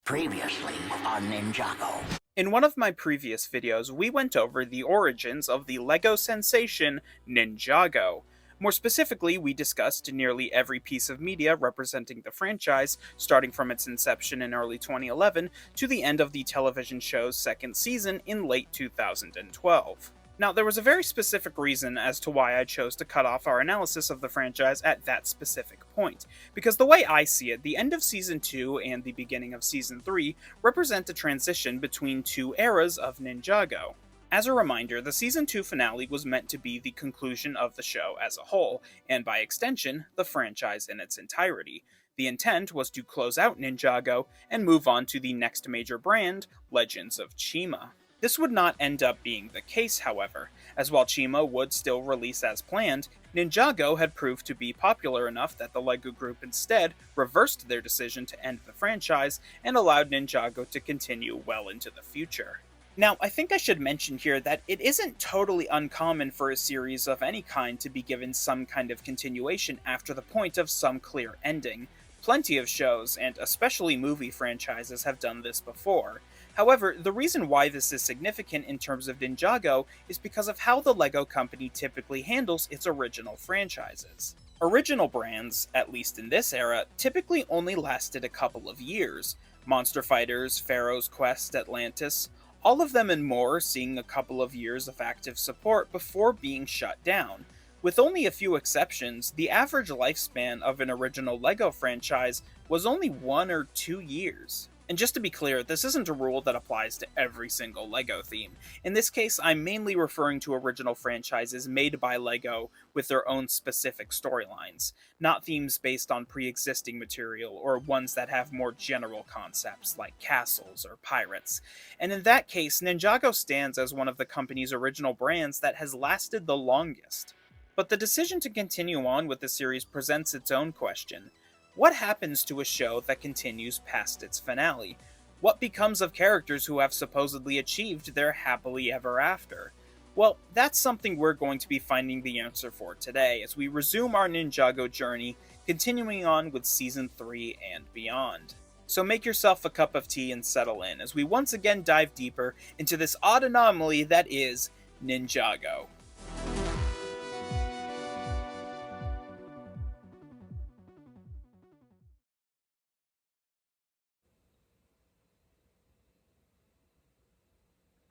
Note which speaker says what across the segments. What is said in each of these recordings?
Speaker 1: Previously on Ninjago.
Speaker 2: In one of my previous videos, we went over the origins of the LEGO sensation Ninjago. More specifically, we discussed nearly every piece of media representing the franchise, starting from its inception in early 2011 to the end of the television show's second season in late 2012. Now, there was a very specific reason as to why I chose to cut off our analysis of the franchise at that specific point, because the way I see it, the end of Season 2 and the beginning of Season 3 represent a transition between two eras of Ninjago. As a reminder, the Season 2 finale was meant to be the conclusion of the show as a whole, and by extension, the franchise in its entirety. The intent was to close out Ninjago and move on to the next major brand, Legends of Chima. This would not end up being the case, however, as while Chima would still release as planned, Ninjago had proved to be popular enough that the LEGO Group instead reversed their decision to end the franchise and allowed Ninjago to continue well into the future. Now, I think I should mention here that it isn't totally uncommon for a series of any kind to be given some kind of continuation after the point of some clear ending. Plenty of shows, and especially movie franchises, have done this before. However, the reason why this is significant in terms of Ninjago is because of how the LEGO company typically handles its original franchises. Original brands, at least in this era, typically only lasted a couple of years. Monster Fighters, Pharaoh's Quest, Atlantis, all of them and more seeing a couple of years of active support before being shut down. With only a few exceptions, the average lifespan of an original LEGO franchise was only 1 or 2 years. And just to be clear, this isn't a rule that applies to every single LEGO theme. In this case, I'm mainly referring to original franchises made by LEGO with their own specific storylines, not themes based on pre-existing material or ones that have more general concepts like castles or pirates. And in that case, Ninjago stands as one of the company's original brands that has lasted the longest. But the decision to continue on with the series presents its own question. What happens to a show that continues past its finale? What becomes of characters who have supposedly achieved their happily ever after? Well, that's something we're going to be finding the answer for today as we resume our Ninjago journey, continuing on with Season 3 and beyond. So make yourself a cup of tea and settle in as we once again dive deeper into this odd anomaly that is Ninjago.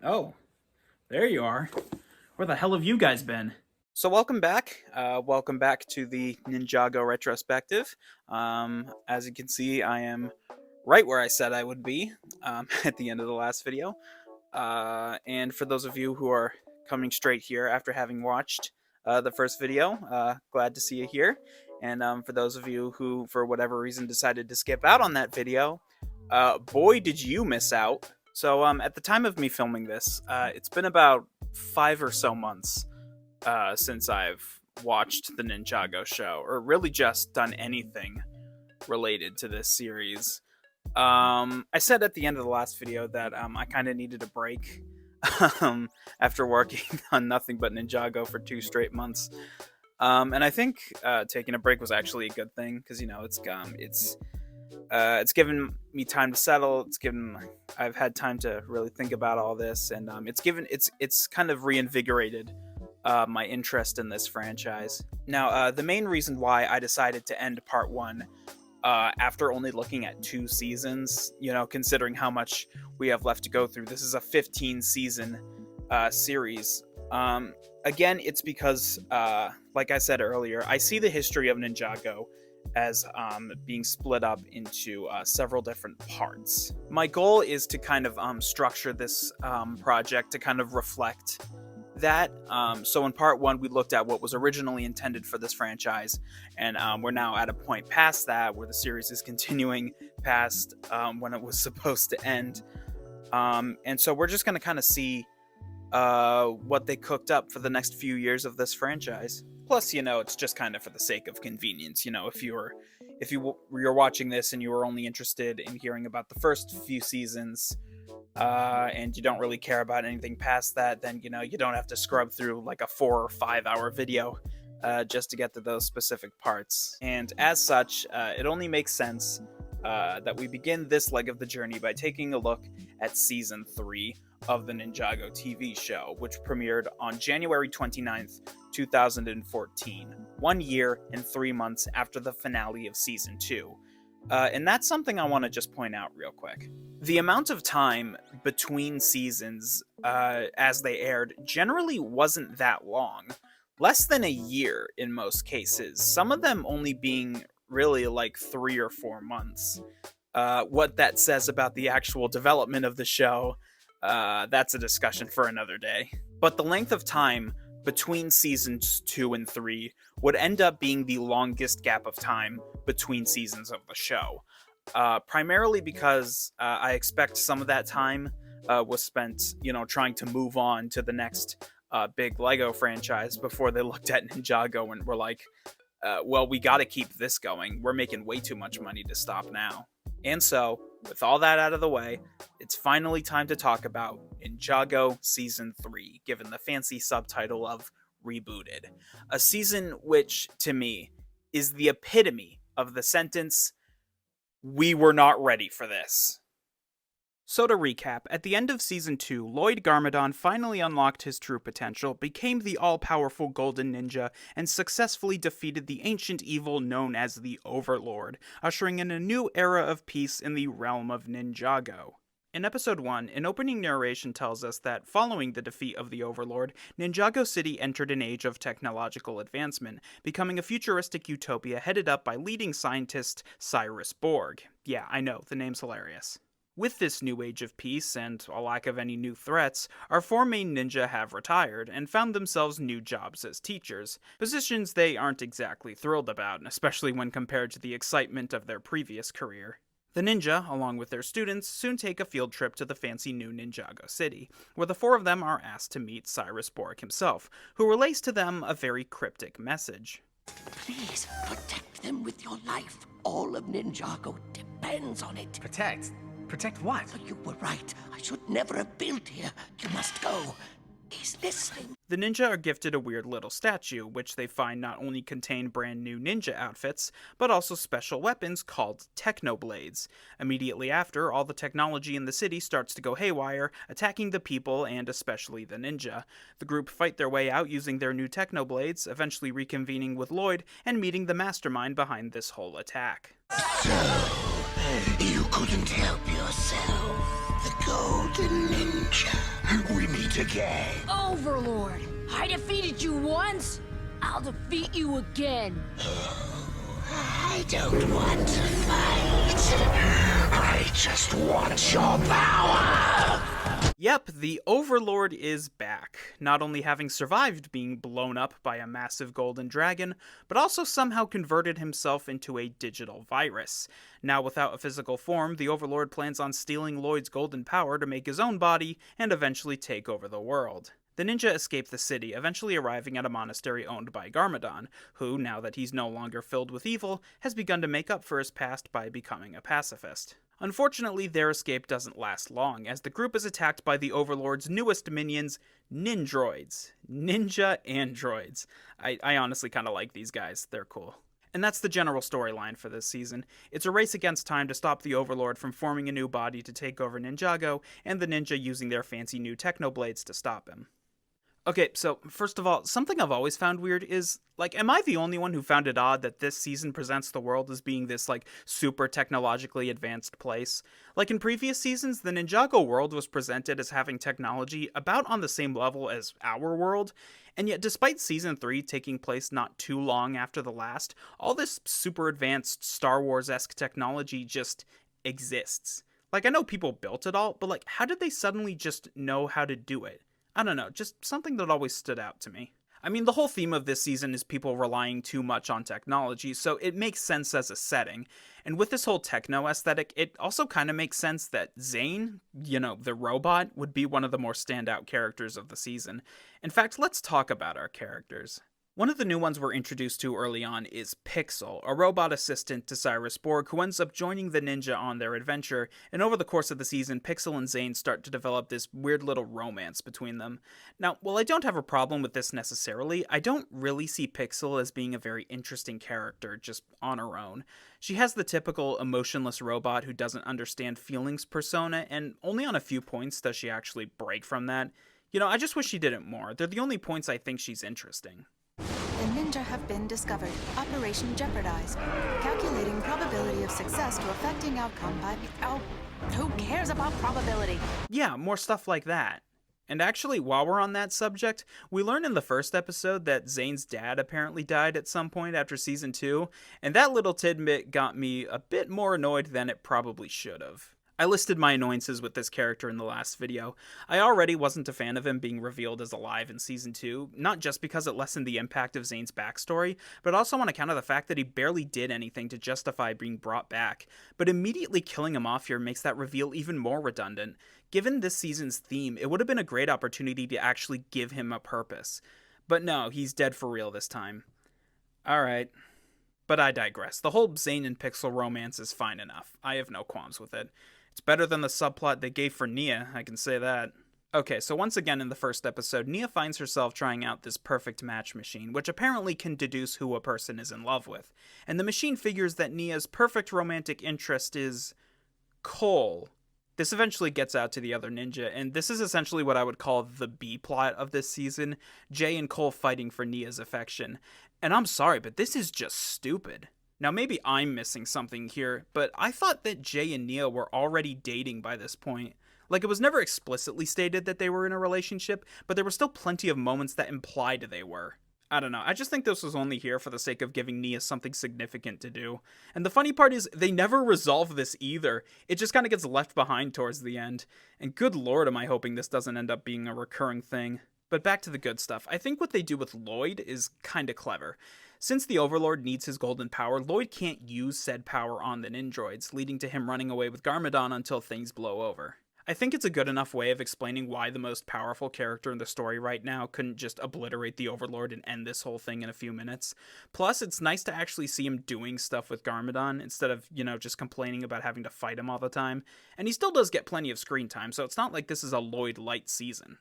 Speaker 2: Oh, there you are. Where the hell have you guys been? So welcome back. Welcome back to the Ninjago retrospective. As you can see, I am right where I said I would be at the end of the last video. And for those of you who are coming straight here after having watched the first video, glad to see you here. And for those of you who, for whatever reason, decided to skip out on that video, boy, did you miss out. So at the time of me filming this, it's been about 5 or so months since I've watched the Ninjago show, or really just done anything related to this series. I said at the end of the last video that I kind of needed a break after working on nothing but Ninjago for 2 straight months. And I think taking a break was actually a good thing because it's given me time to settle. I've had time to really think about all this, and it's kind of reinvigorated my interest in this franchise. Now, the main reason why I decided to end part one after only looking at 2 seasons, considering how much we have left to go through, this is a 15-season series. Again, it's because, like I said earlier, I see the history of Ninjago as being split up into several different parts. My goal is to kind of structure this project to kind of reflect that. So in part one, we looked at what was originally intended for this franchise, and we're now at a point past that where the series is continuing past when it was supposed to end. And so we're just going to kind of see what they cooked up for the next few years of this franchise. Plus, it's just kind of for the sake of convenience. If you're watching this and you were only interested in hearing about the first few seasons, and you don't really care about anything past that, then you don't have to scrub through like a 4 or 5 hour video just to get to those specific parts. And as such, it only makes sense that we begin this leg of the journey by taking a look at Season 3 of the Ninjago TV show, which premiered on January 29th, 2014, 1 year and 3 months after the finale of Season 2. And that's something I want to just point out real quick. The amount of time between seasons as they aired generally wasn't that long. Less than a year in most cases, some of them only being really like 3 or 4 months. What that says about the actual development of the show, that's a discussion for another day. But the length of time between seasons 2 and 3 would end up being the longest gap of time between seasons of the show. Primarily because I expect some of that time was spent, trying to move on to the next big Lego franchise before they looked at Ninjago and were like, well, we gotta keep this going. We're making way too much money to stop now. And so, with all that out of the way, it's finally time to talk about Ninjago Season 3, given the fancy subtitle of Rebooted. A season which, to me, is the epitome of the sentence, "We were not ready for this." So to recap, at the end of Season 2, Lloyd Garmadon finally unlocked his true potential, became the all-powerful Golden Ninja, and successfully defeated the ancient evil known as the Overlord, ushering in a new era of peace in the realm of Ninjago. In Episode 1, an opening narration tells us that following the defeat of the Overlord, Ninjago City entered an age of technological advancement, becoming a futuristic utopia headed up by leading scientist Cyrus Borg. Yeah, I know, the name's hilarious. With this new age of peace, and a lack of any new threats, our 4 main ninja have retired, and found themselves new jobs as teachers, positions they aren't exactly thrilled about, especially when compared to the excitement of their previous career. The ninja, along with their students, soon take a field trip to the fancy new Ninjago City, where the 4 of them are asked to meet Cyrus Borg himself, who relays to them a very cryptic message.
Speaker 1: Please protect them with your life. All of Ninjago depends on it.
Speaker 3: Protect? Protect what?
Speaker 1: But you were right. I should never have built here. You must go. He's listening.
Speaker 2: The ninja are gifted a weird little statue, which they find not only contain brand new ninja outfits, but also special weapons called Technoblades. Immediately after, all the technology in the city starts to go haywire, attacking the people and especially the ninja. The group fight their way out using their new Technoblades, eventually reconvening with Lloyd and meeting the mastermind behind this whole attack.
Speaker 1: You couldn't help yourself. The Golden Ninja. We meet again.
Speaker 4: Overlord, I defeated you once. I'll defeat you again.
Speaker 1: I don't want to fight. I just want your power.
Speaker 2: Yep, the Overlord is back, not only having survived being blown up by a massive golden dragon, but also somehow converted himself into a digital virus. Now without a physical form, the Overlord plans on stealing Lloyd's golden power to make his own body and eventually take over the world. The ninja escape the city, eventually arriving at a monastery owned by Garmadon, who, now that he's no longer filled with evil, has begun to make up for his past by becoming a pacifist. Unfortunately, their escape doesn't last long, as the group is attacked by the Overlord's newest minions, Ninjroids. Ninja androids. I honestly kind of like these guys, they're cool. And that's the general storyline for this season. It's a race against time to stop the Overlord from forming a new body to take over Ninjago, and the ninja using their fancy new Technoblades to stop him. Okay, so first of all, something I've always found weird is, am I the only one who found it odd that this season presents the world as being this, super technologically advanced place? In previous seasons, the Ninjago world was presented as having technology about on the same level as our world, and yet despite Season 3 taking place not too long after the last, all this super advanced Star Wars-esque technology just exists. I know people built it all, but how did they suddenly just know how to do it? I don't know, just something that always stood out to me. I mean, the whole theme of this season is people relying too much on technology, so it makes sense as a setting. And with this whole techno aesthetic, it also kind of makes sense that Zane, the robot, would be one of the more standout characters of the season. In fact, let's talk about our characters. One of the new ones we're introduced to early on is Pixel, a robot assistant to Cyrus Borg who ends up joining the ninja on their adventure, and over the course of the season, Pixel and Zane start to develop this weird little romance between them. Now, while I don't have a problem with this necessarily, I don't really see Pixel as being a very interesting character just on her own. She has the typical emotionless robot who doesn't understand feelings persona, and only on a few points does she actually break from that. I just wish she didn't more. They're the only points I think she's interesting.
Speaker 5: The ninja have been discovered. Operation jeopardized. Calculating probability of success to affecting outcome by... Oh, who cares about probability?
Speaker 2: Yeah, more stuff like that. And actually, while we're on that subject, we learned in the first episode that Zane's dad apparently died at some point after season 2, and that little tidbit got me a bit more annoyed than it probably should have. I listed my annoyances with this character in the last video. I already wasn't a fan of him being revealed as alive in Season 2, not just because it lessened the impact of Zane's backstory, but also on account of the fact that he barely did anything to justify being brought back. But immediately killing him off here makes that reveal even more redundant. Given this season's theme, it would have been a great opportunity to actually give him a purpose. But no, he's dead for real this time. Alright. But I digress. The whole Zane and Pixel romance is fine enough. I have no qualms with it. It's better than the subplot they gave for Nia, I can say that. Okay, so once again in the first episode, Nia finds herself trying out this perfect match machine, which apparently can deduce who a person is in love with. And the machine figures that Nia's perfect romantic interest is... Cole. This eventually gets out to the other ninja, and this is essentially what I would call the B-plot of this season, Jay and Cole fighting for Nia's affection. And I'm sorry, but this is just stupid. Now, maybe I'm missing something here, but I thought that Jay and Nia were already dating by this point. Like, it was never explicitly stated that they were in a relationship, but there were still plenty of moments that implied they were. I don't know, I just think this was only here for the sake of giving Nia something significant to do. And the funny part is, they never resolve this either. It just kind of gets left behind towards the end. And good lord am I hoping this doesn't end up being a recurring thing. But back to the good stuff. I think what they do with Lloyd is kinda clever. Since the Overlord needs his golden power, Lloyd can't use said power on the Ninjroids, leading to him running away with Garmadon until things blow over. I think it's a good enough way of explaining why the most powerful character in the story right now couldn't just obliterate the Overlord and end this whole thing in a few minutes. Plus, it's nice to actually see him doing stuff with Garmadon instead of, just complaining about having to fight him all the time. And he still does get plenty of screen time, so it's not like this is a Lloyd light season.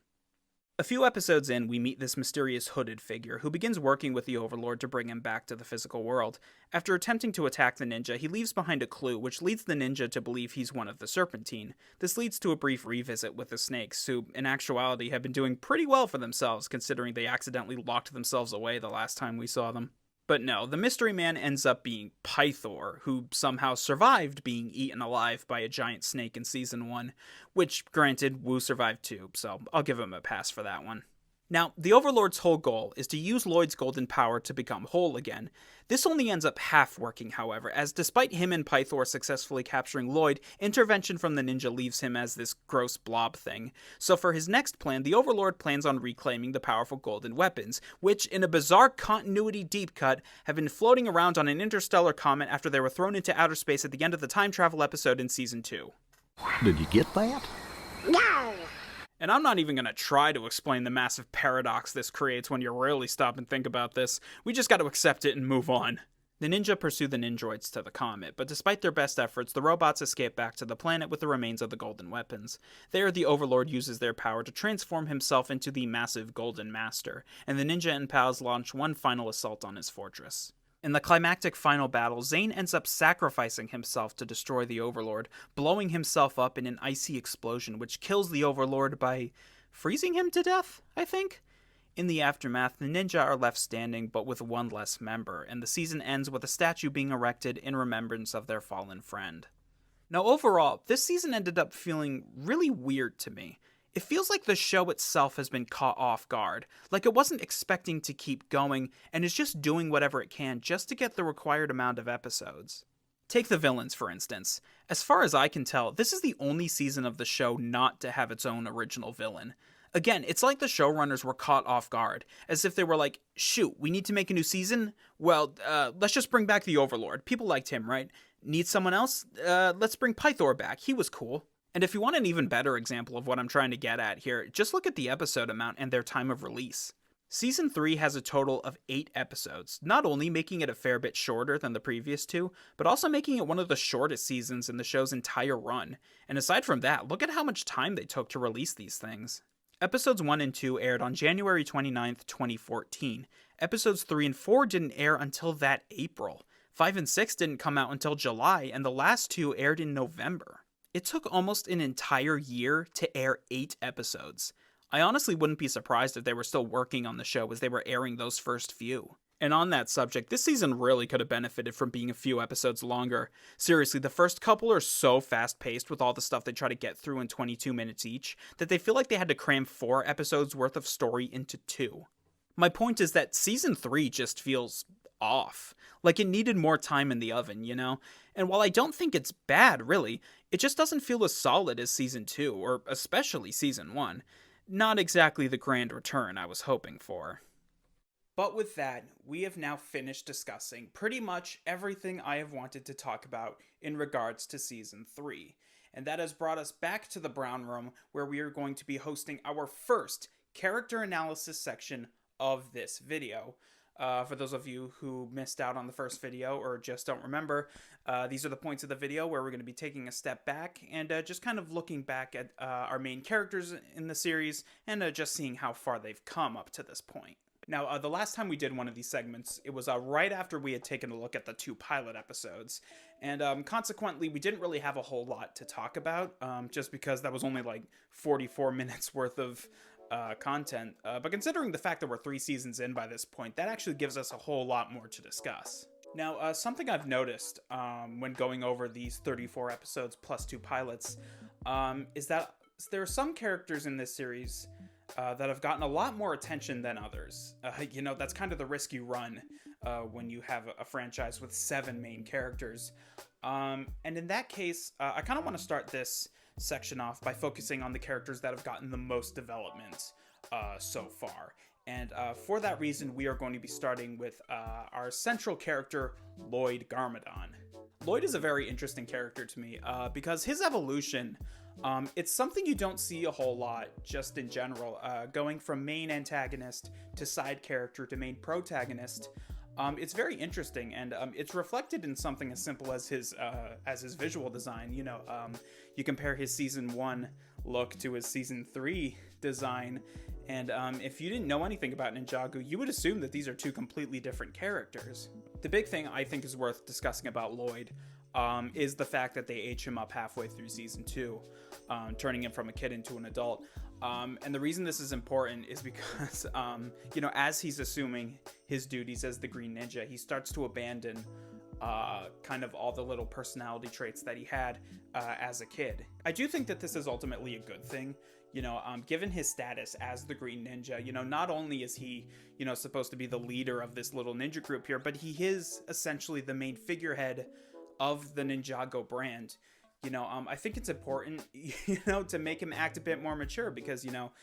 Speaker 2: A few episodes in, we meet this mysterious hooded figure who begins working with the Overlord to bring him back to the physical world. After attempting to attack the ninja, he leaves behind a clue which leads the ninja to believe he's one of the Serpentine. This leads to a brief revisit with the snakes, who in actuality have been doing pretty well for themselves considering they accidentally locked themselves away the last time we saw them. But no, the mystery man ends up being Pythor, who somehow survived being eaten alive by a giant snake in Season 1, which, granted, Wu survived too, so I'll give him a pass for that one. Now, the Overlord's whole goal is to use Lloyd's golden power to become whole again. This only ends up half working, however, as despite him and Pythor successfully capturing Lloyd, intervention from the ninja leaves him as this gross blob thing. So for his next plan, the Overlord plans on reclaiming the powerful golden weapons, which, in a bizarre continuity deep cut, have been floating around on an interstellar comet after they were thrown into outer space at the end of the time travel episode in Season 2.
Speaker 1: Did you get that?
Speaker 4: No!
Speaker 2: And I'm not even going to try to explain the massive paradox this creates when you really stop and think about this. We just got to accept it and move on. The ninja pursue the Ninjroids to the comet, but despite their best efforts, the robots escape back to the planet with the remains of the golden weapons. There, the Overlord uses their power to transform himself into the massive Golden Master, and the ninja and pals launch one final assault on his fortress. In the climactic final battle, Zane ends up sacrificing himself to destroy the Overlord, blowing himself up in an icy explosion which kills the Overlord by freezing him to death, I think? In the aftermath, the ninja are left standing but with one less member, and the season ends with a statue being erected in remembrance of their fallen friend. Now overall, this season ended up feeling really weird to me. It feels like the show itself has been caught off guard, like it wasn't expecting to keep going, and is just doing whatever it can just to get the required amount of episodes. Take the villains, for instance. As far as I can tell, this is the only season of the show not to have its own original villain. Again, it's like the showrunners were caught off guard, as if they were like, shoot, we need to make a new season? Well, let's just bring back the Overlord. People liked him, right? Need someone else? Let's bring Pythor back. He was cool. And if you want an even better example of what I'm trying to get at here, just look at the episode amount and their time of release. Season 3 has a total of 8 episodes, not only making it a fair bit shorter than the previous two, but also making it one of the shortest seasons in the show's entire run. And aside from that, look at how much time they took to release these things. Episodes 1 and 2 aired on January 29th, 2014. Episodes 3 and 4 didn't air until that April. 5 and 6 didn't come out until July, and the last two aired in November. It took almost an entire year to air 8 episodes. I honestly wouldn't be surprised if they were still working on the show as they were airing those first few. And on that subject, this season really could have benefited from being a few episodes longer. Seriously, the first couple are so fast-paced with all the stuff they try to get through in 22 minutes each, that they feel like they had to cram 4 episodes worth of story into 2. My point is that season 3 just feels off. Like it needed more time in the oven, you know? And while I don't think it's bad, really, it just doesn't feel as solid as season 2, or especially season 1. Not exactly the grand return I was hoping for. But with that, we have now finished discussing pretty much everything I have wanted to talk about in regards to Season 3. And that has brought us back to the Brown Room, where we are going to be hosting our first character analysis section of this video. For those of you who missed out on the first video or just don't remember, these are the points of the video where we're going to be taking a step back and just kind of looking back at our main characters in the series and just seeing how far they've come up to this point. Now, the last time we did one of these segments, it was right after we had taken a look at the 2 pilot episodes, and consequently, we didn't really have a whole lot to talk about, just because that was only like 44 minutes worth of content, but considering the fact that we're 3 seasons in by this point, that actually gives us a whole lot more to discuss. Now, something I've noticed when going over these 34 episodes plus 2 pilots is that there are some characters in this series that have gotten a lot more attention than others. You know, that's kind of the risk you run when you have a franchise with 7 main characters. And in that case, I kind of want to start this section off by focusing on the characters that have gotten the most development so far. And for that reason, we are going to be starting with our central character, Lloyd Garmadon. Lloyd is a very interesting character to me because his evolution, it's something you don't see a whole lot just in general. Going from main antagonist to side character to main protagonist, it's very interesting, and it's reflected in something as simple as his visual design. You know, you compare his season 1 look to his season 3 design, and if you didn't know anything about Ninjago, you would assume that these are 2 completely different characters. The big thing I think is worth discussing about Lloyd is the fact that they age him up halfway through season 2, turning him from a kid into an adult. And the reason this is important is because, you know, as he's assuming his duties as the Green Ninja, he starts to abandon kind of all the little personality traits that he had as a kid. I do think that this is ultimately a good thing. You know, given his status as the Green Ninja, you know, not only is he, you know, supposed to be the leader of this little ninja group here, but he is essentially the main figurehead of the Ninjago brand. You know, I think it's important, you know, to make him act a bit more mature because, you know,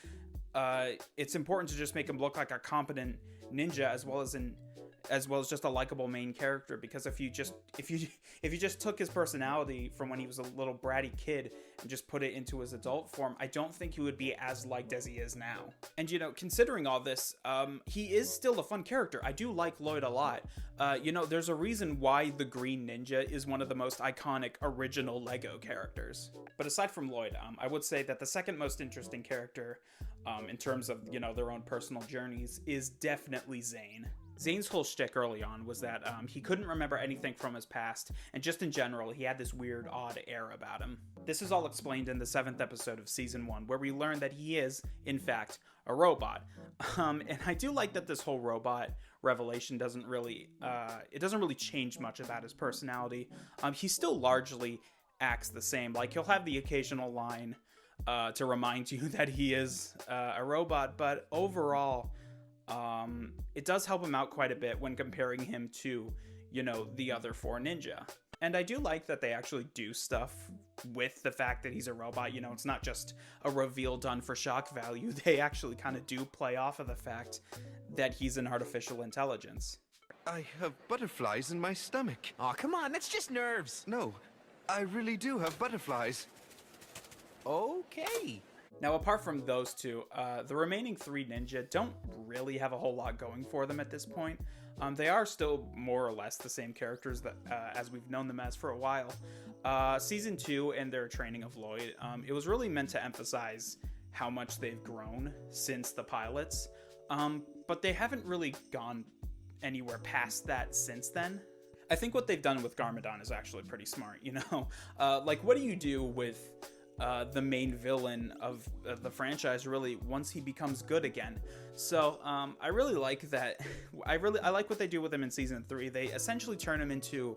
Speaker 2: it's important to just make him look like a competent ninja as well as just a likable main character, because if you just took his personality from when he was a little bratty kid and just put it into his adult form, I don't think he would be as liked as he is now. And you know, considering all this, he is still a fun character. I do like Lloyd a lot. You know, there's a reason why the Green Ninja is one of the most iconic original Lego characters. But aside from Lloyd, I would say that the second most interesting character in terms of, you know, their own personal journeys is definitely Zane. Zane's whole shtick early on was that he couldn't remember anything from his past, and just in general, he had this weird, odd air about him. This is all explained in the 7th episode of Season 1, where we learn that he is, in fact, a robot. And I do like that this whole robot revelation doesn't really change much about his personality. He still largely acts the same. Like, he'll have the occasional line to remind you that he is a robot, but overall, it does help him out quite a bit when comparing him to, you know, the other 4 ninja. And I do like that they actually do stuff with the fact that he's a robot. You know, it's not just a reveal done for shock value. They actually kind of do play off of the fact that he's an artificial intelligence.
Speaker 6: I have butterflies in my stomach.
Speaker 3: Oh, come on, that's just nerves.
Speaker 6: No, I really do have butterflies.
Speaker 3: Okay.
Speaker 2: Now, apart from those two, the remaining three ninja don't really have a whole lot going for them at this point. They are still more or less the same characters that as we've known them as for a while. Season 2 and their training of Lloyd, it was really meant to emphasize how much they've grown since the pilots, but they haven't really gone anywhere past that since then. I think what they've done with Garmadon is actually pretty smart, you know? Like, what do you do with the main villain of the franchise, really, once he becomes good again? So I really like that. I like what they do with him in season 3. They essentially turn him into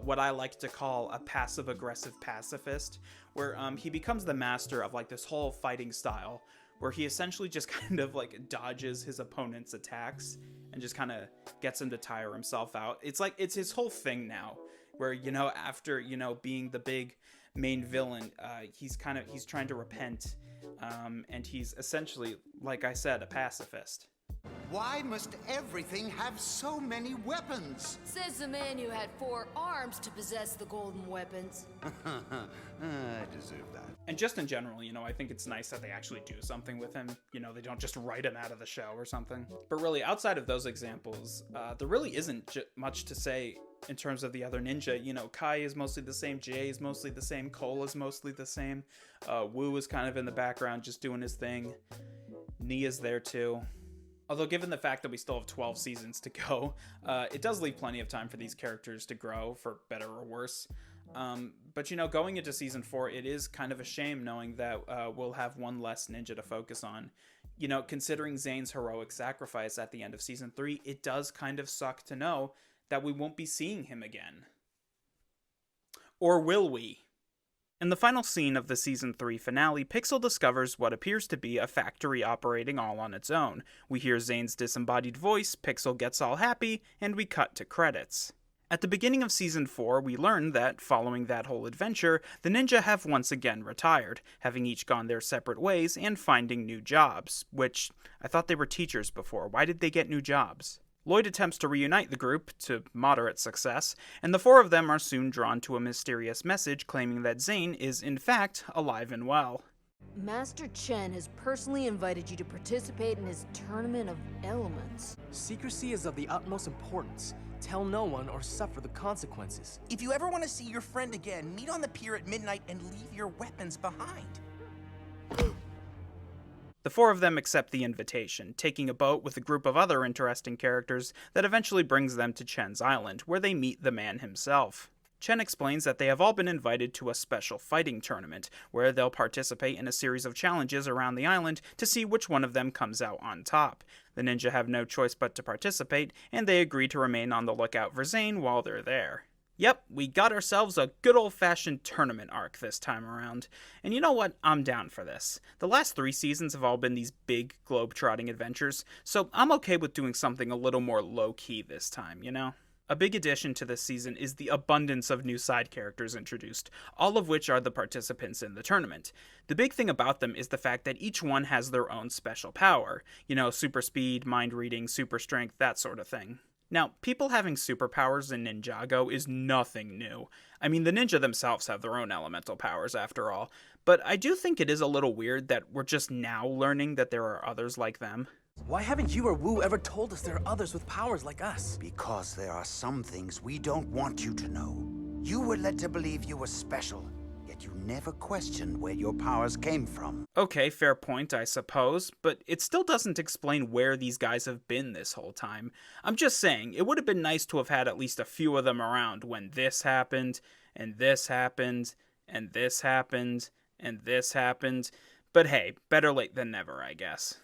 Speaker 2: what I like to call a passive-aggressive pacifist, where he becomes the master of like this whole fighting style, where he essentially just kind of like dodges his opponent's attacks and just kind of gets him to tire himself out. It's like it's his whole thing now, where, you know, after, you know, being the big main villain, he's trying to repent, and he's essentially, like I said, a pacifist.
Speaker 1: Why must everything have so many weapons?
Speaker 4: Says the man who had 4 arms to possess the golden weapons.
Speaker 1: I deserve that.
Speaker 2: And just in general, you know, I think it's nice that they actually do something with him. You know, they don't just write him out of the show or something. But really, outside of those examples, there really isn't much to say in terms of the other ninja. You know, Kai is mostly the same, Jay is mostly the same, Cole is mostly the same, Wu is kind of in the background just doing his thing. Nia's there too. Although, given the fact that we still have 12 seasons to go, it does leave plenty of time for these characters to grow, for better or worse. But, you know, going into season 4, it is kind of a shame knowing that we'll have one less ninja to focus on. You know, considering Zane's heroic sacrifice at the end of season 3, it does kind of suck to know that we won't be seeing him again. Or will we? In the final scene of the Season 3 finale, Pixel discovers what appears to be a factory operating all on its own. We hear Zane's disembodied voice, Pixel gets all happy, and we cut to credits. At the beginning of Season 4, we learn that, following that whole adventure, the ninja have once again retired, having each gone their separate ways and finding new jobs. Which, I thought they were teachers before. Why did they get new jobs? Lloyd attempts to reunite the group, to moderate success, and the 4 of them are soon drawn to a mysterious message claiming that Zane is, in fact, alive and well.
Speaker 4: Master Chen has personally invited you to participate in his Tournament of Elements.
Speaker 3: Secrecy is of the utmost importance. Tell no one or suffer the consequences.
Speaker 7: If you ever want to see your friend again, meet on the pier at midnight and leave your weapons behind.
Speaker 2: The 4 of them accept the invitation, taking a boat with a group of other interesting characters that eventually brings them to Chen's island, where they meet the man himself. Chen explains that they have all been invited to a special fighting tournament, where they'll participate in a series of challenges around the island to see which one of them comes out on top. The ninja have no choice but to participate, and they agree to remain on the lookout for Zane while they're there. Yep, we got ourselves a good old-fashioned tournament arc this time around. And you know what? I'm down for this. The last 3 seasons have all been these big, globe-trotting adventures, so I'm okay with doing something a little more low-key this time, you know? A big addition to this season is the abundance of new side characters introduced, all of which are the participants in the tournament. The big thing about them is the fact that each one has their own special power. You know, super speed, mind reading, super strength, that sort of thing. Now, people having superpowers in Ninjago is nothing new. I mean, the ninja themselves have their own elemental powers after all, but I do think it is a little weird that we're just now learning that there are others like them.
Speaker 3: Why haven't you or Wu ever told us there are others with powers like us?
Speaker 1: Because there are some things we don't want you to know. You were led to believe you were special, yet you never questioned where your powers came from.
Speaker 2: Okay, fair point, I suppose, but it still doesn't explain where these guys have been this whole time. I'm just saying, it would have been nice to have had at least a few of them around when this happened, and this happened, and this happened, and this happened. But hey, better late than never, I guess.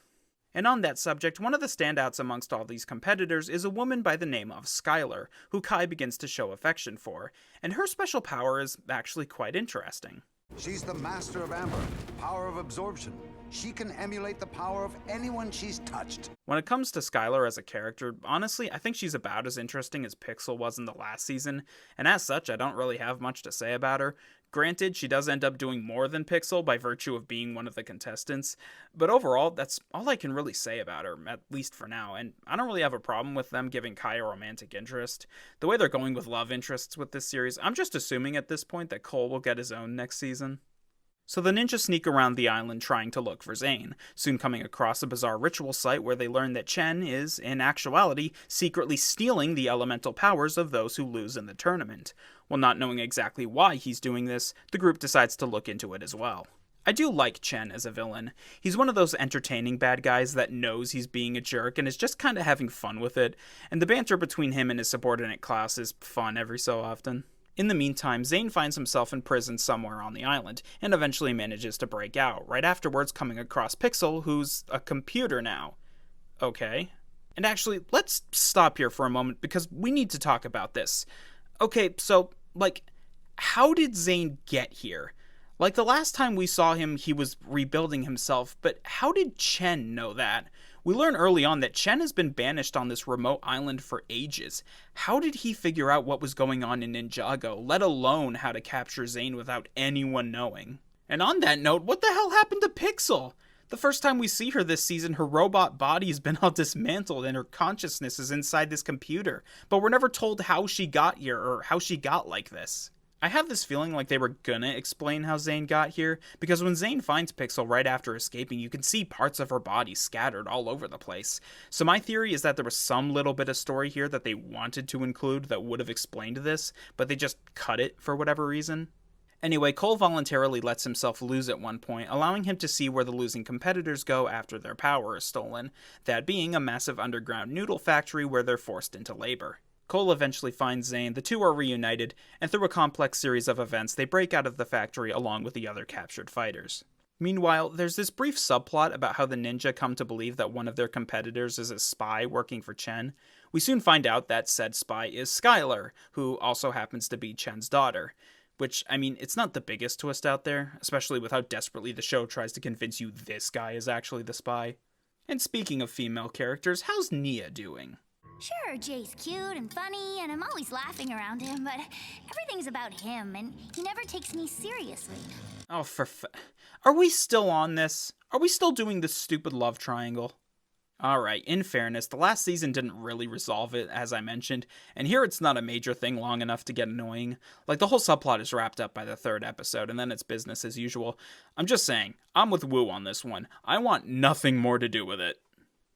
Speaker 2: And on that subject, one of the standouts amongst all these competitors is a woman by the name of Skylar, who Kai begins to show affection for, and her special power is actually quite interesting.
Speaker 8: She's the master of amber, power of absorption. She can emulate the power of anyone she's touched.
Speaker 2: When it comes to Skylar as a character, honestly, I think she's about as interesting as Pixel was in the last season, and as such, I don't really have much to say about her. Granted, she does end up doing more than Pixel by virtue of being one of the contestants, but overall, that's all I can really say about her, at least for now, and I don't really have a problem with them giving Kai a romantic interest. The way they're going with love interests with this series, I'm just assuming at this point that Cole will get his own next season. So the ninja sneak around the island trying to look for Zane, soon coming across a bizarre ritual site where they learn that Chen is, in actuality, secretly stealing the elemental powers of those who lose in the tournament. While not knowing exactly why he's doing this, the group decides to look into it as well. I do like Chen as a villain. He's one of those entertaining bad guys that knows he's being a jerk and is just kinda having fun with it, and the banter between him and his subordinate class is fun every so often. In the meantime, Zane finds himself in prison somewhere on the island, and eventually manages to break out, right afterwards coming across Pixel, who's a computer now. Okay. And actually, let's stop here for a moment, because we need to talk about this. Okay, so, how did Zane get here? Like, the last time we saw him, he was rebuilding himself, but how did Chen know that? We learn early on that Chen has been banished on this remote island for ages. How did he figure out what was going on in Ninjago, let alone how to capture Zane without anyone knowing? And on that note, what the hell happened to Pixel? The first time we see her this season, her robot body has been all dismantled and her consciousness is inside this computer, but we're never told how she got here or how she got like this. I have this feeling like they were gonna explain how Zane got here, because when Zane finds Pixel right after escaping, you can see parts of her body scattered all over the place. So my theory is that there was some little bit of story here that they wanted to include that would have explained this, but they just cut it for whatever reason. Anyway, Cole voluntarily lets himself lose at one point, allowing him to see where the losing competitors go after their power is stolen, that being a massive underground noodle factory where they're forced into labor. Cole eventually finds Zane, the two are reunited, and through a complex series of events, they break out of the factory along with the other captured fighters. Meanwhile, there's this brief subplot about how the ninja come to believe that one of their competitors is a spy working for Chen. We soon find out that said spy is Skylar, who also happens to be Chen's daughter. Which, I mean, it's not the biggest twist out there, especially with how desperately the show tries to convince you this guy is actually the spy. And speaking of female characters, how's Nia doing?
Speaker 9: Sure, Jay's cute and funny, and I'm always laughing around him, but everything's about him, and he never takes me seriously.
Speaker 2: Oh, are we still on this? Are we still doing this stupid love triangle? Alright, in fairness, the last season didn't really resolve it, as I mentioned, and here it's not a major thing long enough to get annoying. Like, the whole subplot is wrapped up by the third episode, and then it's business as usual. I'm just saying, I'm with Wu on this one. I want nothing more to do with it.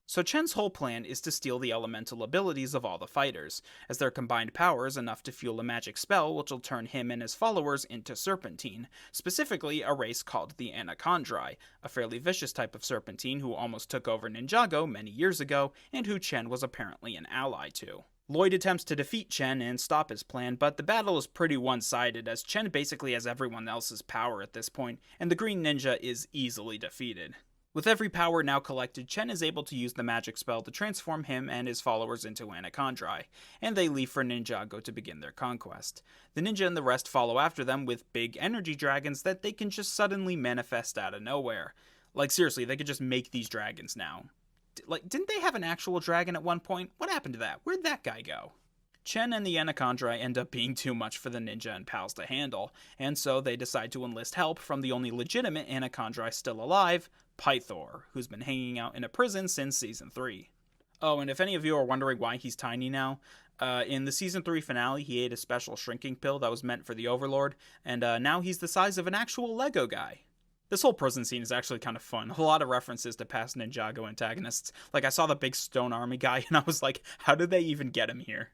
Speaker 2: So Chen's whole plan is to steal the elemental abilities of all the fighters, as their combined power is enough to fuel a magic spell which will turn him and his followers into Serpentine, specifically a race called the Anachondri, a fairly vicious type of Serpentine who almost took over Ninjago many years ago, and who Chen was apparently an ally to. Lloyd attempts to defeat Chen and stop his plan, but the battle is pretty one-sided, as Chen basically has everyone else's power at this point, and the Green Ninja is easily defeated. With every power now collected, Chen is able to use the magic spell to transform him and his followers into Anachondri, and they leave for Ninjago to begin their conquest. The ninja and the rest follow after them with big energy dragons that they can just suddenly manifest out of nowhere. Like, seriously, they could just make these dragons now. Didn't they have an actual dragon at one point? What happened to that? Where'd that guy go? Chen and the Anachondri end up being too much for the ninja and pals to handle, and so they decide to enlist help from the only legitimate Anachondri still alive, Pythor, who's been hanging out in a prison since Season 3. Oh, and if any of you are wondering why he's tiny now, in the Season 3 finale, he ate a special shrinking pill that was meant for the Overlord, and now he's the size of an actual Lego guy. This whole prison scene is actually kind of fun. A lot of references to past Ninjago antagonists. Like, I saw the big stone army guy, and I was like, how did they even get him here?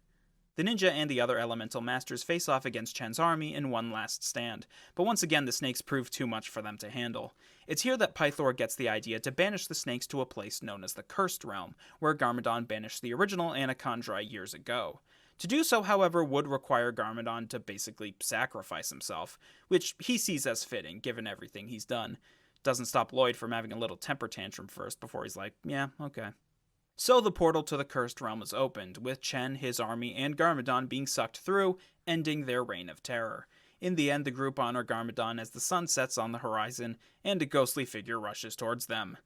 Speaker 2: The ninja and the other elemental masters face off against Chen's army in one last stand, but once again the snakes prove too much for them to handle. It's here that Pythor gets the idea to banish the snakes to a place known as the Cursed Realm, where Garmadon banished the original Anachondri years ago. To do so, however, would require Garmadon to basically sacrifice himself, which he sees as fitting, given everything he's done. Doesn't stop Lloyd from having a little temper tantrum first, before he's like, yeah, okay. So the portal to the Cursed Realm is opened, with Chen, his army, and Garmadon being sucked through, ending their reign of terror. In the end, the group honor Garmadon as the sun sets on the horizon, and a ghostly figure rushes towards them.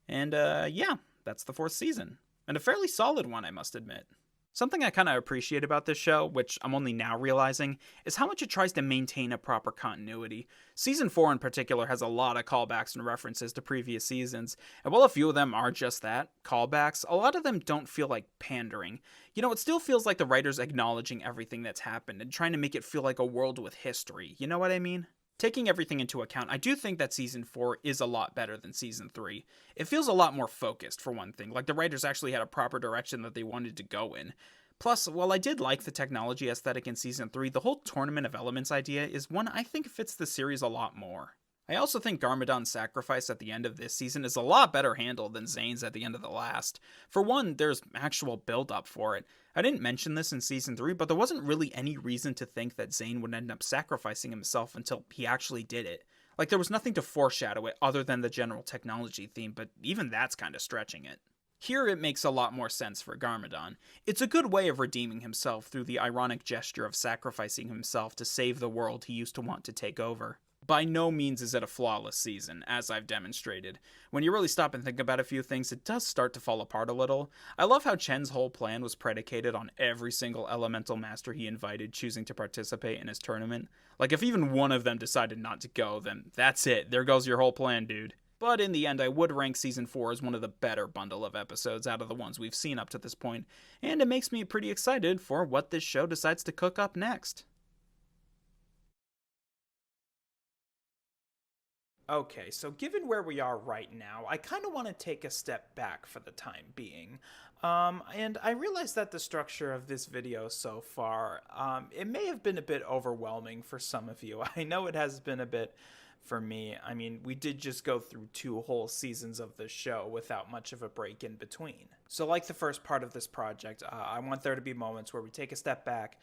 Speaker 2: And, yeah, that's the 4th season. And a fairly solid one, I must admit. Something I kind of appreciate about this show, which I'm only now realizing, is how much it tries to maintain a proper continuity. Season 4 in particular has a lot of callbacks and references to previous seasons, and while a few of them are just that, callbacks, a lot of them don't feel like pandering. You know, it still feels like the writers acknowledging everything that's happened and trying to make it feel like a world with history, you know what I mean? Taking everything into account, I do think that Season 4 is a lot better than Season 3. It feels a lot more focused, for one thing, like the writers actually had a proper direction that they wanted to go in. Plus, while I did like the technology aesthetic in Season 3, the whole Tournament of Elements idea is one I think fits the series a lot more. I also think Garmadon's sacrifice at the end of this season is a lot better handled than Zane's at the end of the last. For one, there's actual build-up for it. I didn't mention this in Season 3, but there wasn't really any reason to think that Zane would end up sacrificing himself until he actually did it. Like, there was nothing to foreshadow it other than the general technology theme, but even that's kind of stretching it. Here it makes a lot more sense for Garmadon. It's a good way of redeeming himself through the ironic gesture of sacrificing himself to save the world he used to want to take over. By no means is it a flawless season, as I've demonstrated. When you really stop and think about a few things, it does start to fall apart a little. I love how Chen's whole plan was predicated on every single elemental master he invited choosing to participate in his tournament. Like, if even one of them decided not to go, then that's it. There goes your whole plan, dude. But in the end, I would rank Season 4 as one of the better bundle of episodes out of the ones we've seen up to this point, and it makes me pretty excited for what this show decides to cook up next. Okay, so given where we are right now, I kind of want to take a step back for the time being. And I realize that the structure of this video so far, it may have been a bit overwhelming for some of you. I know it has been a bit for me. I mean, we did just go through 2 whole seasons of the show without much of a break in between. So like the first part of this project, I want there to be moments where we take a step back,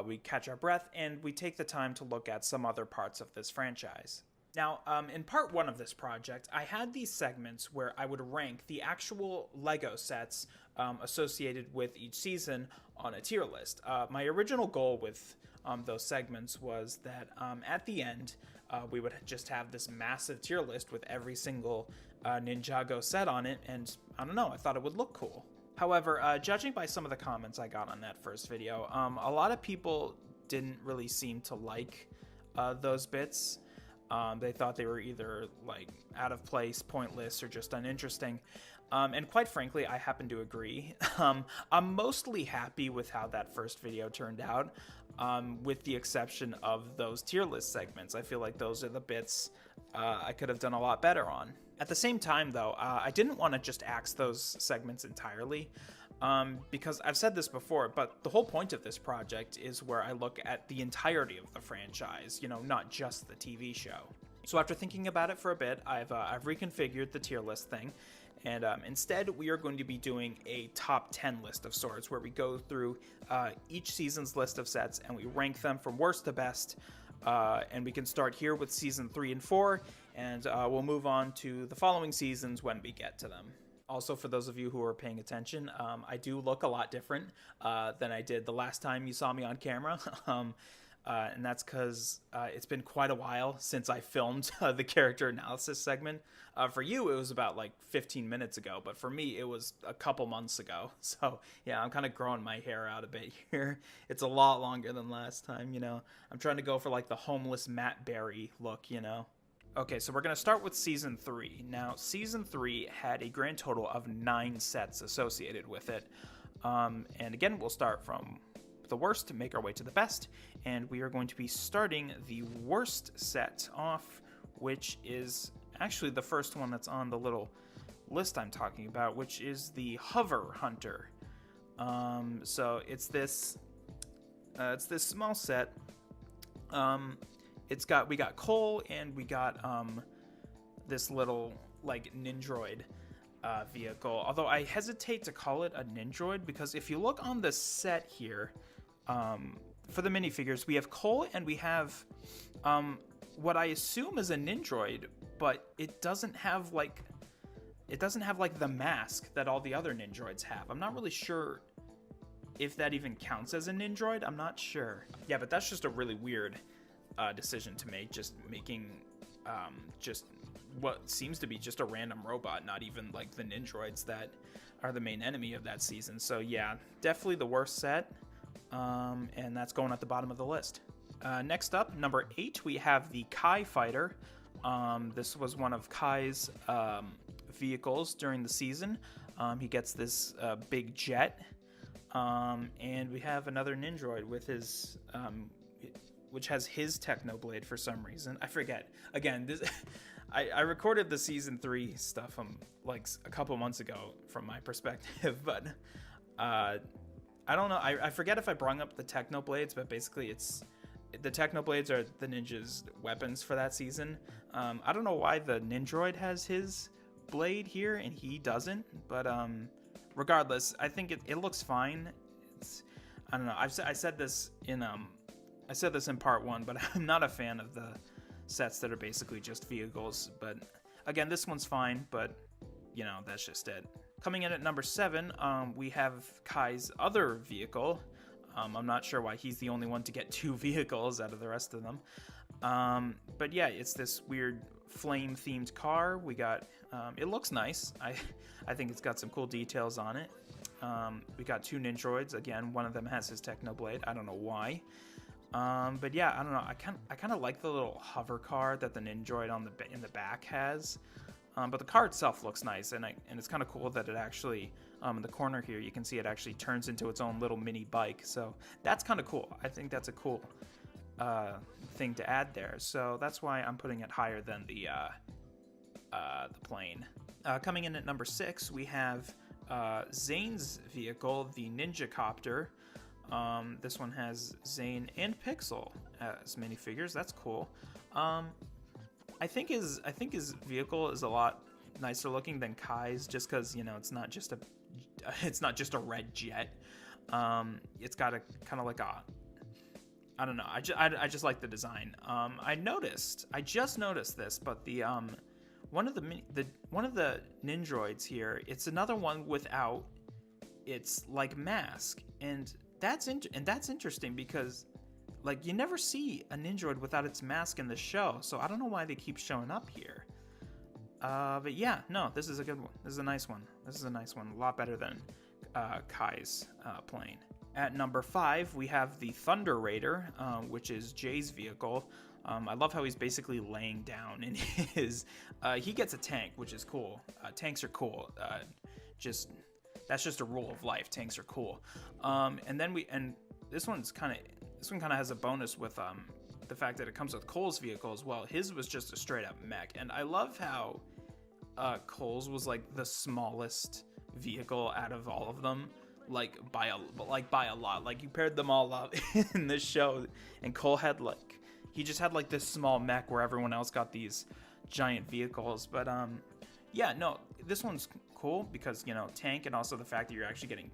Speaker 2: we catch our breath, and we take the time to look at some other parts of this franchise. Now, in part 1 of this project, I had these segments where I would rank the actual LEGO sets associated with each season on a tier list. My original goal with those segments was that at the end, we would just have this massive tier list with every single Ninjago set on it, and I don't know, I thought it would look cool. However, judging by some of the comments I got on that first video, a lot of people didn't really seem to like those bits. They thought they were either like out of place, pointless, or just uninteresting. And quite frankly, I happen to agree. I'm mostly happy with how that first video turned out, with the exception of those tier list segments. I feel like those are the bits I could have done a lot better on. At the same time, though, I didn't want to just axe those segments entirely. Because I've said this before, but the whole point of this project is where I look at the entirety of the franchise, you know, not just the TV show. So after thinking about it for a bit, I've reconfigured the tier list thing, and instead we are going to be doing a top 10 list of sorts, where we go through each season's list of sets and we rank them from worst to best, and we can start here with season 3 and 4, and we'll move on to the following seasons when we get to them. Also, for those of you who are paying attention, I do look a lot different than I did the last time you saw me on camera. And that's because it's been quite a while since I filmed the character analysis segment. For you, it was about like 15 minutes ago, but for me, it was a couple months ago. So yeah, I'm kind of growing my hair out a bit here. It's a lot longer than last time, you know. I'm trying to go for like the homeless Matt Berry look, you know. Okay, so we're going to start with Season 3. Now, Season 3 had a grand total of 9 sets associated with it. And again, we'll start from the worst to make our way to the best. And we are going to be starting the worst set off, which is actually the first one that's on the little list I'm talking about, which is the Hover Hunter. So it's this small set. We got Cole, and we got this little like Ninjroid vehicle. Although I hesitate to call it a Ninjroid, because if you look on the set here, for the minifigures, we have Cole and we have what I assume is a Ninjroid, but it doesn't have like the mask that all the other Ninjroids have. I'm not really sure if that even counts as a Ninjroid. I'm not sure. Yeah, but that's just a really weird decision to make, just making just what seems to be just a random robot, not even like the Ninjroids that are the main enemy of that season. So yeah, definitely the worst set, and that's going at the bottom of the list. Next up, number 8, we have the Kai Fighter. This was one of Kai's vehicles during the season. He gets this big jet, and we have another Ninjroid with his which has his Technoblade for some reason. I forget. Again, this I recorded the season 3 stuff like a couple months ago from my perspective, but I don't know. I forget if I brought up the Technoblades, but basically the Technoblades are the ninja's weapons for that season. I don't know why the Ninjroid has his blade here and he doesn't, but regardless, I think it looks fine. I don't know. I said this in part 1, but I'm not a fan of the sets that are basically just vehicles. But again, this one's fine, but you know, that's just it. Coming in at number 7, we have Kai's other vehicle. I'm not sure why he's the only one to get 2 vehicles out of the rest of them. But yeah, it's this weird flame-themed car. We got, it looks nice. I think it's got some cool details on it. We got 2 Ninjroids. Again, one of them has his Technoblade. I don't know why. But yeah, I don't know. I kind of like the little hover car that the Ninjroid in the back has. But the car itself looks nice, and it's kind of cool that it actually, in the corner here, you can see it actually turns into its own little mini bike. So that's kind of cool. I think that's a cool thing to add there. So that's why I'm putting it higher than the plane. Coming in at number 6, we have Zane's vehicle, the Ninja Copter. This one has Zane and Pixel as minifigures. That's cool. I think his vehicle is a lot nicer looking than Kai's, just because, you know, it's not just a red jet. It's got a kind of like a, I don't know. I just like the design. I just noticed this, but the one of the Ninjroids here, it's another one without its like mask, and that's interesting because like you never see a Ninjroid without its mask in the show, so I don't know why they keep showing up here. But yeah, no, this is a good one. This is a nice one. A lot better than Kai's plane. At number 5, we have the Thunder Raider, which is Jay's vehicle. I love how he's basically laying down in his. He gets a tank, which is cool. Tanks are cool. That's just a rule of life. Tanks are cool. And this one kind of has a bonus with the fact that it comes with Cole's vehicle as well. His was just a straight up mech, and I love how Cole's was like the smallest vehicle out of all of them, like by a lot. Like you paired them all up in this show, and Cole had he just had like this small mech where everyone else got these giant vehicles. But yeah, no, this one's cool because, you know, tank, and also the fact that you're actually getting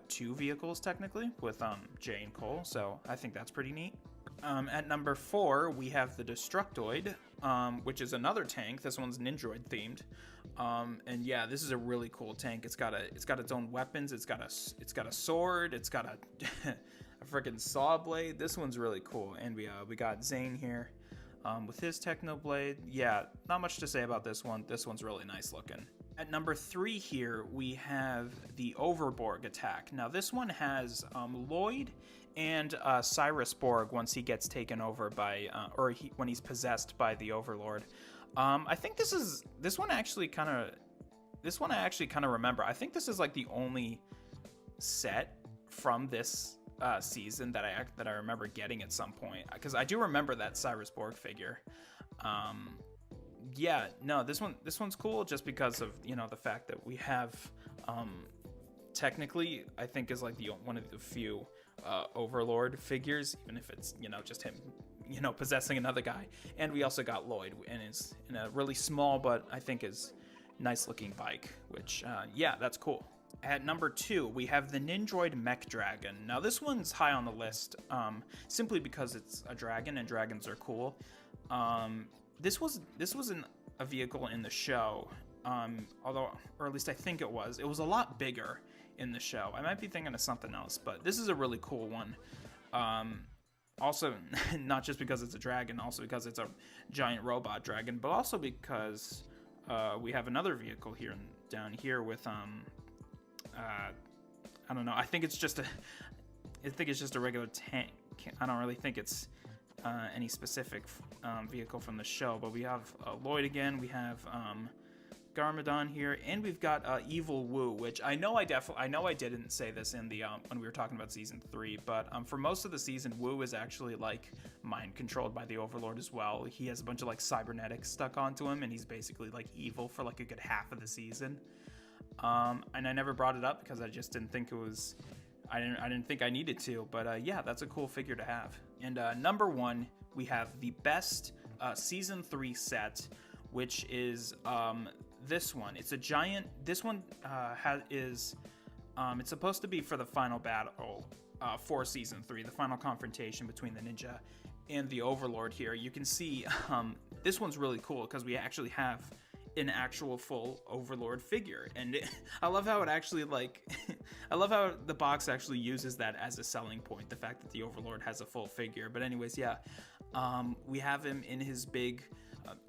Speaker 2: 2 vehicles technically with Jay and Cole, so I think that's pretty neat. At number 4, we have the Destructoid, which is another tank. This one's Ninjroid themed, and yeah, this is a really cool tank. It's got its own weapons. It's got a sword. It's got a freaking saw blade. This one's really cool, and we got Zane here with his Technoblade. Yeah, not much to say about this one. This one's really nice looking. At number 3 here, we have the Overborg attack. Now this one has Lloyd and Cyrus Borg once he gets taken over by, when he's possessed by the Overlord. I think this one I actually kind of remember. I think this is like the only set from this season that I remember getting at some point, because I do remember that Cyrus Borg figure. Yeah, no, this one's cool just because of, you know, the fact that we have technically I think is like one of the few Overlord figures, even if it's, you know, just him, you know, possessing another guy. And we also got Lloyd, and is in a really small but I think is nice looking bike, which yeah, that's cool. At number 2, we have the Ninjroid Mech Dragon. Now this one's high on the list simply because it's a dragon, and dragons are cool. This wasn't a vehicle in the show, although, or at least I think it was. It was a lot bigger in the show. I might be thinking of something else, but this is a really cool one. Also, not just because it's a dragon, also because it's a giant robot dragon, but also because we have another vehicle here down here with I don't know. I think it's just a regular tank. I don't really think it's any specific vehicle from the show, but we have Lloyd again. We have Garmadon here, and we've got Evil Wu, which I know I didn't say this in the when we were talking about season 3, but for most of the season, Wu is actually like mind controlled by the Overlord as well. He has a bunch of like cybernetics stuck onto him, and he's basically like evil for like a good half of the season. And I never brought it up because I just didn't think it was. I didn't think I needed to, but yeah, that's a cool figure to have. And number 1, we have the best season 3 set, which is this one. It's a giant. This one it's supposed to be for the final battle for season 3, the final confrontation between the ninja and the Overlord. Here you can see this one's really cool because we actually have an actual full Overlord figure, and I love how it actually like I love how the box actually uses that as a selling point, the fact that the Overlord has a full figure. But anyways, yeah, we have him in his big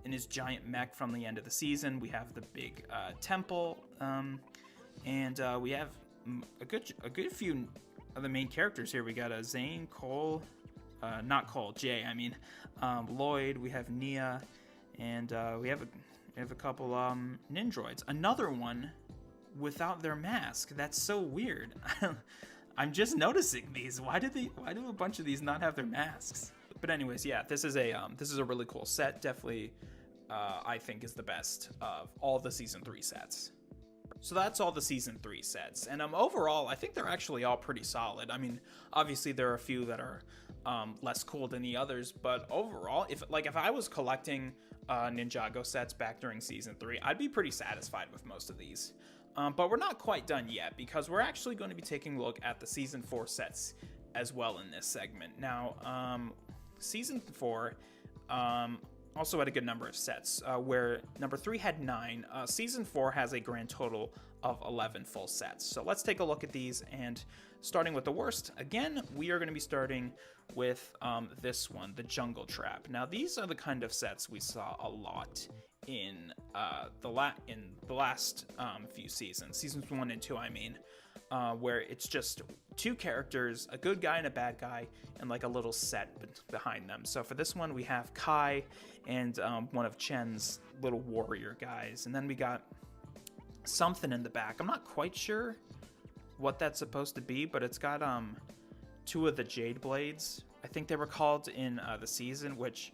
Speaker 2: in his giant mech from the end of the season. We have the big temple, and we have a good few of the main characters here. We got Zane, Cole, not Cole, Jay, I mean, Lloyd. We have Nia, and we have a couple Nindroids. Another one without their mask. That's so weird. I'm just noticing these. Why do a bunch of these not have their masks? But anyways, yeah, this is a really cool set. Definitely, I think is the best of all the season 3 sets. So that's all the season 3 sets, and overall, I think they're actually all pretty solid. I mean, obviously there are a few that are less cool than the others, but overall, if I was collecting Ninjago sets back during season 3, I'd be pretty satisfied with most of these. But we're not quite done yet, because we're actually going to be taking a look at the season 4 sets as well in this segment. Now, season 4 also had a good number of sets, where number 3 had 9. Season 4 has a grand total of 11 full sets. So let's take a look at these, and starting with the worst, again, we are going to be starting with this one, the Jungle Trap. Now, these are the kind of sets we saw a lot in the last few seasons, seasons 1 and 2, I mean, where it's just 2 characters, a good guy and a bad guy, and like a little set behind them. So for this one, we have Kai and one of Chen's little warrior guys, and then we got something in the back. I'm not quite sure what that's supposed to be, but it's got 2 of the Jade Blades. I think they were called in the season, which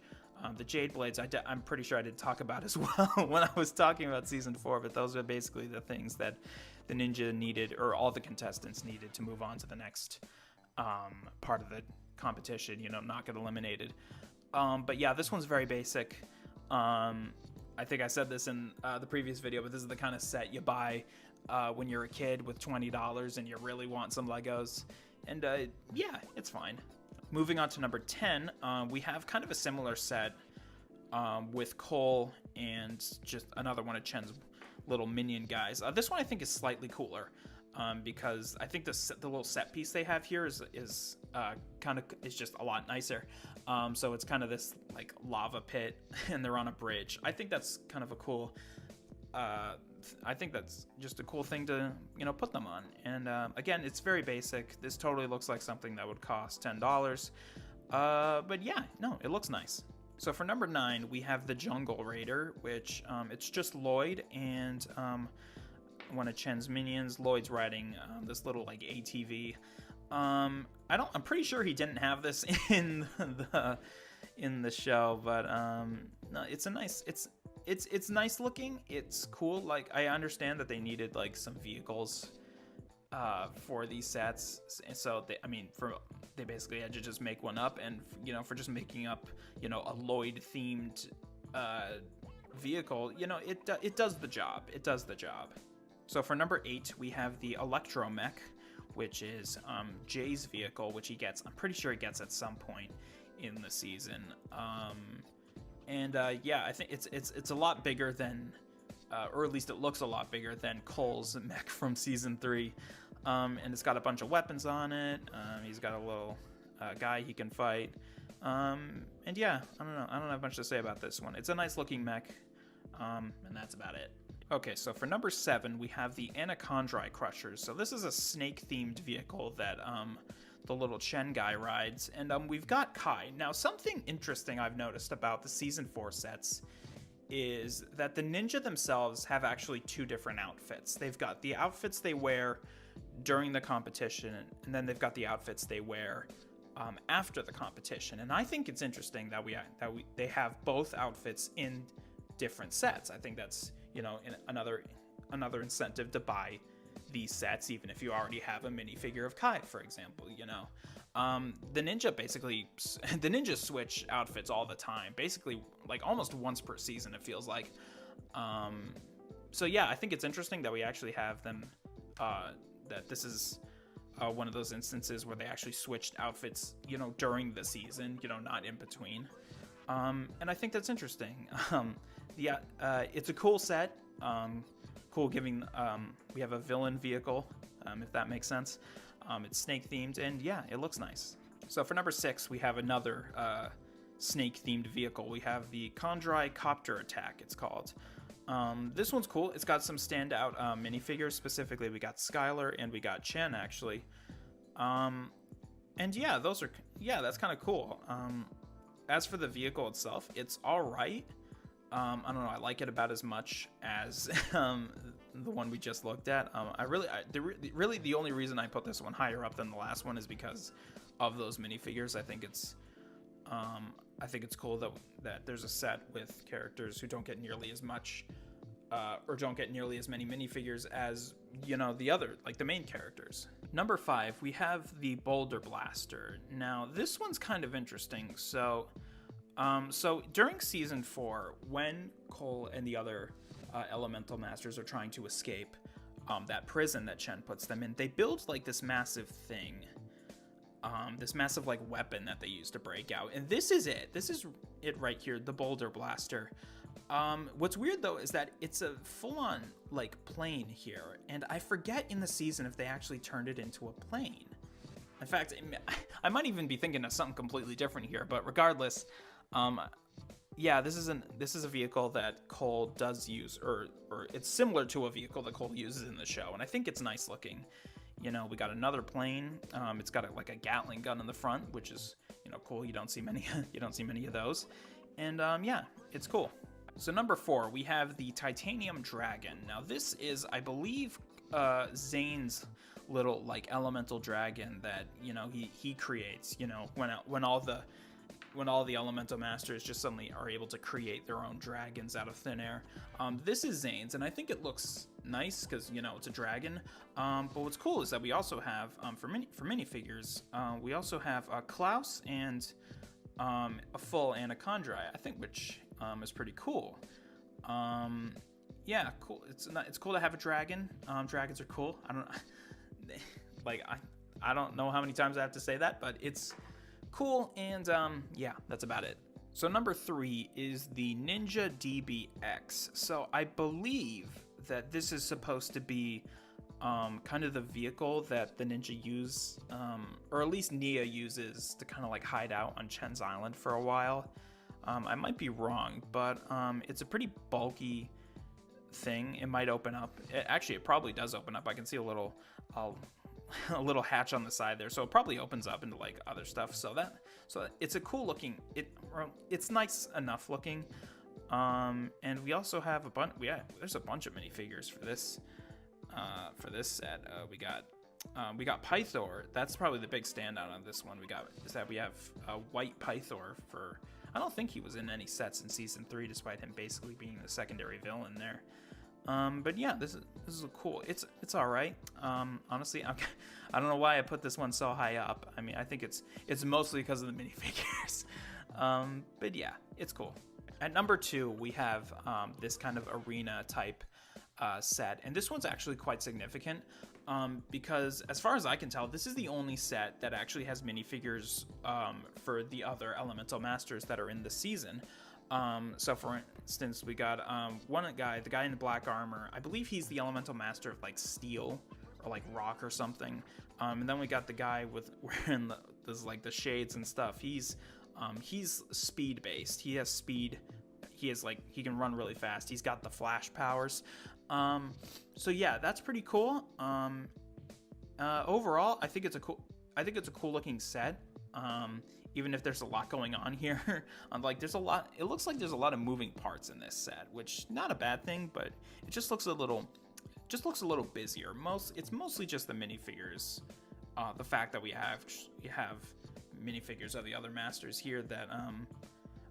Speaker 2: the Jade Blades, I'm pretty sure I did talk about as well when I was talking about season 4, but those are basically the things that the ninja needed, or all the contestants needed, to move on to the next part of the competition, not get eliminated. But yeah, this one's very basic. I think I said this in the previous video, but this is the kind of set you buy when you're a kid with $20 and you really want some Legos. And yeah, it's fine. Moving on to number 10, we have kind of a similar set with Cole and just another one of Chen's little minion guys. This one I think is slightly cooler because I think the little set piece they have here is just a lot nicer. So it's kind of this like lava pit, and they're on a bridge. I think that's kind of a cool. I think that's just a cool thing to put them on. And again, it's very basic. This totally looks like something that would cost $10. But yeah, no, it looks nice. So for number 9, we have the Jungle Raider, which it's just Lloyd and one of Chen's minions. Lloyd's riding this little like ATV. I'm pretty sure he didn't have this in the show, but no, it's a nice. It's nice looking. It's cool. Like, I understand that they needed like some vehicles for these sets, and so they basically had to just make one up, and for just making up a Lloyd themed vehicle, it does the job. It does the job. So for number 8, we have the Electromech, which is Jay's vehicle, which he gets. I'm pretty sure he gets at some point in the season. Yeah, I think it's a lot bigger than, or at least it looks a lot bigger than Cole's mech from season 3. And it's got a bunch of weapons on it. He's got a little guy he can fight. And yeah, I don't know. I don't have much to say about this one. It's a nice looking mech, and that's about it. Okay, so for number 7, we have the Anacondrae Crushers. So this is a snake-themed vehicle that the little Chen guy rides, and we've got Kai. Now, something interesting I've noticed about the season 4 sets is that the ninja themselves have actually two different outfits. They've got the outfits they wear during the competition, and then they've got the outfits they wear after the competition. And I think it's interesting that they have both outfits in different sets. I think that's, you know, another incentive to buy these sets, even if you already have a minifigure of Kai, for example. You know, the ninja switch outfits all the time, basically like almost once per season, it feels like. So yeah, I think it's interesting that we actually have them, that this is one of those instances where they actually switched outfits, you know, during the season, you know, not in between. And I think that's interesting. It's a cool set. Cool giving, we have a villain vehicle, if that makes sense. It's snake themed, and yeah, it looks nice. So for number 6, we have another snake themed vehicle. We have the Kondrai Copter Attack, it's called. This one's cool. It's got some standout minifigures. Specifically, we got Skylar and we got Chen, actually. And yeah, that's kind of cool. As for the vehicle itself, it's all right. I don't know. I like it about as much as the one we just looked at. Really, the only reason I put this one higher up than the last one is because of those minifigures. I think it's cool that there's a set with characters who don't get nearly as much, or don't get nearly as many minifigures as, you know, the main characters. Number 5, we have the Boulder Blaster. Now, this one's kind of interesting. So during season 4, when Cole and the other elemental masters are trying to escape that prison that Chen puts them in, they build like this massive thing, this massive like weapon that they use to break out. And this is it. This is it right here, the Boulder Blaster. What's weird though is that it's a full-on like plane here, and I forget in the season if they actually turned it into a plane. In fact, I might even be thinking of something completely different here, but regardless, yeah, this is a vehicle that Cole does use, or it's similar to a vehicle that Cole uses in the show, and I think it's nice looking. You know, we got another plane. It's got like a Gatling gun in the front, which is, you know, cool. You don't see many of those, and yeah, it's cool. So number 4, we have the Titanium Dragon. Now this is, I believe, Zane's little like elemental dragon that, you know, he creates. You know, when all the elemental masters just suddenly are able to create their own dragons out of thin air. This is Zane's, and I think it looks nice because, you know, it's a dragon. But what's cool is that we also have, for minifigures, we also have Klaus and a full Anachondri, I think, which is pretty cool. Yeah, cool. It's cool to have a dragon. Dragons are cool. I don't know how many times I have to say that, but it's cool, and yeah, that's about it. So number 3 is the Ninja DBX. So I believe that this is supposed to be kind of the vehicle that the ninja use, or at least Nia uses to kind of like hide out on Chen's Island for a while. I might be wrong, but it's a pretty bulky thing. It might open up. It probably does open up. I can see a little hatch on the side there, so it probably opens up into like other stuff. So it's a cool looking. It's nice enough looking. And we also have there's a bunch of minifigures for this set. We got Pythor. That's probably the big standout on this one. We have White Pythor for. I don't think he was in any sets in season 3, despite him basically being the secondary villain there. But yeah, this is cool. It's all right. Honestly, I don't know why I put this one so high up. I mean, I think it's mostly because of the minifigures. But yeah, it's cool. At number 2, we have this kind of arena type set, and this one's actually quite significant because, as far as I can tell, this is the only set that actually has minifigures for the other elemental masters that are in the season. So for instance, we got the guy in the black armor. I believe he's the elemental master of like steel or like rock or something. And then we got the guy wearing the shades and stuff. He's speed based. He has speed. He can run really fast. He's got the flash powers. So yeah, that's pretty cool. Overall, I think it's a cool looking set. even if there's a lot going on here. Like there's a lot, it looks like there's a lot of moving parts in this set, which not a bad thing, but it just looks a little busier. It's mostly just the minifigures. The fact that we have minifigures of the other masters here that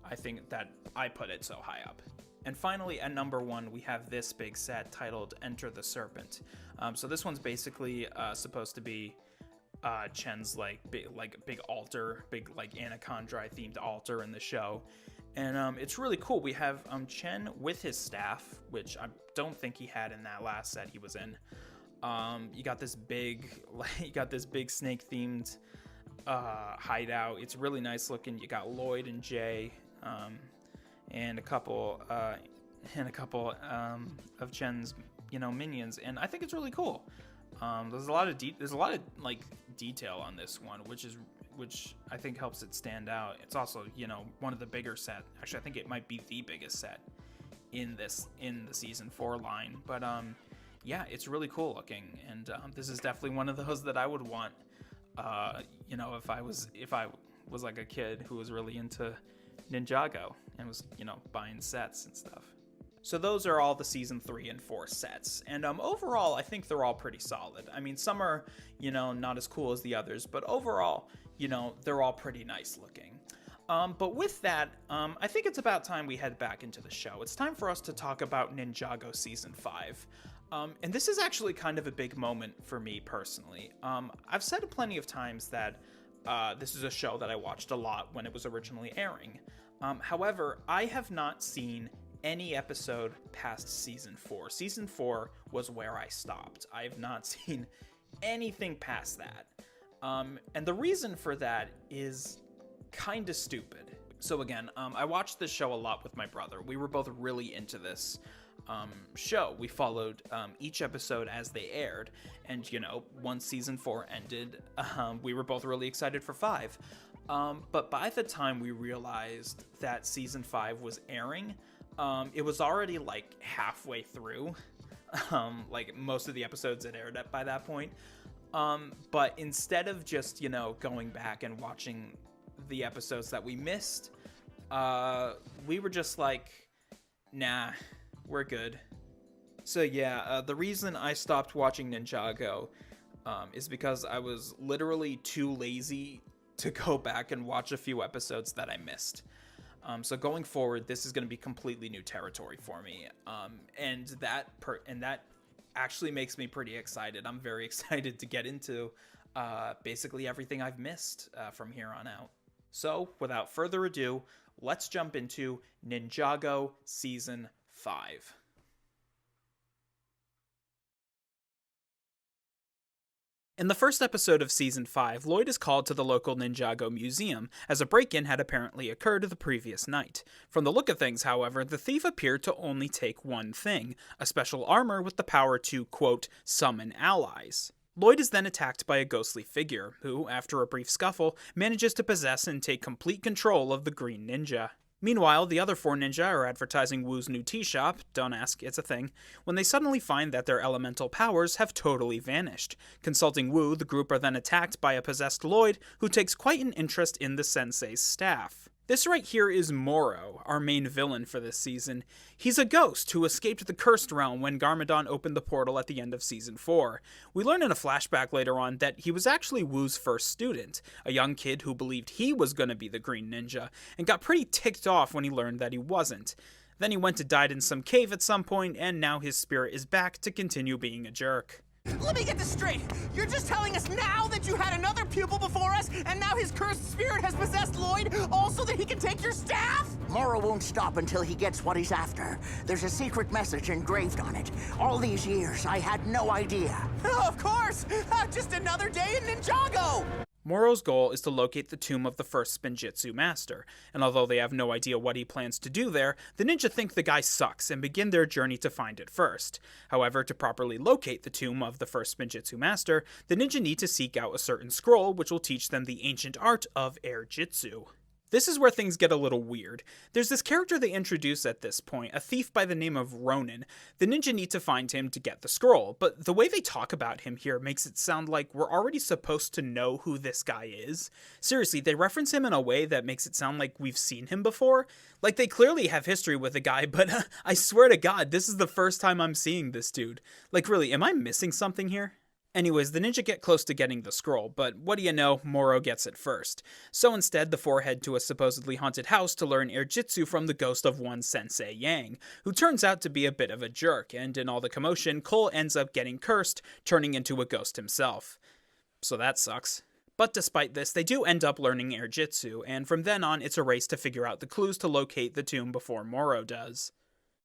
Speaker 2: I think that I put it so high up. And finally, at number 1, we have this big set titled Enter the Serpent. So this one's basically supposed to be Chen's big altar, big like Anaconda themed altar in the show. And it's really cool. We have Chen with his staff, which I don't think he had in that last set he was in. You got this big snake themed hideout. It's really nice looking. You got Lloyd and Jay, and a couple of Chen's minions, and I think it's really cool. There's a lot of like detail on this one, which I think helps it stand out. It's also one of the bigger set. Actually, I think it might be the biggest set in the season 4 line. But yeah, it's really cool looking, and this is definitely one of those that I would want. If I was like a kid who was really into Ninjago and was buying sets and stuff. So those are all the season 3 and 4 sets, and overall I think they're all pretty solid. I mean, some are not as cool as the others, but overall they're all pretty nice looking. But with that, I think it's about time we head back into the show. It's time for us to talk about Ninjago season 5. And this is actually kind of a big moment for me personally. I've said plenty of times that this is a show that I watched a lot when it was originally airing. However, I have not seen any episode past season 4. Season 4 was where I stopped. I have not seen anything past that. And the reason for that is kind of stupid. So again, I watched this show a lot with my brother. We were both really into this show. We followed each episode as they aired, and once season 4 ended, we were both really excited for 5. But by the time we realized that season 5 was airing, it was already like halfway through. Like most of the episodes had aired by that point. But instead of just going back and watching the episodes that we missed, we were just like, nah, we're good. So yeah, the reason I stopped watching Ninjago is because I was literally too lazy to go back and watch a few episodes that I missed. So going forward, this is going to be completely new territory for me, and that actually makes me pretty excited. I'm very excited to get into basically everything I've missed from here on out. So without further ado, let's jump into Ninjago Season 5. In the first episode of Season 5, Lloyd is called to the local Ninjago museum, as a break-in had apparently occurred the previous night. From the look of things, however, the thief appeared to only take one thing, a special armor with the power to, quote, summon allies. Lloyd is then attacked by a ghostly figure, who, after a brief scuffle, manages to possess and take complete control of the Green Ninja. Meanwhile, the other 4 ninja are advertising Wu's new tea shop, don't ask, it's a thing, when they suddenly find that their elemental powers have totally vanished. Consulting Wu, the group are then attacked by a possessed Lloyd, who takes quite an interest in the sensei's staff. This right here is Moro, our main villain for this season. He's a ghost who escaped the Cursed Realm when Garmadon opened the portal at the end of Season 4. We learn in a flashback later on that he was actually Wu's first student, a young kid who believed he was going to be the Green Ninja, and got pretty ticked off when he learned that he wasn't. Then he went and died in some cave at some point, and now his spirit is back to continue being a jerk.
Speaker 7: Let me get this straight. You're just telling us now that you had another pupil before us, and now his cursed spirit has possessed Lloyd, all so that he can take your staff?
Speaker 10: Moro won't stop until he gets what he's after. There's a secret message engraved on it. All these years, I had no idea.
Speaker 7: Oh, of course! Just another day in Ninjago!
Speaker 2: Moro's goal is to locate the tomb of the first Spinjitzu master, and although they have no idea what he plans to do there, the ninja think the guy sucks and begin their journey to find it first. However, to properly locate the tomb of the first Spinjitzu master, the ninja need to seek out a certain scroll which will teach them the ancient art of air jitsu. This is where things get a little weird. There's this character they introduce at this point, a thief by the name of Ronin. The ninja need to find him to get the scroll, but the way they talk about him here makes it sound like we're already supposed to know who this guy is. Seriously, they reference him in a way that makes it sound like we've seen him before. Like, they clearly have history with the guy, but I swear to God, this is the first time I'm seeing this dude. Like, really, am I missing something here? Anyways, the ninja get close to getting the scroll, but what do you know, Moro gets it first. So instead, the four head to a supposedly haunted house to learn airjitsu from the ghost of one Sensei Yang, who turns out to be a bit of a jerk, and in all the commotion, Cole ends up getting cursed, turning into a ghost himself. So that sucks. But despite this, they do end up learning airjitsu, and from then on, it's a race to figure out the clues to locate the tomb before Moro does.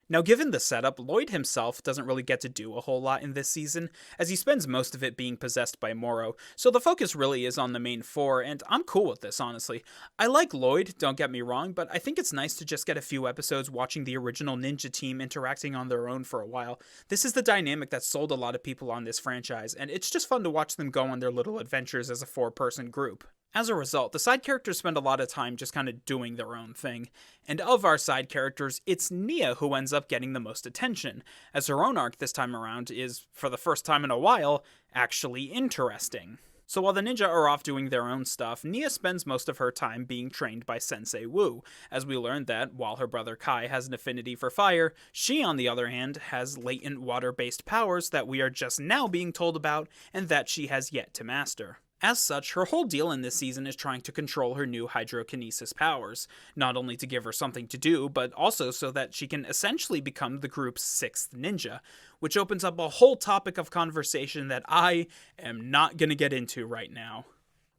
Speaker 2: Now, given the setup, Lloyd himself doesn't really get to do a whole lot in this season, as he spends most of it being possessed by Moro, so the focus really is on the main four, and I'm cool with this, honestly. I like Lloyd, don't get me wrong, but I think it's nice to just get a few episodes watching the original ninja team interacting on their own for a while. This is the dynamic that sold a lot of people on this franchise, and it's just fun to watch them go on their little adventures as a four-person group. As a result, the side characters spend a lot of time just kind of doing their own thing. And of our side characters, it's Nia who ends up getting the most attention, as her own arc this time around is, for the first time in a while, actually interesting. So while the ninja are off doing their own stuff, Nia spends most of her time being trained by Sensei Wu, as we learn that, while her brother Kai has an affinity for fire, she, on the other hand, has latent water-based powers that we are just now being told about, and that she has yet to master. As such, her whole deal in this season is trying to control her new hydrokinesis powers, not only to give her something to do, but also so that she can essentially become the group's sixth ninja, which opens up a whole topic of conversation that I am not going to get into right now.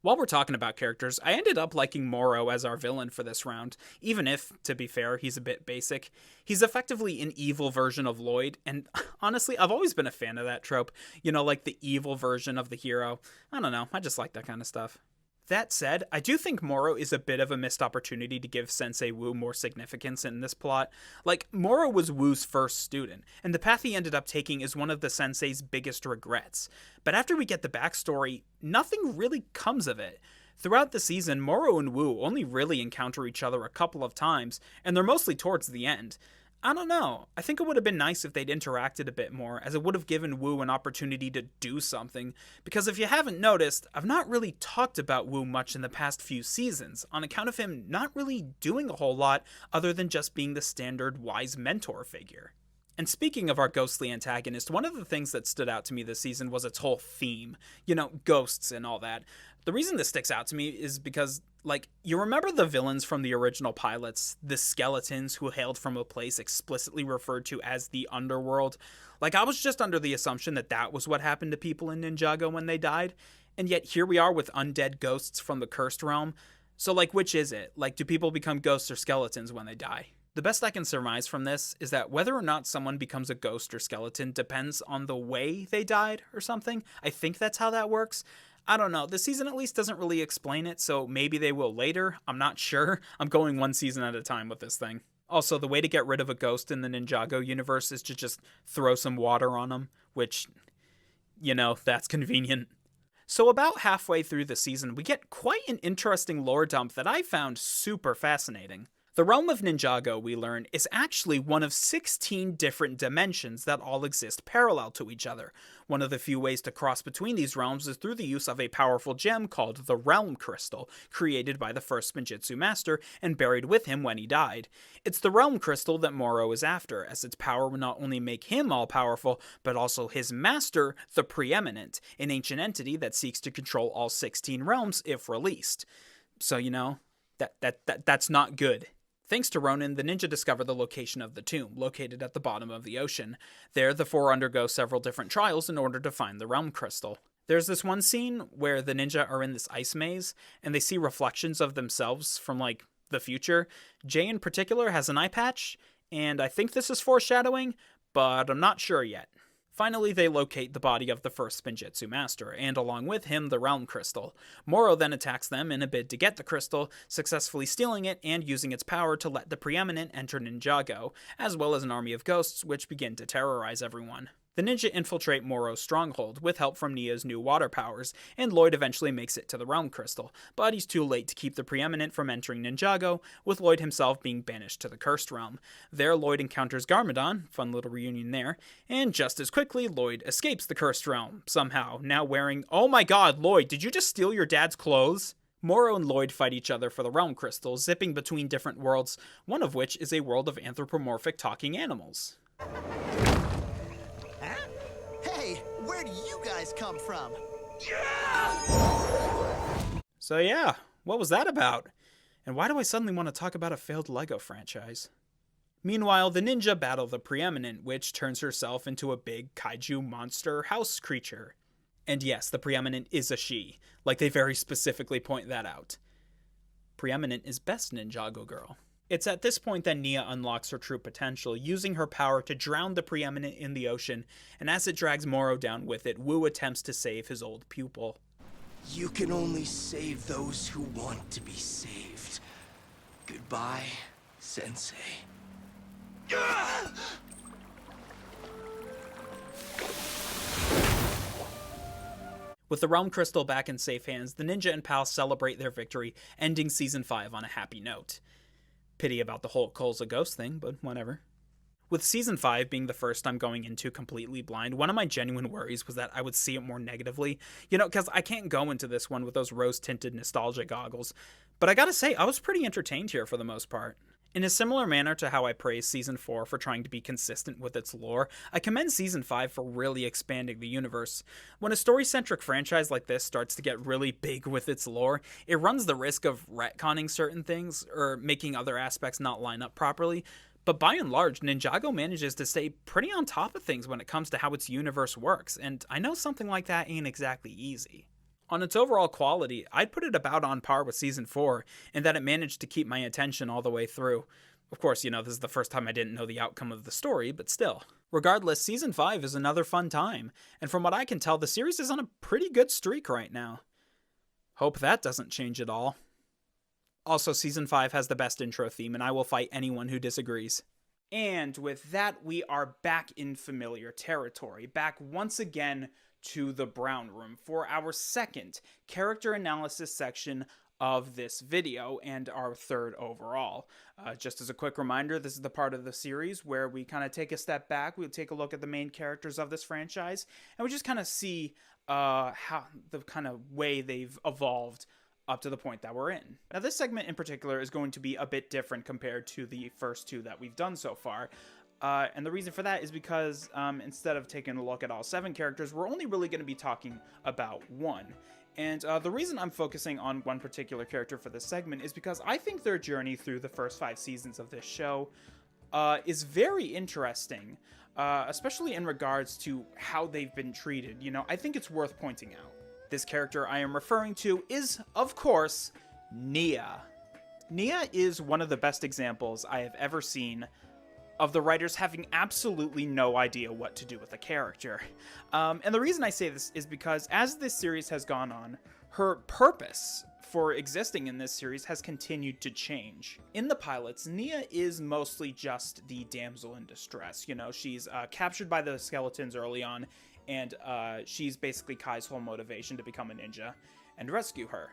Speaker 2: While we're talking about characters, I ended up liking Moro as our villain for this round, even if, to be fair, he's a bit basic. He's effectively an evil version of Lloyd, and honestly, I've always been a fan of that trope. You know, like the evil version of the hero. I don't know, I just like that kind of stuff. That said, I do think Moro is a bit of a missed opportunity to give Sensei Wu more significance in this plot. Like, Moro was Wu's first student, and the path he ended up taking is one of the sensei's biggest regrets. But after we get the backstory, nothing really comes of it. Throughout the season, Moro and Wu only really encounter each other a couple of times, and they're mostly towards the end. I don't know, I think it would have been nice if they'd interacted a bit more, as it would have given Wu an opportunity to do something, because if you haven't noticed, I've not really talked about Wu much in the past few seasons, on account of him not really doing a whole lot other than just being the standard wise mentor figure. And speaking of our ghostly antagonist, one of the things that stood out to me this season was its whole theme. You know, ghosts and all that. The reason this sticks out to me is because, like, you remember the villains from the original pilots, the skeletons who hailed from a place explicitly referred to as the underworld? Like, I was just under the assumption that that was what happened to people in Ninjago when they died, and yet here we are with undead ghosts from the cursed realm. So, like, which is it? Like, do people become ghosts or skeletons when they die? The best I can surmise from this is that whether or not someone becomes a ghost or skeleton depends on the way they died or something. I think that's how that works. I don't know, this season at least doesn't really explain it, so maybe they will later, I'm not sure. I'm going one season at a time with this thing. Also, the way to get rid of a ghost in the Ninjago universe is to just throw some water on them, which, you know, that's convenient. So about halfway through the season, we get quite an interesting lore dump that I found super fascinating. The realm of Ninjago, we learn, is actually one of 16 different dimensions that all exist parallel to each other. One of the few ways to cross between these realms is through the use of a powerful gem called the Realm Crystal, created by the first Spinjitzu master and buried with him when he died. It's the Realm Crystal that Moro is after, as its power will not only make him all-powerful, but also his master, the Preeminent, an ancient entity that seeks to control all 16 realms if released. So, you know, that's not good. Thanks to Ronin, the ninja discover the location of the tomb, located at the bottom of the ocean. There, the four undergo several different trials in order to find the Realm Crystal. There's this one scene where the ninja are in this ice maze, and they see reflections of themselves from, like, the future. Jay in particular has an eye patch, and I think this is foreshadowing, but I'm not sure yet. Finally, they locate the body of the first Spinjitzu master, and along with him, the Realm Crystal. Moro then attacks them in a bid to get the crystal, successfully stealing it and using its power to let the Preeminent enter Ninjago, as well as an army of ghosts which begin to terrorize everyone. The ninja infiltrate Moro's stronghold with help from Nia's new water powers, and Lloyd eventually makes it to the Realm Crystal, but he's too late to keep the Preeminent from entering Ninjago, with Lloyd himself being banished to the Cursed Realm. There, Lloyd encounters Garmadon, fun little reunion there, and just as quickly, Lloyd escapes the Cursed Realm, somehow, now wearing— oh my god, Lloyd, did you just steal your dad's clothes? Moro and Lloyd fight each other for the Realm Crystal, zipping between different worlds, one of which is a world of anthropomorphic talking animals.
Speaker 7: Hey, where do you guys come from?
Speaker 2: So yeah, what was that about? And why do I suddenly want to talk about a failed LEGO franchise? Meanwhile, the ninja battle the Preeminent, which turns herself into a big kaiju monster house creature. And yes, the Preeminent is a she, like they very specifically point that out. Preeminent is best Ninjago girl. It's at this point that Nia unlocks her true potential, using her power to drown the Preeminent in the ocean, and as it drags Moro down with it, Wu attempts to save his old pupil.
Speaker 11: You can only save those who want to be saved. Goodbye, Sensei.
Speaker 2: With the Realm Crystal back in safe hands, the ninja and pals celebrate their victory, ending Season 5 on a happy note. Pity about the whole Cole's a ghost thing, but whatever. With Season 5 being the first I'm going into completely blind, one of my genuine worries was that I would see it more negatively. You know, because I can't go into this one with those rose-tinted nostalgia goggles. But I gotta say, I was pretty entertained here for the most part. In a similar manner to how I praised Season 4 for trying to be consistent with its lore, I commend Season 5 for really expanding the universe. When a story-centric franchise like this starts to get really big with its lore, it runs the risk of retconning certain things, or making other aspects not line up properly. But by and large, Ninjago manages to stay pretty on top of things when it comes to how its universe works, and I know something like that ain't exactly easy. On its overall quality, I'd put it about on par with Season 4, in that it managed to keep my attention all the way through. Of course, you know, this is the first time I didn't know the outcome of the story, but still. Regardless, Season 5 is another fun time, and from what I can tell, the series is on a pretty good streak right now. Hope that doesn't change at all. Also, Season 5 has the best intro theme, and I will fight anyone who disagrees. And with that, we are back in familiar territory, back once again to the Brown Room for our second character analysis section of this video, and our third overall. Just as a quick reminder, this is the part of the series where we kind of take a step back, we take a look at the main characters of this franchise, and we just kind of see how the kind of way they've evolved up to the point that we're in. Now, this segment in particular is going to be a bit different compared to the first two that we've done so far. And the reason for that is because instead of taking a look at all 7 characters, we're only really going to be talking about one. And the reason I'm focusing on one particular character for this segment is because I think their journey through the first 5 seasons of this show is very interesting, especially in regards to how they've been treated. You know, I think it's worth pointing out. This character I am referring to is, of course, Nia. Nia is one of the best examples I have ever seen of the writers having absolutely no idea what to do with a character. And the reason I say this is because as this series has gone on, her purpose for existing in this series has continued to change. In the pilots, Nia is mostly just the damsel in distress. You know, she's captured by the skeletons early on, and she's basically Kai's whole motivation to become a ninja and rescue her.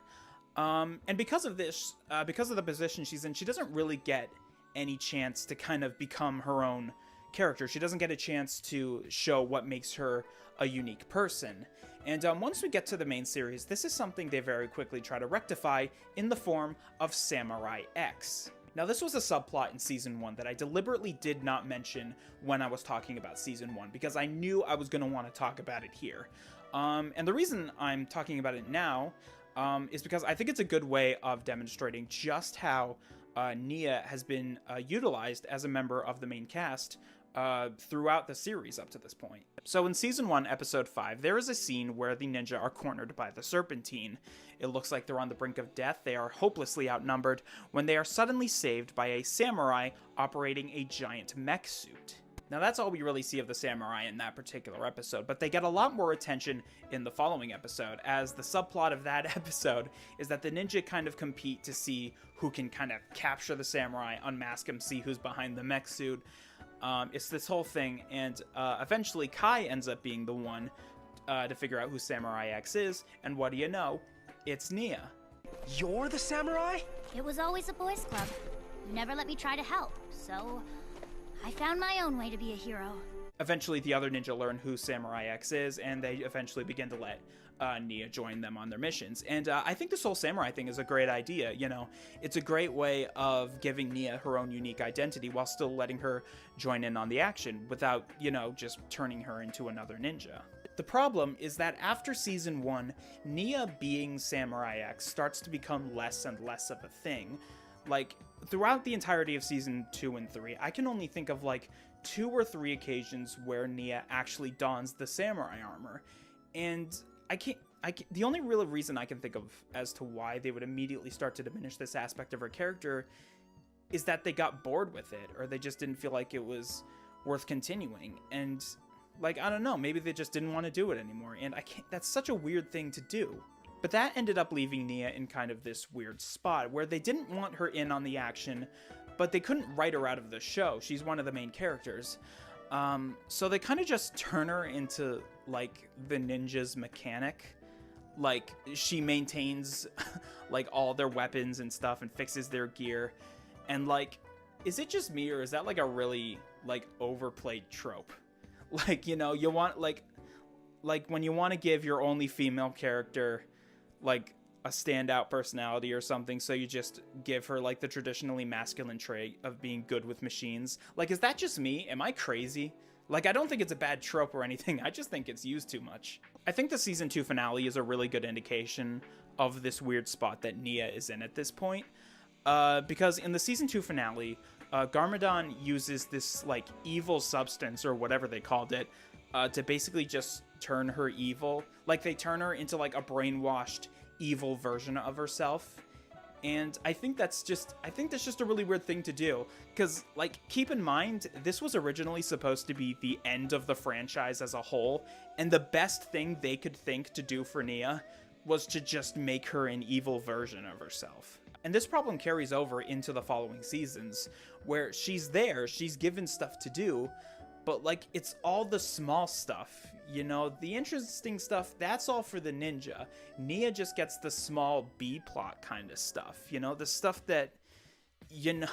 Speaker 2: And because of this, because of the position she's in, she doesn't really get any chance to kind of become her own character. She doesn't get a chance to show what makes her a unique person. And once we get to the main series, this is something they very quickly try to rectify in the form of Samurai X. Now, this was a subplot in Season 1 that I deliberately did not mention when I was talking about Season 1, because I knew I was going to want to talk about it here. And the reason I'm talking about it now is because I think it's a good way of demonstrating just how Nia has been utilized as a member of the main cast throughout the series up to this point. So in Season 1, Episode 5, there is a scene where the ninja are cornered by the Serpentine. It looks like they're on the brink of death. They are hopelessly outnumbered when they are suddenly saved by a samurai operating a giant mech suit. Now, that's all we really see of the samurai in that particular episode, but they get a lot more attention in the following episode, as the subplot of that episode is that the ninja kind of compete to see who can kind of capture the samurai, unmask him, see who's behind the mech suit. It's this whole thing, and eventually Kai ends up being the one to figure out who Samurai X is, and what do you know? It's Nia.
Speaker 3: You're the samurai?
Speaker 9: It was always a boys' club. You never let me try to help, so I found my own way to be a hero.
Speaker 2: Eventually, the other ninja learn who Samurai X is, and they eventually begin to let Nia join them on their missions. And I think this whole samurai thing is a great idea, you know. It's a great way of giving Nia her own unique identity while still letting her join in on the action without, you know, just turning her into another ninja. The problem is that after Season 1, Nia being Samurai X starts to become less and less of a thing. Like, throughout the entirety of Season 2 and 3, I can only think of like 2 or 3 occasions where Nia actually dons the samurai armor. And the only real reason I can think of as to why they would immediately start to diminish this aspect of her character is that they got bored with it, or they just didn't feel like it was worth continuing. And, like, I don't know, maybe they just didn't want to do it anymore, and that's such a weird thing to do. But that ended up leaving Nia in kind of this weird spot, where they didn't want her in on the action, but they couldn't write her out of the show. She's one of the main characters. So they kind of just turn her into, like, the ninja's mechanic. Like, she maintains, like, all their weapons and stuff and fixes their gear. And, like, is it just me, or is that, like, a really, like, overplayed trope? Like, you know, you want, like when you want to give your only female character, like, a standout personality or something, so you just give her, like, the traditionally masculine trait of being good with machines. Like, is that just me? Am I crazy? Like, I don't think it's a bad trope or anything, I just think it's used too much. I think the Season 2 finale is a really good indication of this weird spot that Nia is in at this point. Because in the Season 2 finale, Garmadon uses this, like, evil substance, or whatever they called it, to basically just turn her evil. Like, they turn her into, like, a brainwashed, evil version of herself. And I think that's just a really weird thing to do. Because, like, keep in mind, this was originally supposed to be the end of the franchise as a whole, and the best thing they could think to do for Nia was to just make her an evil version of herself. And this problem carries over into the following seasons, where she's given stuff to do, but, like, it's all the small stuff, you know? The interesting stuff, that's all for the ninja. Nia just gets the small B-plot kind of stuff, you know? The stuff that, you know,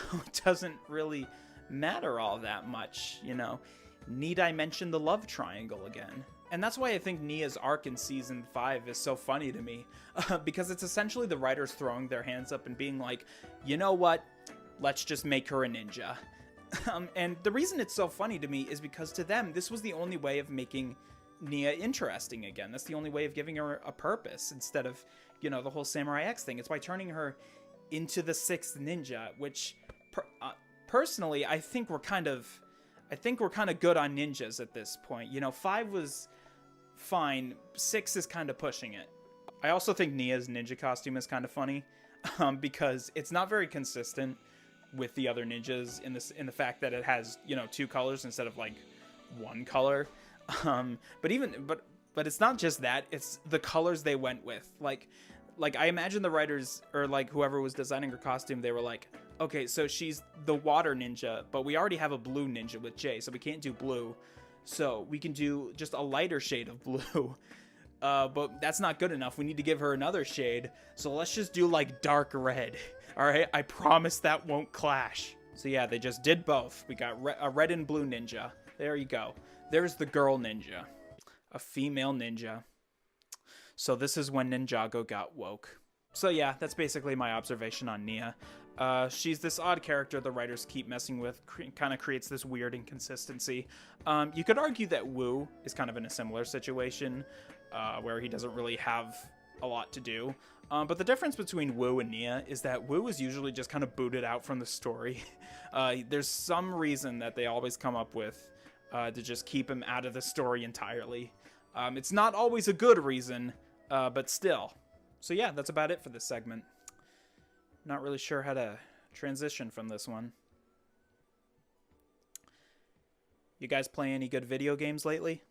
Speaker 2: doesn't really matter all that much, you know? Need I mention the love triangle again? And that's why I think Nia's arc in Season 5 is so funny to me, because it's essentially the writers throwing their hands up and being like, you know what? Let's just make her a ninja. And the reason it's so funny to me is because to them, this was the only way of making Nia interesting again. That's the only way of giving her a purpose instead of, you know, the whole Samurai X thing. It's by turning her into the 6th ninja, which personally, I think we're kind of good on ninjas at this point. You know, 5 was fine. 6 is kind of pushing it. I also think Nia's ninja costume is kind of funny, because it's not very consistent with the other ninjas in the fact that it has, you know, 2 colors instead of, like, 1 color. But it's not just that, it's the colors they went with. Like I imagine the writers, or, like, whoever was designing her costume, they were like, okay, so she's the water ninja, but we already have a blue ninja with Jay, so we can't do blue. So we can do just a lighter shade of blue. But that's not good enough. We need to give her another shade. So let's just do, like, dark red. All right, I promise that won't clash. So yeah, they just did both. We got a red and blue ninja. There you go. There's the girl ninja. A female ninja. So this is when Ninjago got woke. So yeah, that's basically my observation on Nia. She's this odd character the writers keep messing with, kind of creates this weird inconsistency. You could argue that Wu is kind of in a similar situation, where he doesn't really have a lot to do. But the difference between Wu and Nia is that Wu is usually just kind of booted out from the story. There's some reason that they always come up with to just keep him out of the story entirely. It's not always a good reason, but still. So yeah, that's about it for this segment. Not really sure how to transition from this one. You guys play any good video games lately?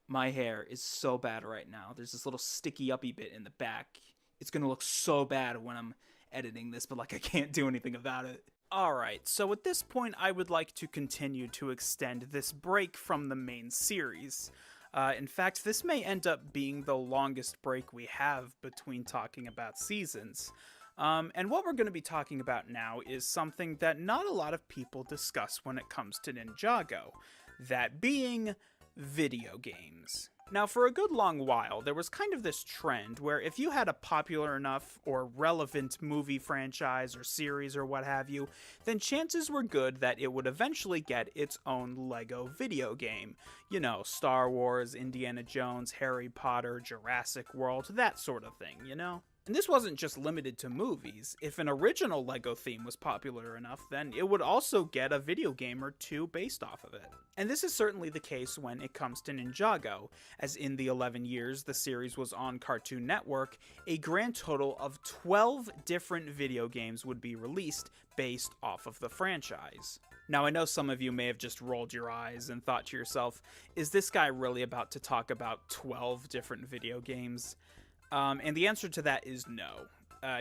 Speaker 2: My hair is so bad right now. There's this little sticky uppy bit in the back. It's gonna look so bad when I'm editing this, but, like, I can't do anything about it. Alright, so at this point I would like to continue to extend this break from the main series. In fact, this may end up being the longest break we have between talking about seasons. And what we're going to be talking about now is something that not a lot of people discuss when it comes to Ninjago, that being video games. Now, for a good long while, there was kind of this trend where if you had a popular enough or relevant movie franchise or series or what have you, then chances were good that it would eventually get its own LEGO video game. You know, Star Wars, Indiana Jones, Harry Potter, Jurassic World, that sort of thing, you know? And this wasn't just limited to movies. If an original LEGO theme was popular enough, then it would also get a video game or two based off of it. And this is certainly the case when it comes to Ninjago, as in the 11 years the series was on Cartoon Network, a grand total of 12 different video games would be released based off of the franchise. Now, I know some of you may have just rolled your eyes and thought to yourself, is this guy really about to talk about 12 different video games? And the answer to that is no.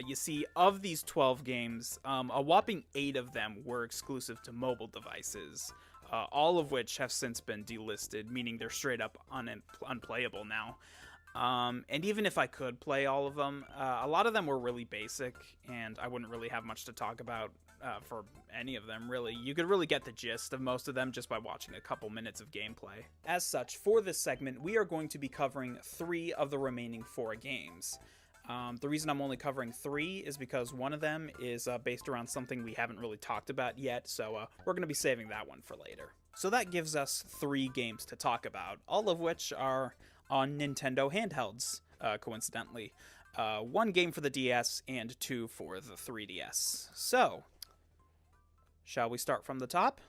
Speaker 2: You see, of these 12 games, a whopping 8 of them were exclusive to mobile devices, all of which have since been delisted, meaning they're straight up unplayable now. And even if I could play all of them, a lot of them were really basic, and I wouldn't really have much to talk about for any of them, really. You could really get the gist of most of them just by watching a couple minutes of gameplay. As such, for this segment, we are going to be covering 3 of the remaining 4 games. The reason I'm only covering 3 is because one of them is based around something we haven't really talked about yet, so we're going to be saving that one for later. So that gives us 3 games to talk about, all of which are on Nintendo handhelds, coincidentally. 1 game for the DS and 2 for the 3DS. So, shall we start from the top?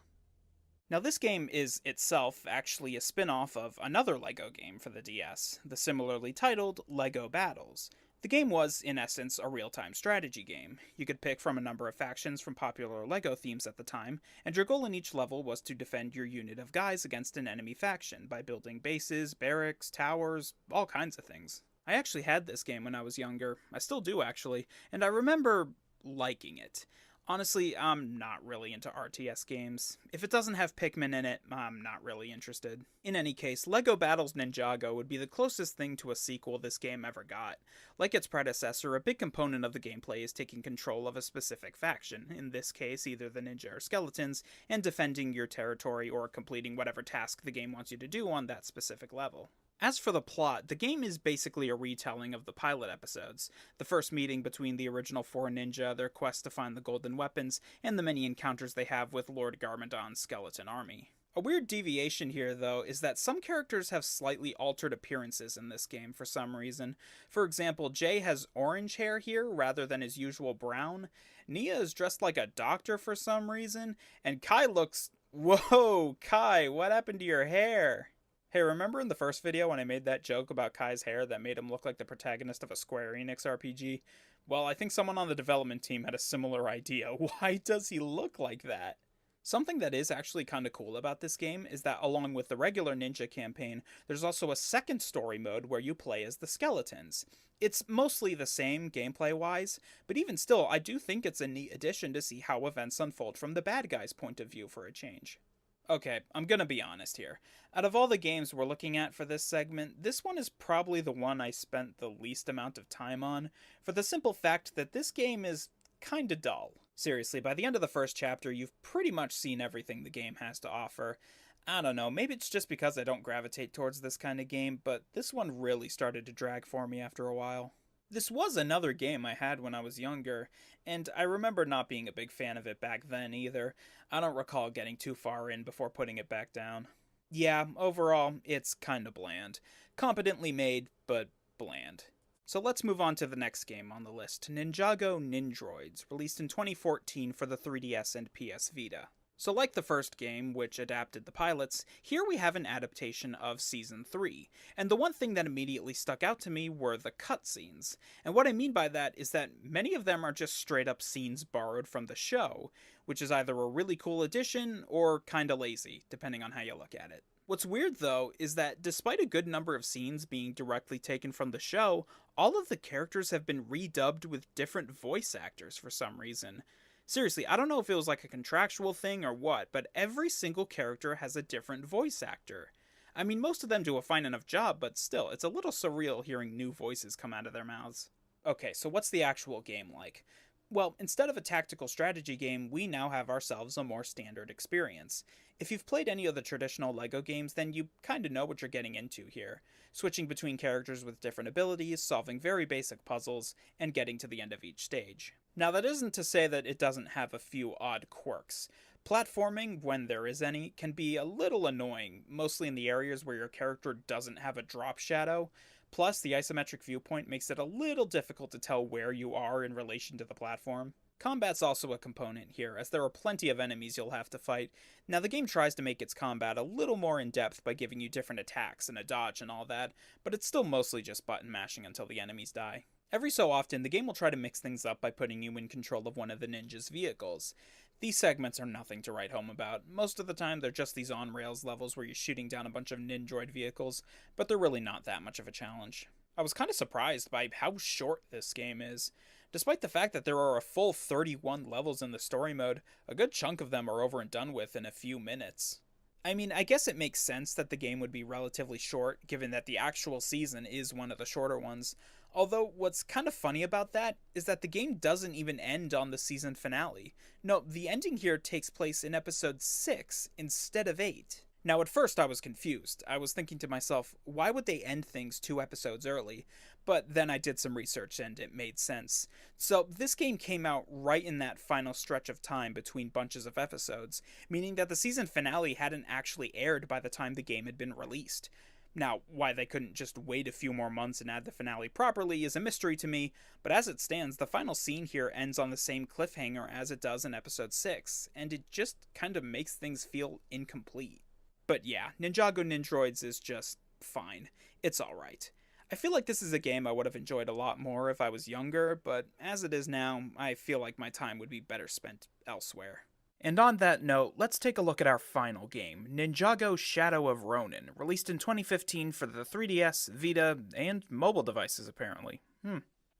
Speaker 2: Now, this game is itself actually a spin-off of another LEGO game for the DS, the similarly titled LEGO Battles. The game was, in essence, a real-time strategy game. You could pick from a number of factions from popular LEGO themes at the time, and your goal in each level was to defend your unit of guys against an enemy faction by building bases, barracks, towers, all kinds of things. I actually had this game when I was younger. I still do, actually, and I remember liking it. Honestly, I'm not really into RTS games. If it doesn't have Pikmin in it, I'm not really interested. In any case, LEGO Battles Ninjago would be the closest thing to a sequel this game ever got. Like its predecessor, a big component of the gameplay is taking control of a specific faction, in this case either the ninja or skeletons, and defending your territory or completing whatever task the game wants you to do on that specific level. As for the plot, the game is basically a retelling of the pilot episodes, the first meeting between the original 4 ninja, their quest to find the golden weapons, and the many encounters they have with Lord Garmadon's skeleton army. A weird deviation here, though, is that some characters have slightly altered appearances in this game for some reason. For example, Jay has orange hair here rather than his usual brown, Nia is dressed like a doctor for some reason, and Kai looks... Whoa, Kai, what happened to your hair? Hey, remember in the first video when I made that joke about Kai's hair that made him look like the protagonist of a Square Enix RPG? Well, I think someone on the development team had a similar idea. Why does he look like that? Something that is actually kind of cool about this game is that along with the regular ninja campaign, there's also a second story mode where you play as the skeletons. It's mostly the same gameplay-wise, but even still, I do think it's a neat addition to see how events unfold from the bad guy's point of view for a change. Okay, I'm gonna be honest here. Out of all the games we're looking at for this segment, this one is probably the one I spent the least amount of time on, for the simple fact that this game is kinda dull. Seriously, by the end of the first chapter, you've pretty much seen everything the game has to offer. I don't know, maybe it's just because I don't gravitate towards this kind of game, but this one really started to drag for me after a while. This was another game I had when I was younger, and I remember not being a big fan of it back then either. I don't recall getting too far in before putting it back down. Yeah, overall, it's kinda bland. Competently made, but bland. So let's move on to the next game on the list, Ninjago Ninjroids, released in 2014 for the 3DS and PS Vita. So like the first game, which adapted the pilots, here we have an adaptation of Season 3, and the one thing that immediately stuck out to me were the cutscenes. And what I mean by that is that many of them are just straight up scenes borrowed from the show, which is either a really cool addition or kinda lazy, depending on how you look at it. What's weird though is that despite a good number of scenes being directly taken from the show, all of the characters have been redubbed with different voice actors for some reason. Seriously, I don't know if it was like a contractual thing or what, but every single character has a different voice actor. I mean, most of them do a fine enough job, but still, it's a little surreal hearing new voices come out of their mouths. Okay, so what's the actual game like? Well, instead of a tactical strategy game, we now have ourselves a more standard experience. If you've played any of the traditional LEGO games, then you kinda know what you're getting into here. Switching between characters with different abilities, solving very basic puzzles, and getting to the end of each stage. Now, that isn't to say that it doesn't have a few odd quirks. Platforming, when there is any, can be a little annoying, mostly in the areas where your character doesn't have a drop shadow. Plus, the isometric viewpoint makes it a little difficult to tell where you are in relation to the platform. Combat's also a component here, as there are plenty of enemies you'll have to fight. Now, the game tries to make its combat a little more in-depth by giving you different attacks and a dodge and all that, but it's still mostly just button mashing until the enemies die. Every so often, the game will try to mix things up by putting you in control of one of the ninja's vehicles. These segments are nothing to write home about. Most of the time, they're just these on-rails levels where you're shooting down a bunch of Nindroid vehicles, but they're really not that much of a challenge. I was kind of surprised by how short this game is. Despite the fact that there are a full 31 levels in the story mode, a good chunk of them are over and done with in a few minutes. I mean, I guess it makes sense that the game would be relatively short, given that the actual season is one of the shorter ones. Although, what's kind of funny about that is that the game doesn't even end on the season finale. No, the ending here takes place in episode 6 instead of 8. Now, at first I was confused. I was thinking to myself, why would they end things 2 episodes early? But then I did some research and it made sense. So this game came out right in that final stretch of time between bunches of episodes, meaning that the season finale hadn't actually aired by the time the game had been released. Now, why they couldn't just wait a few more months and add the finale properly is a mystery to me, but as it stands, the final scene here ends on the same cliffhanger as it does in episode 6, and it just kind of makes things feel incomplete. But yeah, Ninjago Nindroids is just fine. It's alright. I feel like this is a game I would have enjoyed a lot more if I was younger, but as it is now, I feel like my time would be better spent elsewhere. And on that note, let's take a look at our final game, Ninjago Shadow of Ronin, released in 2015 for the 3DS, Vita, and mobile devices apparently.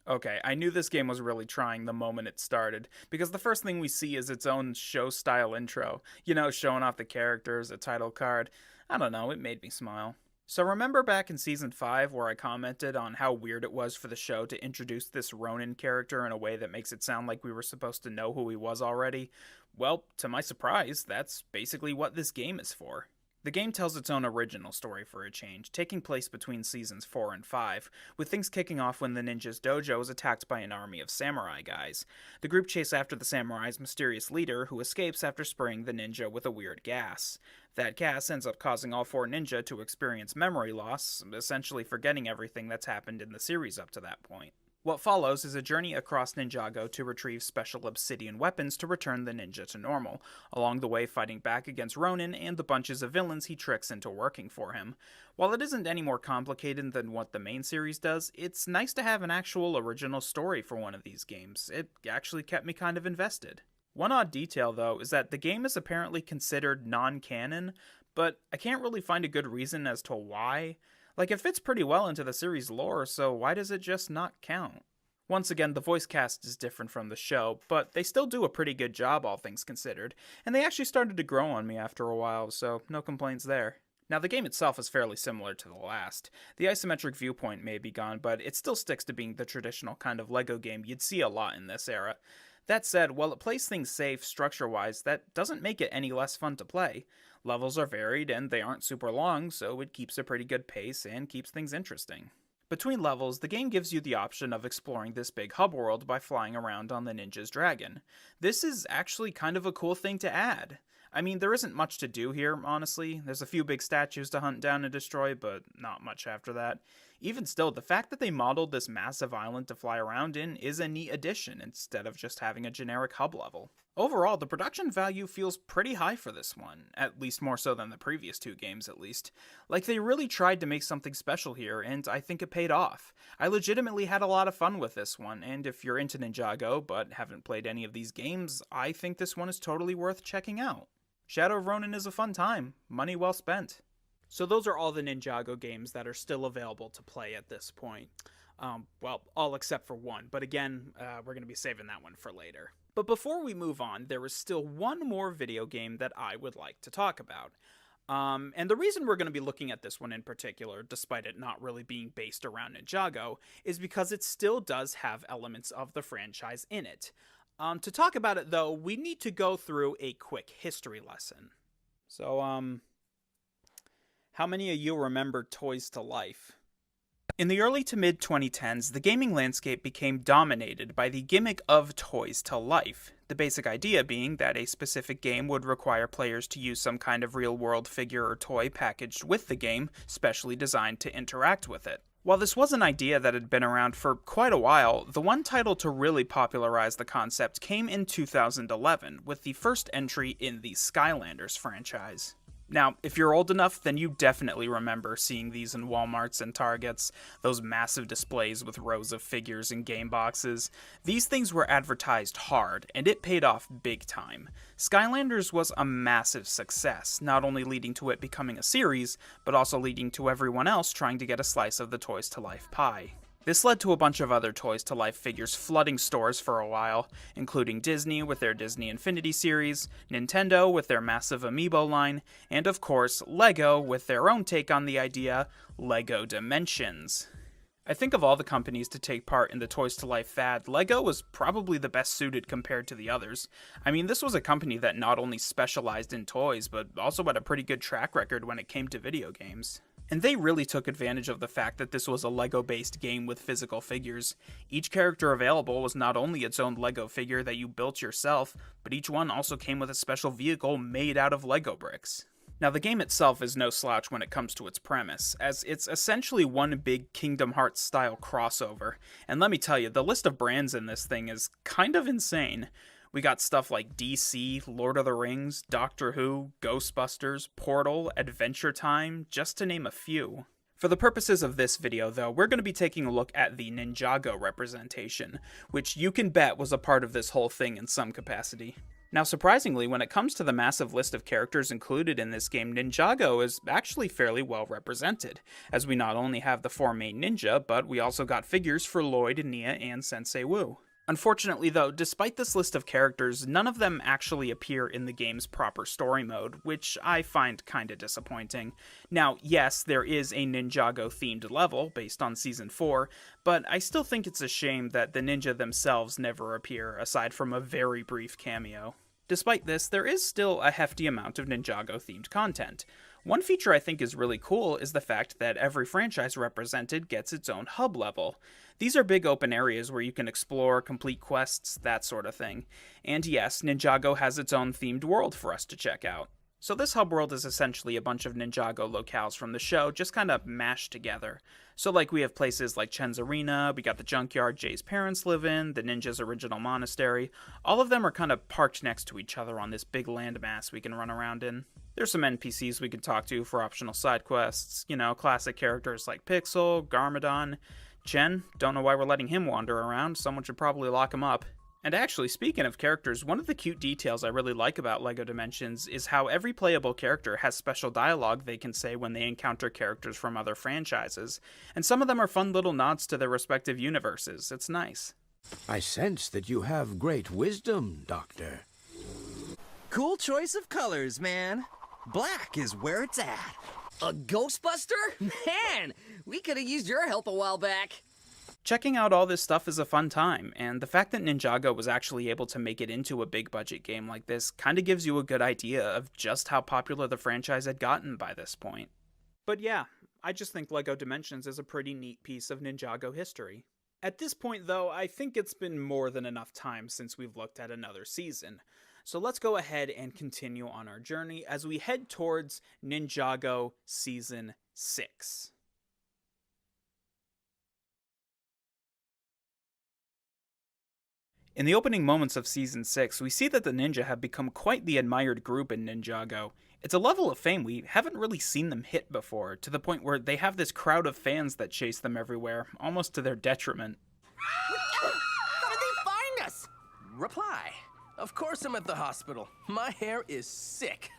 Speaker 2: Okay, I knew this game was really trying the moment it started, because the first thing we see is its own show-style intro. You know, showing off the characters, a title card. I don't know, it made me smile. So remember back in Season 5 where I commented on how weird it was for the show to introduce this Ronin character in a way that makes it sound like we were supposed to know who he was already? Well, to my surprise, that's basically what this game is for. The game tells its own original story for a change, taking place between Seasons 4 and 5, with things kicking off when the ninja's dojo is attacked by an army of samurai guys. The group chase after the samurai's mysterious leader, who escapes after spraying the ninja with a weird gas. That gas ends up causing all 4 ninja to experience memory loss, essentially forgetting everything that's happened in the series up to that point. What follows is a journey across Ninjago to retrieve special obsidian weapons to return the ninja to normal, along the way fighting back against Ronin and the bunches of villains he tricks into working for him. While it isn't any more complicated than what the main series does, it's nice to have an actual original story for one of these games. It actually kept me kind of invested. One odd detail, though, is that the game is apparently considered non-canon, but I can't really find a good reason as to why. Like, it fits pretty well into the series lore, so why does it just not count? Once again, the voice cast is different from the show, but they still do a pretty good job, all things considered, and they actually started to grow on me after a while, so no complaints there. Now, the game itself is fairly similar to the last. The isometric viewpoint may be gone, but it still sticks to being the traditional kind of LEGO game you'd see a lot in this era. That said, while it plays things safe structure-wise, that doesn't make it any less fun to play. Levels are varied and they aren't super long, so it keeps a pretty good pace and keeps things interesting. Between levels, the game gives you the option of exploring this big hub world by flying around on the ninja's dragon. This is actually kind of a cool thing to add. I mean, there isn't much to do here, honestly. There's a few big statues to hunt down and destroy, but not much after that. Even still, the fact that they modeled this massive island to fly around in is a neat addition instead of just having a generic hub level. Overall, the production value feels pretty high for this one, at least more so than the previous 2 games at least. Like, they really tried to make something special here, and I think it paid off. I legitimately had a lot of fun with this one, and if you're into Ninjago but haven't played any of these games, I think this one is totally worth checking out. Shadow of Ronin is a fun time, money well spent. So those are all the Ninjago games that are still available to play at this point. Well, all except for one, but again, we're going to be saving that one for later. But before we move on, there is still one more video game that I would like to talk about. And the reason we're going to be looking at this one in particular, despite it not really being based around Ninjago, is because it still does have elements of the franchise in it. To talk about it, though, we need to go through a quick history lesson. So, how many of you remember Toys to Life? In the early to mid-2010s, the gaming landscape became dominated by the gimmick of Toys to Life, the basic idea being that a specific game would require players to use some kind of real-world figure or toy packaged with the game, specially designed to interact with it. While this was an idea that had been around for quite a while, the one title to really popularize the concept came in 2011, with the first entry in the Skylanders franchise. Now, if you're old enough, then you definitely remember seeing these in Walmarts and Targets, those massive displays with rows of figures and game boxes. These things were advertised hard, and it paid off big time. Skylanders was a massive success, not only leading to it becoming a series, but also leading to everyone else trying to get a slice of the Toys to Life pie. This led to a bunch of other Toys to Life figures flooding stores for a while, including Disney with their Disney Infinity series, Nintendo with their massive Amiibo line, and of course, LEGO with their own take on the idea, LEGO Dimensions. I think of all the companies to take part in the Toys to Life fad, LEGO was probably the best suited compared to the others. I mean, this was a company that not only specialized in toys, but also had a pretty good track record when it came to video games. And they really took advantage of the fact that this was a LEGO-based game with physical figures. Each character available was not only its own LEGO figure that you built yourself, but each one also came with a special vehicle made out of LEGO bricks. Now, the game itself is no slouch when it comes to its premise, as it's essentially one big Kingdom Hearts-style crossover. And let me tell you, the list of brands in this thing is kind of insane. We got stuff like DC, Lord of the Rings, Doctor Who, Ghostbusters, Portal, Adventure Time, just to name a few. For the purposes of this video, though, we're going to be taking a look at the Ninjago representation, which you can bet was a part of this whole thing in some capacity. Now, surprisingly, when it comes to the massive list of characters included in this game, Ninjago is actually fairly well represented, as we not only have the four main ninja, but we also got figures for Lloyd, Nia, and Sensei Wu. Unfortunately, though, despite this list of characters, none of them actually appear in the game's proper story mode, which I find kinda disappointing. Now, yes, there is a Ninjago-themed level based on Season 4, but I still think it's a shame that the ninja themselves never appear, aside from a very brief cameo. Despite this, there is still a hefty amount of Ninjago-themed content. One feature I think is really cool is the fact that every franchise represented gets its own hub level. These are big open areas where you can explore, complete quests, that sort of thing. And yes, Ninjago has its own themed world for us to check out. So this hub world is essentially a bunch of Ninjago locales from the show, just kind of mashed together. So like we have places like Chen's Arena, we got the junkyard Jay's parents live in, the ninja's original monastery. All of them are kind of parked next to each other on this big landmass we can run around in. There's some NPCs we can talk to for optional side quests, you know, classic characters like Pixel, Garmadon. Chen, don't know why we're letting him wander around, someone should probably lock him up. And actually, speaking of characters, one of the cute details I really like about LEGO Dimensions is how every playable character has special dialogue they can say when they encounter characters from other franchises, and some of them are fun little nods to their respective universes. It's nice.
Speaker 11: I sense that you have great wisdom, Doctor.
Speaker 7: Cool choice of colors, man. Black is where it's at.
Speaker 12: A Ghostbuster? Man, we could have used your help a while back.
Speaker 2: Checking out all this stuff is a fun time, and the fact that Ninjago was actually able to make it into a big budget game like this kinda gives you a good idea of just how popular the franchise had gotten by this point. But yeah, I just think LEGO Dimensions is a pretty neat piece of Ninjago history. At this point though, I think it's been more than enough time since we've looked at another season. So let's go ahead and continue on our journey as we head towards Ninjago Season 6. In the opening moments of Season 6, we see that the ninja have become quite the admired group in Ninjago. It's a level of fame we haven't really seen them hit before, to the point where they have this crowd of fans that chase them everywhere, almost to their detriment.
Speaker 7: How did they find us?
Speaker 3: Reply. Of course I'm at the hospital. My hair is sick.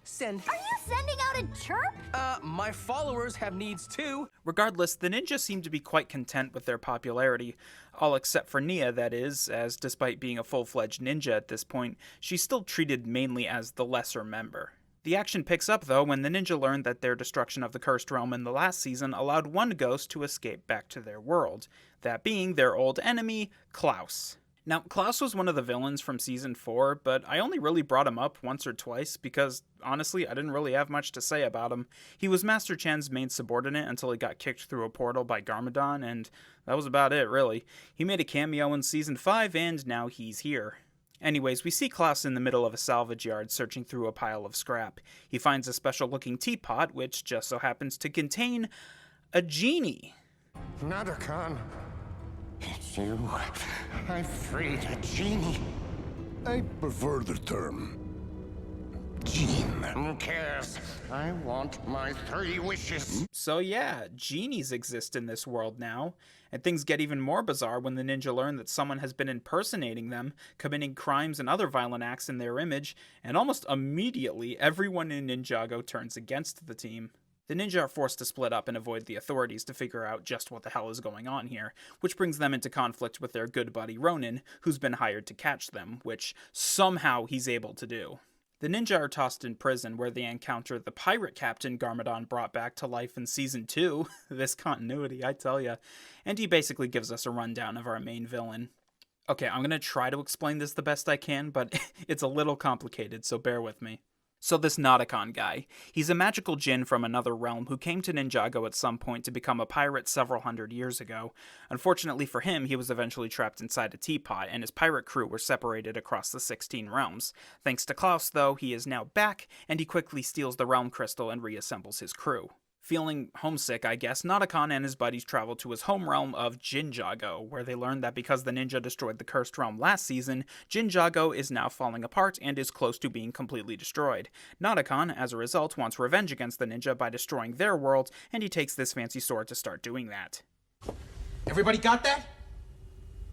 Speaker 3: Send.
Speaker 9: Are you sending out a chirp?
Speaker 3: My followers have needs too.
Speaker 2: Regardless, the ninja seem to be quite content with their popularity, all except for Nia, that is, as despite being a full-fledged ninja at this point, she's still treated mainly as the lesser member. The action picks up, though, when the ninja learn that their destruction of the Cursed Realm in the last season allowed one ghost to escape back to their world, that being their old enemy, Klaus. Now, Klaus was one of the villains from Season 4, but I only really brought him up once or twice because, honestly, I didn't really have much to say about him. He was Master Chen's main subordinate until he got kicked through a portal by Garmadon, and that was about it, really. He made a cameo in Season 5, and now he's here. Anyways, we see Klaus in the middle of a salvage yard searching through a pile of scrap. He finds a special-looking teapot, which just so happens to contain a genie.
Speaker 13: Nadakhan, it's you. I freed a genie. I prefer the term gene. Who cares? I want my 3 wishes.
Speaker 2: So yeah, genies exist in this world now, and things get even more bizarre when the ninja learn that someone has been impersonating them, committing crimes and other violent acts in their image, and almost immediately everyone in Ninjago turns against the team. The ninja are forced to split up and avoid the authorities to figure out just what the hell is going on here, which brings them into conflict with their good buddy Ronin, who's been hired to catch them, which somehow he's able to do. The ninja are tossed in prison, where they encounter the pirate captain Garmadon brought back to life in Season 2. This continuity, I tell ya. And he basically gives us a rundown of our main villain. Okay, I'm gonna try to explain this the best I can, but it's a little complicated, so bear with me. So this Nadakhan guy, he's a magical djinn from another realm who came to Ninjago at some point to become a pirate several hundred years ago. Unfortunately for him, he was eventually trapped inside a teapot, and his pirate crew were separated across the 16 realms. Thanks to Klaus, though, he is now back, and he quickly steals the realm crystal and reassembles his crew. Feeling homesick, I guess, Nadakhan and his buddies travel to his home realm of Jinjago, where they learn that because the ninja destroyed the Cursed Realm last season, Jinjago is now falling apart and is close to being completely destroyed. Nadakhan, as a result, wants revenge against the ninja by destroying their world, and he takes this fancy sword to start doing that.
Speaker 7: Everybody got that?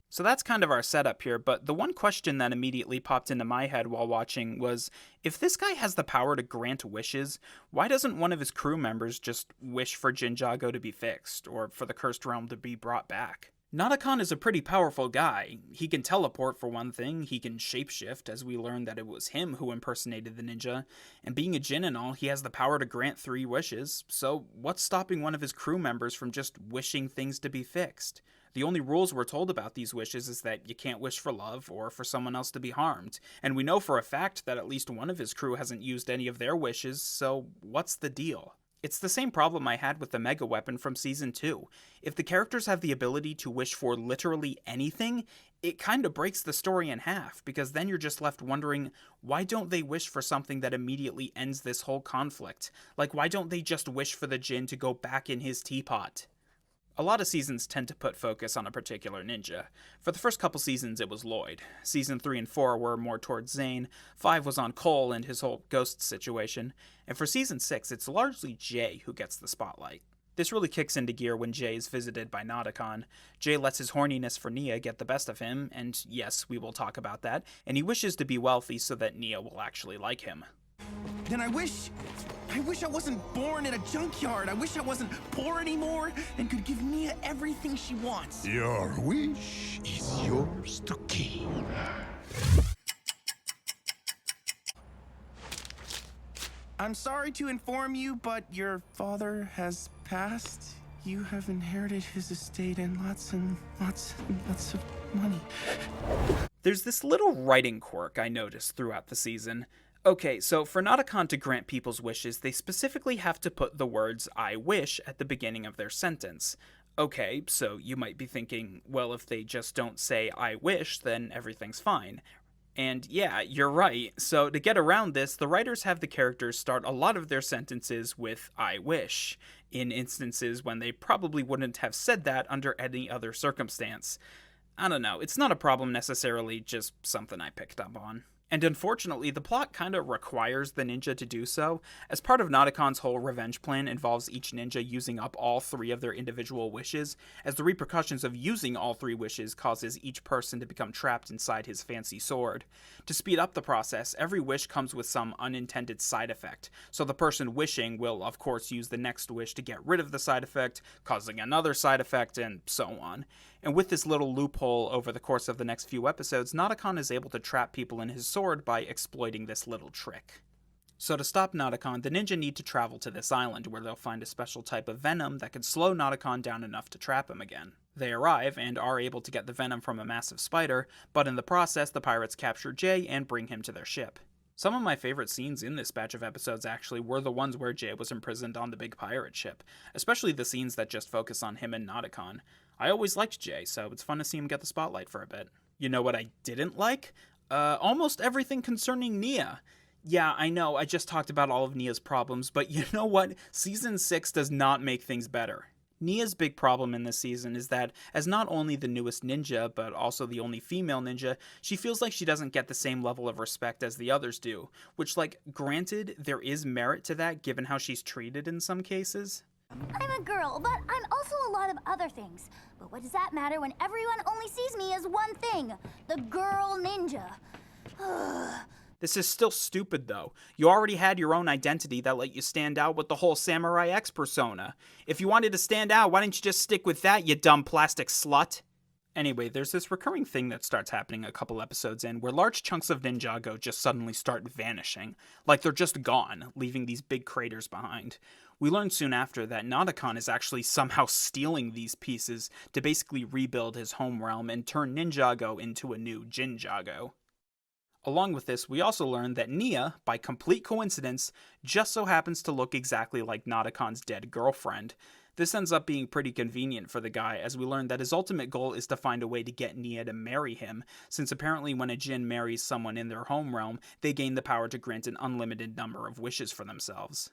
Speaker 2: So that's kind of our setup here, but the one question that immediately popped into my head while watching was, if this guy has the power to grant wishes, why doesn't one of his crew members just wish for Jinjago to be fixed, or for the Cursed Realm to be brought back? Nadakhan is a pretty powerful guy. He can teleport for one thing, he can shapeshift, as we learned that it was him who impersonated the ninja, and being a djinn and all, he has the power to grant 3 wishes, so what's stopping one of his crew members from just wishing things to be fixed? The only rules we're told about these wishes is that you can't wish for love or for someone else to be harmed, and we know for a fact that at least one of his crew hasn't used any of their wishes, so what's the deal? It's the same problem I had with the Mega Weapon from Season 2. If the characters have the ability to wish for literally anything, it kind of breaks the story in half, because then you're just left wondering, why don't they wish for something that immediately ends this whole conflict? Like, why don't they just wish for the djinn to go back in his teapot? A lot of seasons tend to put focus on a particular ninja. For the first couple seasons, it was Lloyd. Season 3 and 4 were more towards Zane. 5 was on Cole and his whole ghost situation. And for Season 6, it's largely Jay who gets the spotlight. This really kicks into gear when Jay is visited by Nadakhan. Jay lets his horniness for Nia get the best of him, and yes, we will talk about that, and he wishes to be wealthy so that Nia will actually like him.
Speaker 7: Then I wish I wasn't born in a junkyard. I wish I wasn't poor anymore and could give Nia everything she wants.
Speaker 13: Your wish is yours to keep.
Speaker 7: I'm sorry to inform you, but your father has passed. You have inherited his estate and lots of money.
Speaker 2: There's this little writing quirk I noticed throughout the season. Okay, so for Nadakhan to grant people's wishes, they specifically have to put the words "I wish" at the beginning of their sentence. Okay, so you might be thinking, well, if they just don't say "I wish," then everything's fine. And yeah, you're right. So to get around this, the writers have the characters start a lot of their sentences with "I wish," in instances when they probably wouldn't have said that under any other circumstance. I don't know, it's not a problem necessarily, just something I picked up on. And unfortunately, the plot kind of requires the ninja to do so, as part of Nodocon's whole revenge plan involves each ninja using up all 3 of their individual wishes, as the repercussions of using all 3 wishes causes each person to become trapped inside his fancy sword. To speed up the process, every wish comes with some unintended side effect, so the person wishing will of course use the next wish to get rid of the side effect, causing another side effect, and so on. And with this little loophole over the course of the next few episodes, Nodokon is able to trap people in his sword by exploiting this little trick. So to stop Nodokon, the ninja need to travel to this island where they'll find a special type of venom that can slow Nodokon down enough to trap him again. They arrive and are able to get the venom from a massive spider, but in the process the pirates capture Jay and bring him to their ship. Some of my favorite scenes in this batch of episodes actually were the ones where Jay was imprisoned on the big pirate ship, especially the scenes that just focus on him and Nodokon. I always liked Jay, so it's fun to see him get the spotlight for a bit. You know what I didn't like? Almost everything concerning Nia. Yeah, I know, I just talked about all of Nia's problems, but you know what? Season 6 does not make things better. Nia's big problem in this season is that, as not only the newest ninja, but also the only female ninja, she feels like she doesn't get the same level of respect as the others do. Which, like, granted, there is merit to that given how she's treated in some cases.
Speaker 9: I'm a girl, but I'm also a lot of other things. But what does that matter when everyone only sees me as one thing? The girl ninja.
Speaker 2: This is still stupid, though. You already had your own identity that let you stand out with the whole Samurai X persona. If you wanted to stand out, why didn't you just stick with that, you dumb plastic slut? Anyway, there's this recurring thing that starts happening a couple episodes in, where large chunks of Ninjago just suddenly start vanishing. Like they're just gone, leaving these big craters behind. We learn soon after that Nodokon is actually somehow stealing these pieces to basically rebuild his home realm and turn Ninjago into a new Jinjago. Along with this, we also learn that Nia, by complete coincidence, just so happens to look exactly like Nodokon's dead girlfriend. This ends up being pretty convenient for the guy, as we learn that his ultimate goal is to find a way to get Nia to marry him, since apparently when a Jin marries someone in their home realm, they gain the power to grant an unlimited number of wishes for themselves.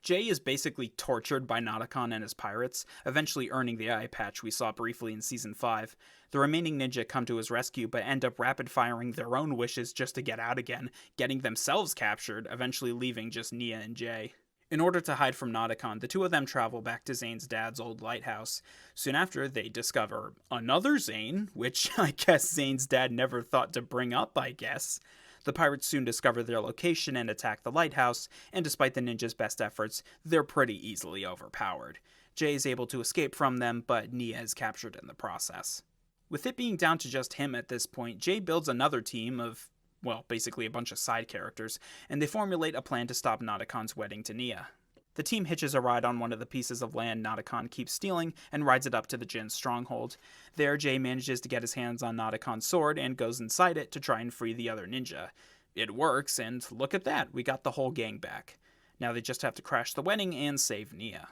Speaker 2: Jay is basically tortured by Nodokon and his pirates, eventually earning the eye patch we saw briefly in Season 5. The remaining ninja come to his rescue, but end up rapid-firing their own wishes just to get out again, getting themselves captured, eventually leaving just Nia and Jay. In order to hide from Nodokon, the two of them travel back to Zane's dad's old lighthouse. Soon after, they discover another Zane, which I guess Zane's dad never thought to bring up, I guess. The pirates soon discover their location and attack the lighthouse, and despite the ninjas' best efforts, they're pretty easily overpowered. Jay is able to escape from them, but Nia is captured in the process. With it being down to just him at this point, Jay builds another team of, well, basically a bunch of side characters, and they formulate a plan to stop Nodokon's wedding to Nia. The team hitches a ride on one of the pieces of land Nodokon keeps stealing and rides it up to the Jin's stronghold. There, Jay manages to get his hands on Nodokon's sword and goes inside it to try and free the other ninja. It works, and look at that, we got the whole gang back. Now they just have to crash the wedding and save Nia.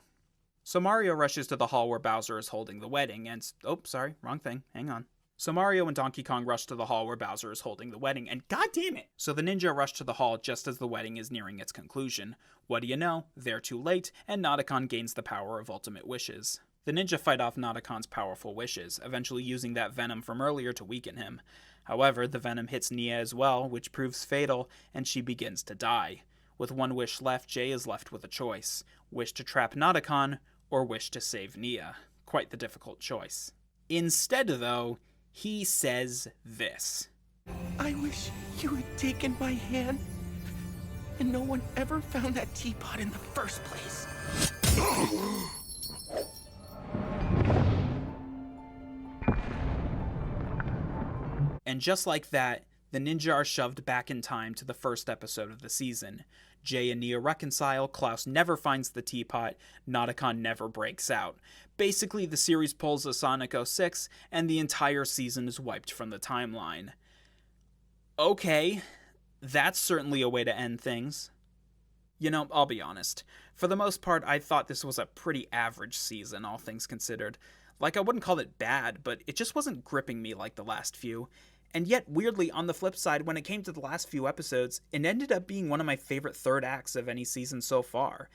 Speaker 2: So Mario rushes to the hall where Bowser is holding the wedding, and... oh, sorry, wrong thing, hang on. So Mario and Donkey Kong rush to the hall where Bowser is holding the wedding, and god damn it! So the ninja rush to the hall just as the wedding is nearing its conclusion. What do you know? They're too late, and Nodokon gains the power of ultimate wishes. The ninja fight off Nodokon's powerful wishes, eventually using that venom from earlier to weaken him. However, the venom hits Nia as well, which proves fatal, and she begins to die. With one wish left, Jay is left with a choice. Wish to trap Nodokon, or wish to save Nia. Quite the difficult choice. Instead, though, he says this.
Speaker 7: I wish you had taken my hand, and no one ever found that teapot in the first place.
Speaker 2: And just like that, the ninja are shoved back in time to the first episode of the season. Jay and Nia reconcile, Klaus never finds the teapot, Nodokon never breaks out. Basically, the series pulls a Sonic 06, and the entire season is wiped from the timeline. Okay, that's certainly a way to end things. You know, I'll be honest. For the most part, I thought this was a pretty average season, all things considered. Like, I wouldn't call it bad, but it just wasn't gripping me like the last few. And yet, weirdly, on the flip side, when it came to the last few episodes, it ended up being one of my favorite third acts of any season so far.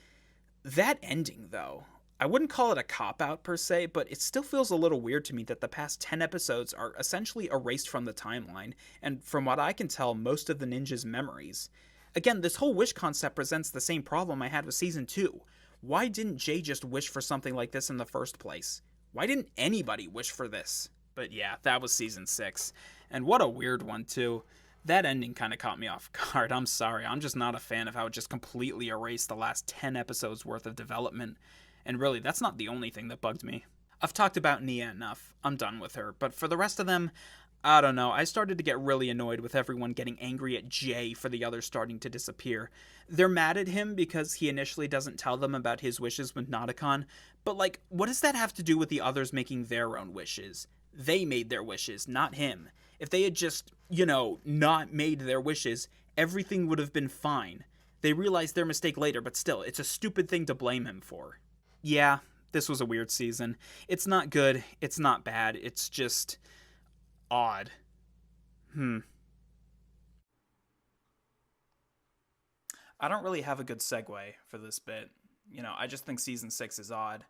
Speaker 2: That ending, though, I wouldn't call it a cop-out per se, but it still feels a little weird to me that the past 10 episodes are essentially erased from the timeline, and from what I can tell, most of the ninja's memories. Again, this whole wish concept presents the same problem I had with Season 2. Why didn't Jay just wish for something like this in the first place? Why didn't anybody wish for this? But yeah, that was Season 6. And what a weird one, too. That ending kind of caught me off guard. I'm sorry, I'm just not a fan of how it just completely erased the last 10 episodes worth of development. And really, that's not the only thing that bugged me. I've talked about Nia enough. I'm done with her. But for the rest of them, I don't know. I started to get really annoyed with everyone getting angry at Jay for the others starting to disappear. They're mad at him because he initially doesn't tell them about his wishes with Nauticon. But like, what does that have to do with the others making their own wishes? They made their wishes, not him. If they had just, not made their wishes, everything would have been fine. They realized their mistake later, but still, it's a stupid thing to blame him for. Yeah, this was a weird season. It's not good, it's not bad, it's just odd. I don't really have a good segue for this bit. I just think Season 6 is odd.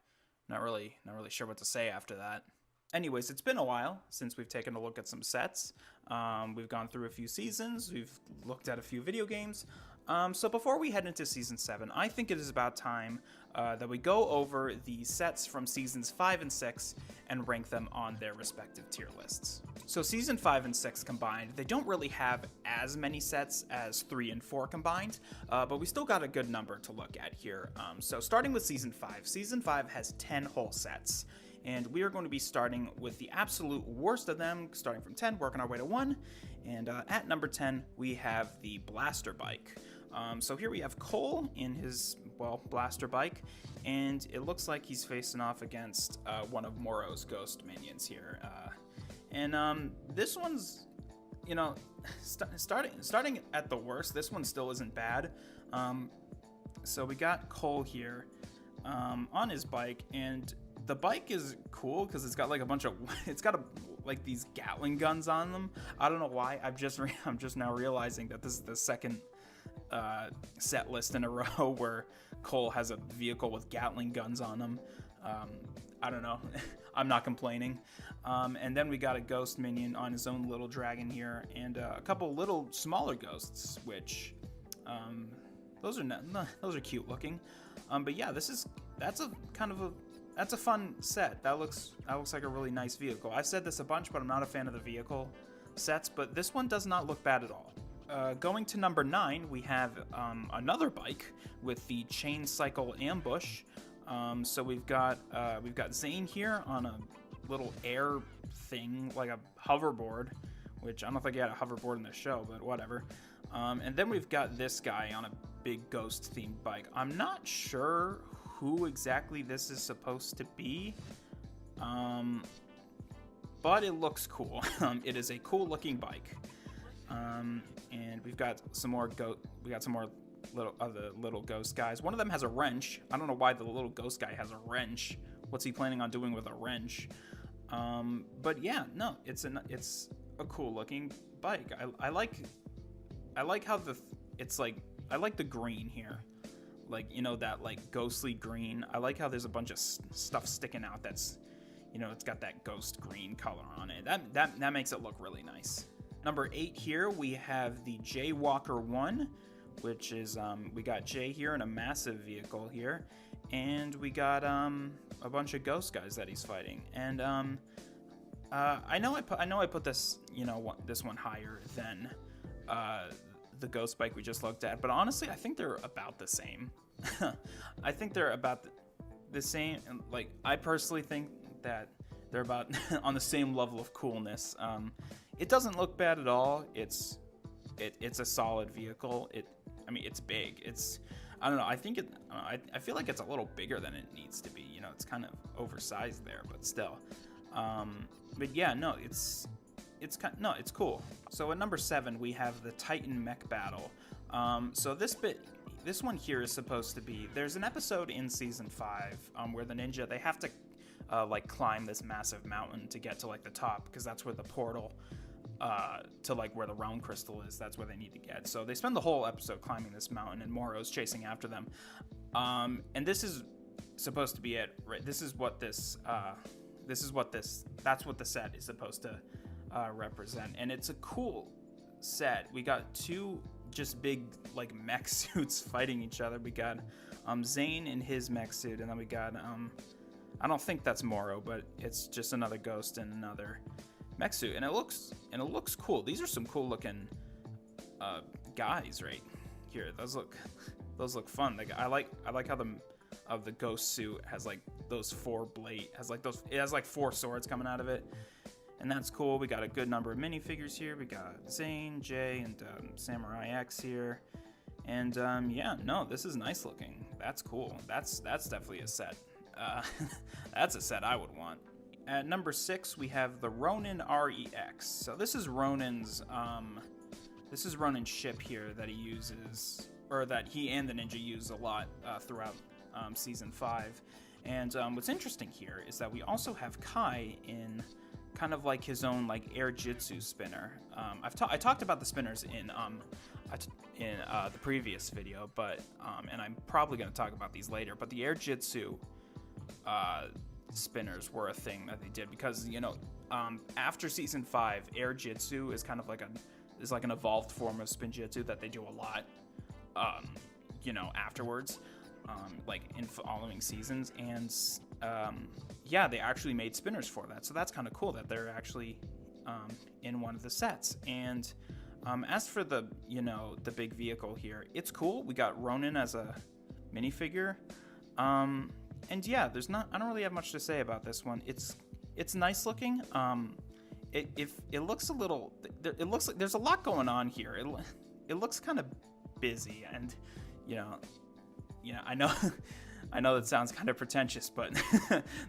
Speaker 2: Not really sure what to say after that. Anyways, it's been a while since we've taken a look at some sets. We've gone through a few seasons, we've looked at a few video games. So before we head into Season 7, I think it is about time that we go over the sets from Seasons 5 and 6 and rank them on their respective tier lists. So Season 5 and 6 combined, they don't really have as many sets as 3 and 4 combined, but we still got a good number to look at here. So starting with Season 5, Season 5 has 10 whole sets. And we are going to be starting with the absolute worst of them, starting from 10, working our way to 1. And at number 10, we have the Blaster Bike. So here we have Cole in his, Blaster Bike, and it looks like he's facing off against one of Moro's ghost minions here. This one's, starting at the worst, this one still isn't bad. So we got Cole here on his bike, and the bike is cool because it's got like a bunch of, like these Gatling guns on them. I don't know why. I'm just now realizing that this is the second set list in a row where Cole has a vehicle with Gatling guns on them. I don't know. I'm not complaining. And then we got a ghost minion on his own little dragon here, and a couple little smaller ghosts, which those are cute looking. But yeah, that's a fun set. That looks like a really nice vehicle. I've said this a bunch, but I'm not a fan of the vehicle sets, but this one does not look bad at all. Going to number 9, we have another bike with the Chain Cycle Ambush. So we've got Zane here on a little air thing, like a hoverboard, which I don't think he had a hoverboard in the show, but whatever. And then we've got this guy on a big ghost-themed bike. I'm not sure who exactly this is supposed to be, but it looks cool. It is a cool-looking bike. And we've got some more little ghost guys. One of them has a wrench. I don't know why the little ghost guy has a wrench. What's he planning on doing with a wrench? But yeah, no, it's a cool looking bike. I like how I like the green here. Like, that like ghostly green. I like how there's a bunch of stuff sticking out that's, it's got that ghost green color on it. That makes it look really nice. Number 8 here, we have the Jaywalker 1, which is, we got Jay here in a massive vehicle here, and we got a bunch of ghost guys that he's fighting. And I know I put this, this one higher than the ghost bike we just looked at, but honestly, I think they're about the same. I think they're about the same. Like, I personally think that they're about on the same level of coolness. It doesn't look bad at all. It's a solid vehicle. It's big. I don't know. I feel like it's a little bigger than it needs to be. It's kind of oversized there, but still. But yeah, no, it's cool. So at number 7, we have the Titan Mech Battle. So this one here is supposed to be, there's an episode in season 5 where the ninja, they have to climb this massive mountain to get to like the top, because that's where the portal to like where the realm crystal is. That's where they need to get. So they spend the whole episode climbing this mountain, and Moro's chasing after them. And this is supposed to be it, right? This is what this that's what the set is supposed to represent, and it's a cool set. We got two just big like mech suits fighting each other. We got Zane in his mech suit, and then we got I don't think that's Moro, but it's just another ghost in another mech suit, and it looks cool. These are some cool looking guys right here. Those look fun. I like how the ghost suit has like those it has like 4 swords coming out of it, and that's cool. We got a good number of minifigures here. We got Zane, Jay, and Samurai X here, and yeah, no, this is nice looking. That's cool. That's definitely a set. That's a set I would want. At number 6, we have the Ronin REX. So this is Ronin's ship here that he uses, or that he and the ninja use a lot throughout season 5. And what's interesting here is that we also have Kai in kind of like his own like air jitsu spinner. I talked about the spinners in the previous video, but and I'm probably going to talk about these later. But the air jitsu spinners were a thing that they did because, you know, after season 5, air jitsu is kind of like an evolved form of spin jitsu that they do a lot, you know, afterwards, like in following seasons. And yeah, they actually made spinners for that, so that's kind of cool that they're actually in one of the sets. And as for the, you know, the big vehicle here, it's cool. We got Ronin as a minifigure. And yeah, I don't really have much to say about this one. It's nice looking. It looks a little, it looks like there's a lot going on here. It looks kind of busy, and you know, I know I know that sounds kind of pretentious, but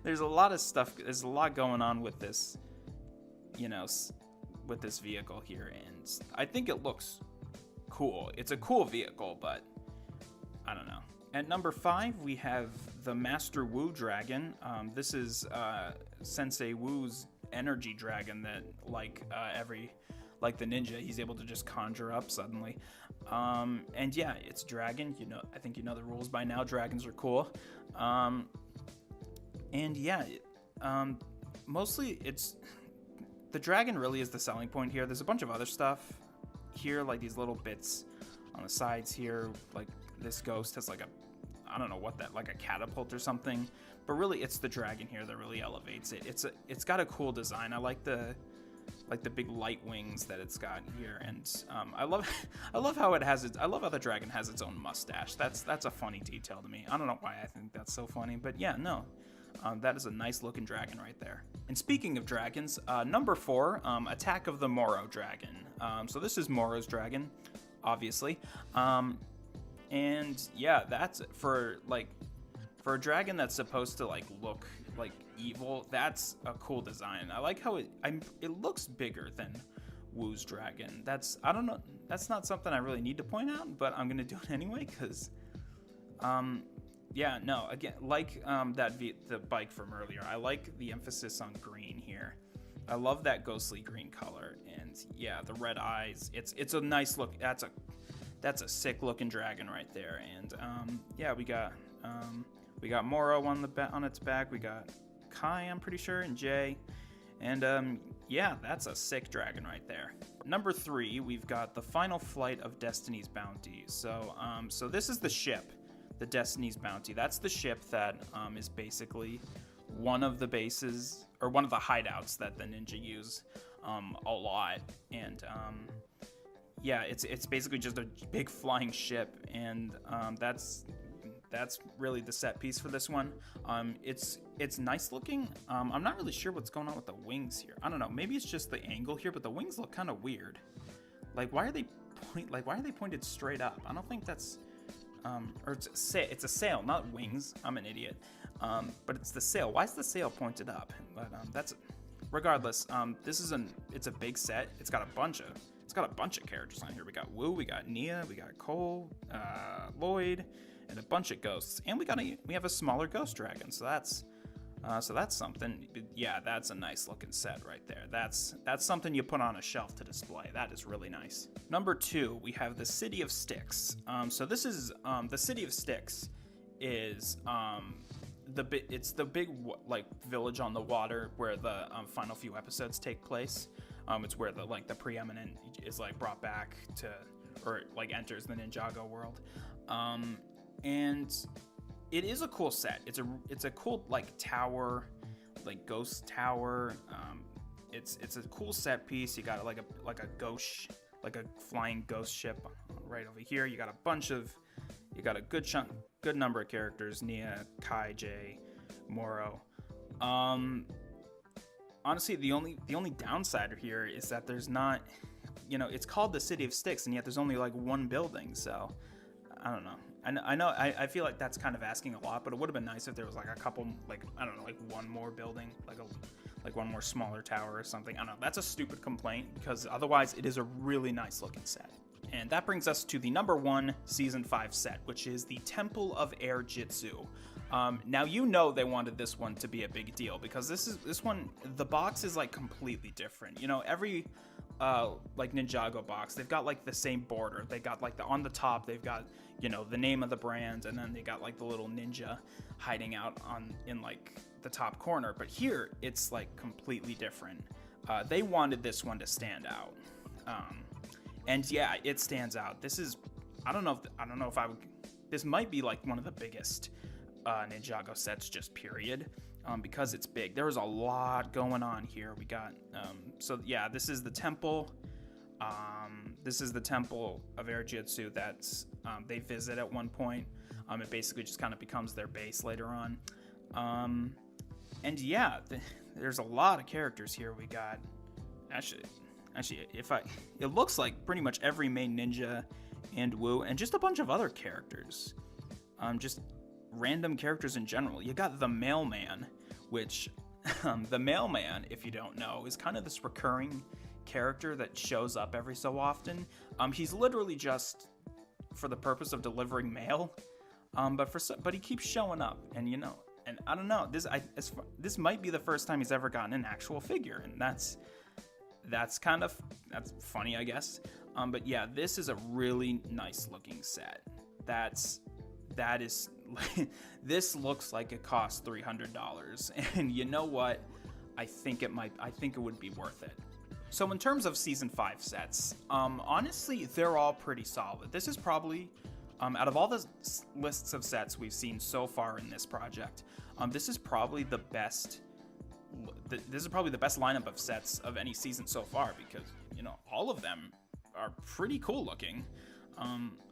Speaker 2: there's a lot of stuff. There's a lot going on with this, you know, with this vehicle here, and I think it looks cool. It's a cool vehicle, but I don't know. At number 5, we have the Master Wu Dragon. This is Sensei Wu's energy dragon that, like the ninja, he's able to just conjure up suddenly. And yeah, it's dragon. You know, I think you know the rules by now. Dragons are cool. And yeah, mostly the dragon really is the selling point here. There's a bunch of other stuff here, like these little bits on the sides here, like this ghost has like I don't know what that, like a catapult or something, but really it's the dragon here that really elevates it. It's got a cool design. I like the big light wings that it's got here, and I love how I love how the dragon has its own mustache. That's a funny detail to me. I don't know why I think that's so funny, but yeah, no, that is a nice looking dragon right there. And speaking of dragons, number 4, Attack of the Moro Dragon. So this is Moro's dragon, obviously. And yeah, that's for a dragon that's supposed to like look like evil. That's a cool design. I like how it looks bigger than Wu's dragon. I don't know. That's not something I really need to point out, but I'm gonna do it anyway because, yeah, no. Again, like the bike from earlier, I like the emphasis on green here. I love that ghostly green color, and yeah, the red eyes. It's a nice look. That's a sick looking dragon right there. And yeah, we got Moro on its back. We got Kai, I'm pretty sure, and Jay. And yeah, that's a sick dragon right there. Number 3, we've got the Final Flight of Destiny's Bounty. So so this is the ship, the Destiny's Bounty. That's the ship that is basically one of the bases, or one of the hideouts that the ninja use a lot. And yeah, it's basically just a big flying ship, and that's really the set piece for this one. It's nice looking. I'm not really sure what's going on with the wings here. I don't know. Maybe it's just the angle here, but the wings look kind of weird. Like why are they pointed straight up? I don't think that's or it's a sail, not wings. I'm an idiot. But it's the sail. Why is the sail pointed up? But that's regardless. It's a big set. It's got a bunch of characters on here. We got Wu, we got Nia, we got Cole, Lloyd, and a bunch of ghosts. And we have a smaller ghost dragon. So that's something. Yeah, that's a nice looking set right there. That's something you put on a shelf to display. That is really nice. Number 2, we have the City of Styx. So this is the City of Styx is it's the big like village on the water where the final few episodes take place. It's where the preeminent is like brought back to, or like enters the Ninjago world. And it is a cool set. It's a cool like tower, like ghost tower. It's a cool set piece. You got like a ghost, like a flying ghost ship right over here. You got a good number of characters: Nia, Kai, Jay, Moro. Honestly, the only downside here is that there's not, it's called the City of Sticks, and yet there's only like one building. So I don't know. I feel like that's kind of asking a lot, but it would have been nice if there was like a couple, like, I don't know, like one more building, like one more smaller tower or something. I don't know. That's a stupid complaint, because otherwise it is a really nice looking set. And that brings us to the number 1 season 5 set, which is the Temple of Air Jitsu. Now they wanted this one to be a big deal, because this one, the box is like completely different. Every like Ninjago box, they've got like the same border. They got like on the top, they've got the name of the brand, and then they got like the little ninja hiding out in like the top corner. But here it's like completely different. They wanted this one to stand out, and yeah, it stands out. This is, I don't know if I would. This might be like one of the biggest Ninjago sets, just period, because it's big. There's a lot going on here. We got so yeah, this is the temple. This is the Temple of Air Jitsu that they visit at one point. It basically just kind of becomes their base later on. And yeah, there's a lot of characters here. We got actually, it looks like pretty much every main ninja and Wu, and just a bunch of other characters. Just random characters in general. You got the Mailman, which the Mailman, if you don't know, is kind of this recurring character that shows up every so often. He's literally just for the purpose of delivering mail, but he keeps showing up, and and I don't know, this might be the first time he's ever gotten an actual figure, and that's funny, I guess. But yeah, this is a really nice looking set. That is this looks like it costs $300, and you know what? I think it would be worth it. So in terms of season 5 sets, honestly, they're all pretty solid. This is probably, out of all the lists of sets we've seen so far in this project, this is probably the best. This is probably the best lineup of sets of any season so far, because all of them are pretty cool looking.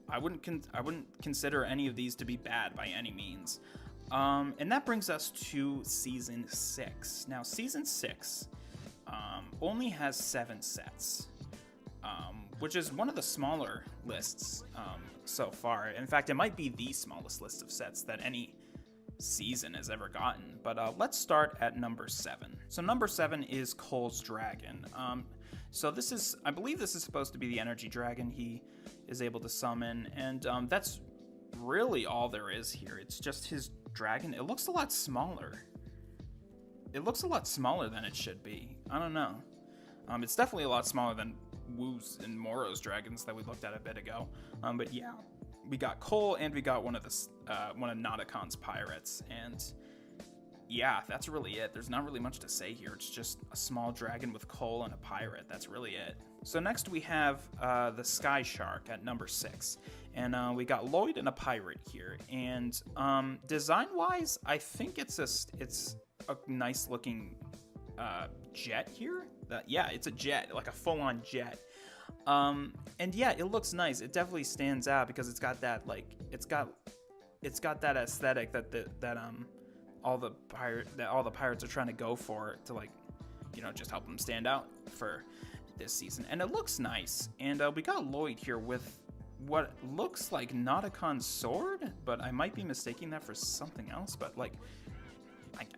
Speaker 2: I wouldn't consider any of these to be bad by any means. And that brings us to season 6. Now, season 6 only has 7 sets, which is one of the smaller lists so far. In fact, it might be the smallest list of sets that any season has ever gotten. But let's start at number 7. So number 7 is Cole's Dragon. So I believe this is supposed to be the energy dragon he is able to summon, and that's really all there is here. It's just his dragon. It looks a lot smaller. It looks a lot smaller than it should be. I don't know. It's definitely a lot smaller than Wu's and Moro's dragons that we looked at a bit ago. But yeah, we got Cole, and we got one of Nodocon's pirates, and yeah, that's really it. There's not really much to say here. It's just a small dragon with Cole and a pirate. That's really it. So next we have the Sky Shark at number 6. And we got Lloyd and a pirate here. And design-wise, I think it's a nice looking jet here. Yeah, it's a jet, like a full-on jet. And yeah, it looks nice. It definitely stands out because it's got that it's got that aesthetic that all the pirates are trying to go for, to just help them stand out for this season. And it looks nice. And we got Lloyd here with what looks like Nodocon's sword, but I might be mistaking that for something else. But I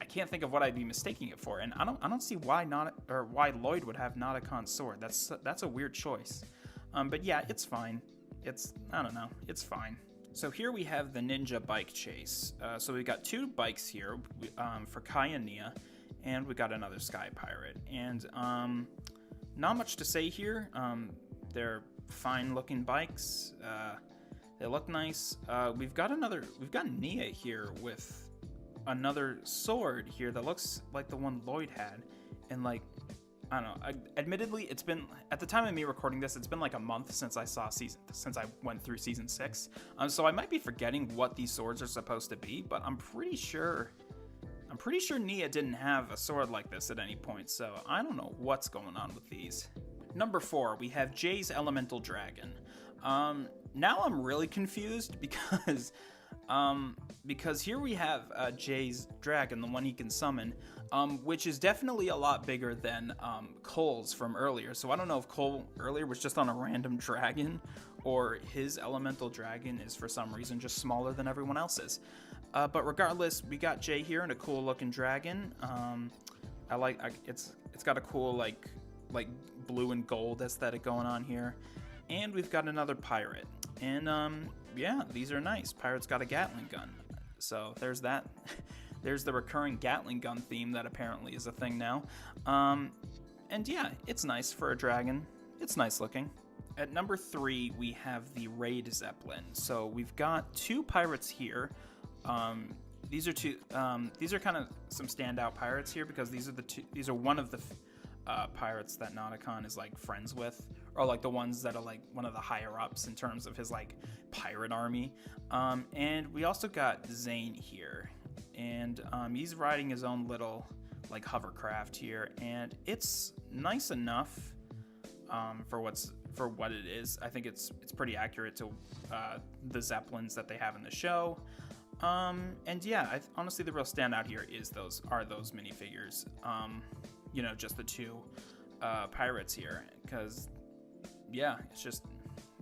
Speaker 2: can't think of what I'd be mistaking it for, and I don't see why Lloyd would have Nodocon's sword. That's a weird choice. But yeah, it's fine. I don't know. It's fine. So here we have the ninja bike chase. So we've got 2 bikes here for Kai and Nia, and we got another sky pirate. And not much to say here. They're fine-looking bikes. They look nice. We've got Nia here with another sword here that looks like the one Lloyd had, and like, I don't know. Admittedly, it's been, at the time of me recording this, it's been like a month since I went through season 6. So I might be forgetting what these swords are supposed to be, but I'm pretty sure Nia didn't have a sword like this at any point. So I don't know what's going on with these. Number 4, we have Jay's Elemental Dragon. Now I'm really confused because here we have Jay's dragon, the one he can summon, which is definitely a lot bigger than Cole's from earlier. So I don't know if Cole earlier was just on a random dragon, or his elemental dragon is for some reason just smaller than everyone else's. But regardless, we got Jay here in a cool looking dragon. It's got a cool like blue and gold aesthetic going on here, and we've got another pirate. And yeah, these are nice. Pirate's got a Gatling gun. So there's that. There's the recurring Gatling gun theme that apparently is a thing now. And yeah, it's nice for a dragon. It's nice looking. At number 3, we have the Raid Zeppelin. So we've got 2 pirates here. These are kind of some standout pirates here because these are one of the pirates that Nauticon is like friends with, or like the ones that are like one of the higher ups in terms of his like pirate army. And we also got Zane here, and he's riding his own little like hovercraft here, and it's nice enough for what it is. I think it's pretty accurate to the Zeppelins that they have in the show. And yeah, honestly, the real standout here are those minifigures. You know, just the 2 pirates here, because yeah,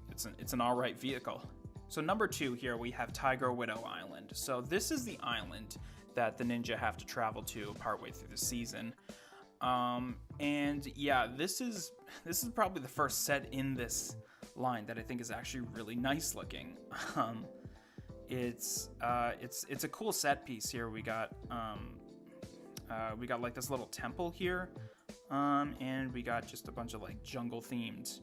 Speaker 2: it's an all right vehicle. So number 2 here, we have Tiger Widow Island. So this is the island that the ninja have to travel to partway through the season. And yeah, this is probably the first set in this line that I think is actually really nice looking. It's a cool set piece here. We got like this little temple here, and we got just a bunch of like jungle themed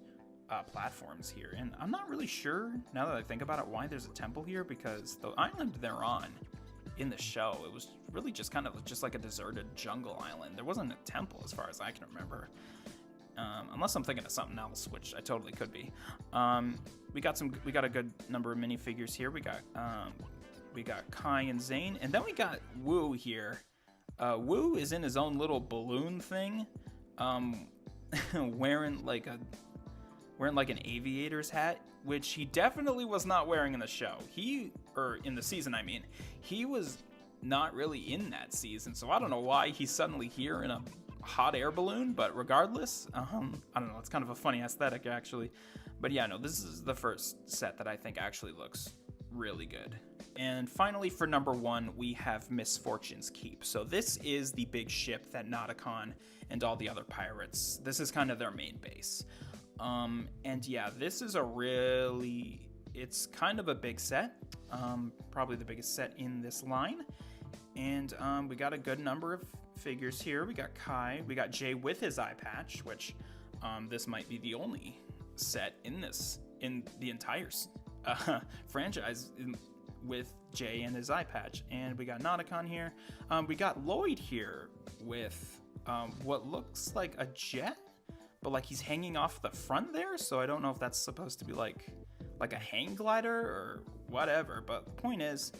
Speaker 2: platforms here. And I'm not really sure, now that I think about it, why there's a temple here, because the island they're on in the show, it was really just kind of just like a deserted jungle island. There wasn't a temple as far as I can remember. Unless I'm thinking of something else, which I totally could be. We got a good number of minifigures here. We got Kai and Zane, and then we got Wu here. Wu is in his own little balloon thing, wearing like an aviator's hat, which he definitely was not wearing in the show. In the season, I mean. He was not really in that season, so I don't know why he's suddenly here in a hot air balloon, but regardless, I don't know, it's kind of a funny aesthetic actually. But yeah, no, this is the first set that I think actually looks really good. And finally, for number 1, we have Misfortune's Keep. So this is the big ship that Nauticon and all the other pirates, this is kind of their main base. And yeah, this is it's kind of a big set, probably the biggest set in this line. And we got a good number of figures here. We got Kai, we got Jay with his eye patch, which this might be the only set in the entire franchise with Jay and his eye patch. And we got Nauticon here. We got Lloyd here with what looks like a jet, but like he's hanging off the front there, so I don't know if that's supposed to be like a hang glider or whatever. But the point is,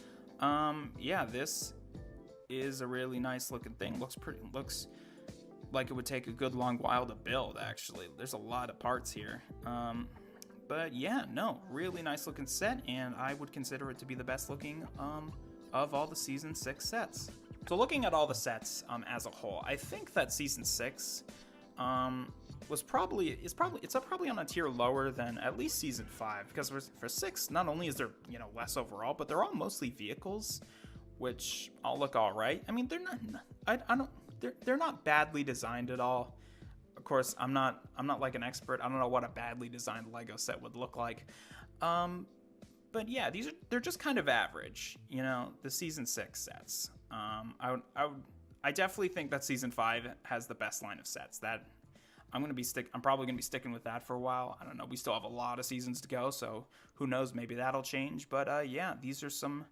Speaker 2: yeah, this is a really nice looking thing. Looks like it would take a good long while to build, actually. There's a lot of parts here. But yeah, no, really nice looking set, and I would consider it to be the best looking of all the season 6 sets. So looking at all the sets as a whole, I think that season 6 it's probably on a tier lower than at least season 5, because for 6, not only is there less overall, but they're all mostly vehicles, which all look all right. I mean, they're not badly designed at all. Of course, I'm not like an expert. I don't know what a badly designed Lego set would look like. But yeah, they're just kind of average, the season 6 sets. I definitely think that season 5 has the best line of sets. That I'm probably gonna be sticking with that for a while. I don't know. We still have a lot of seasons to go, so who knows? Maybe that'll change. But yeah, these are some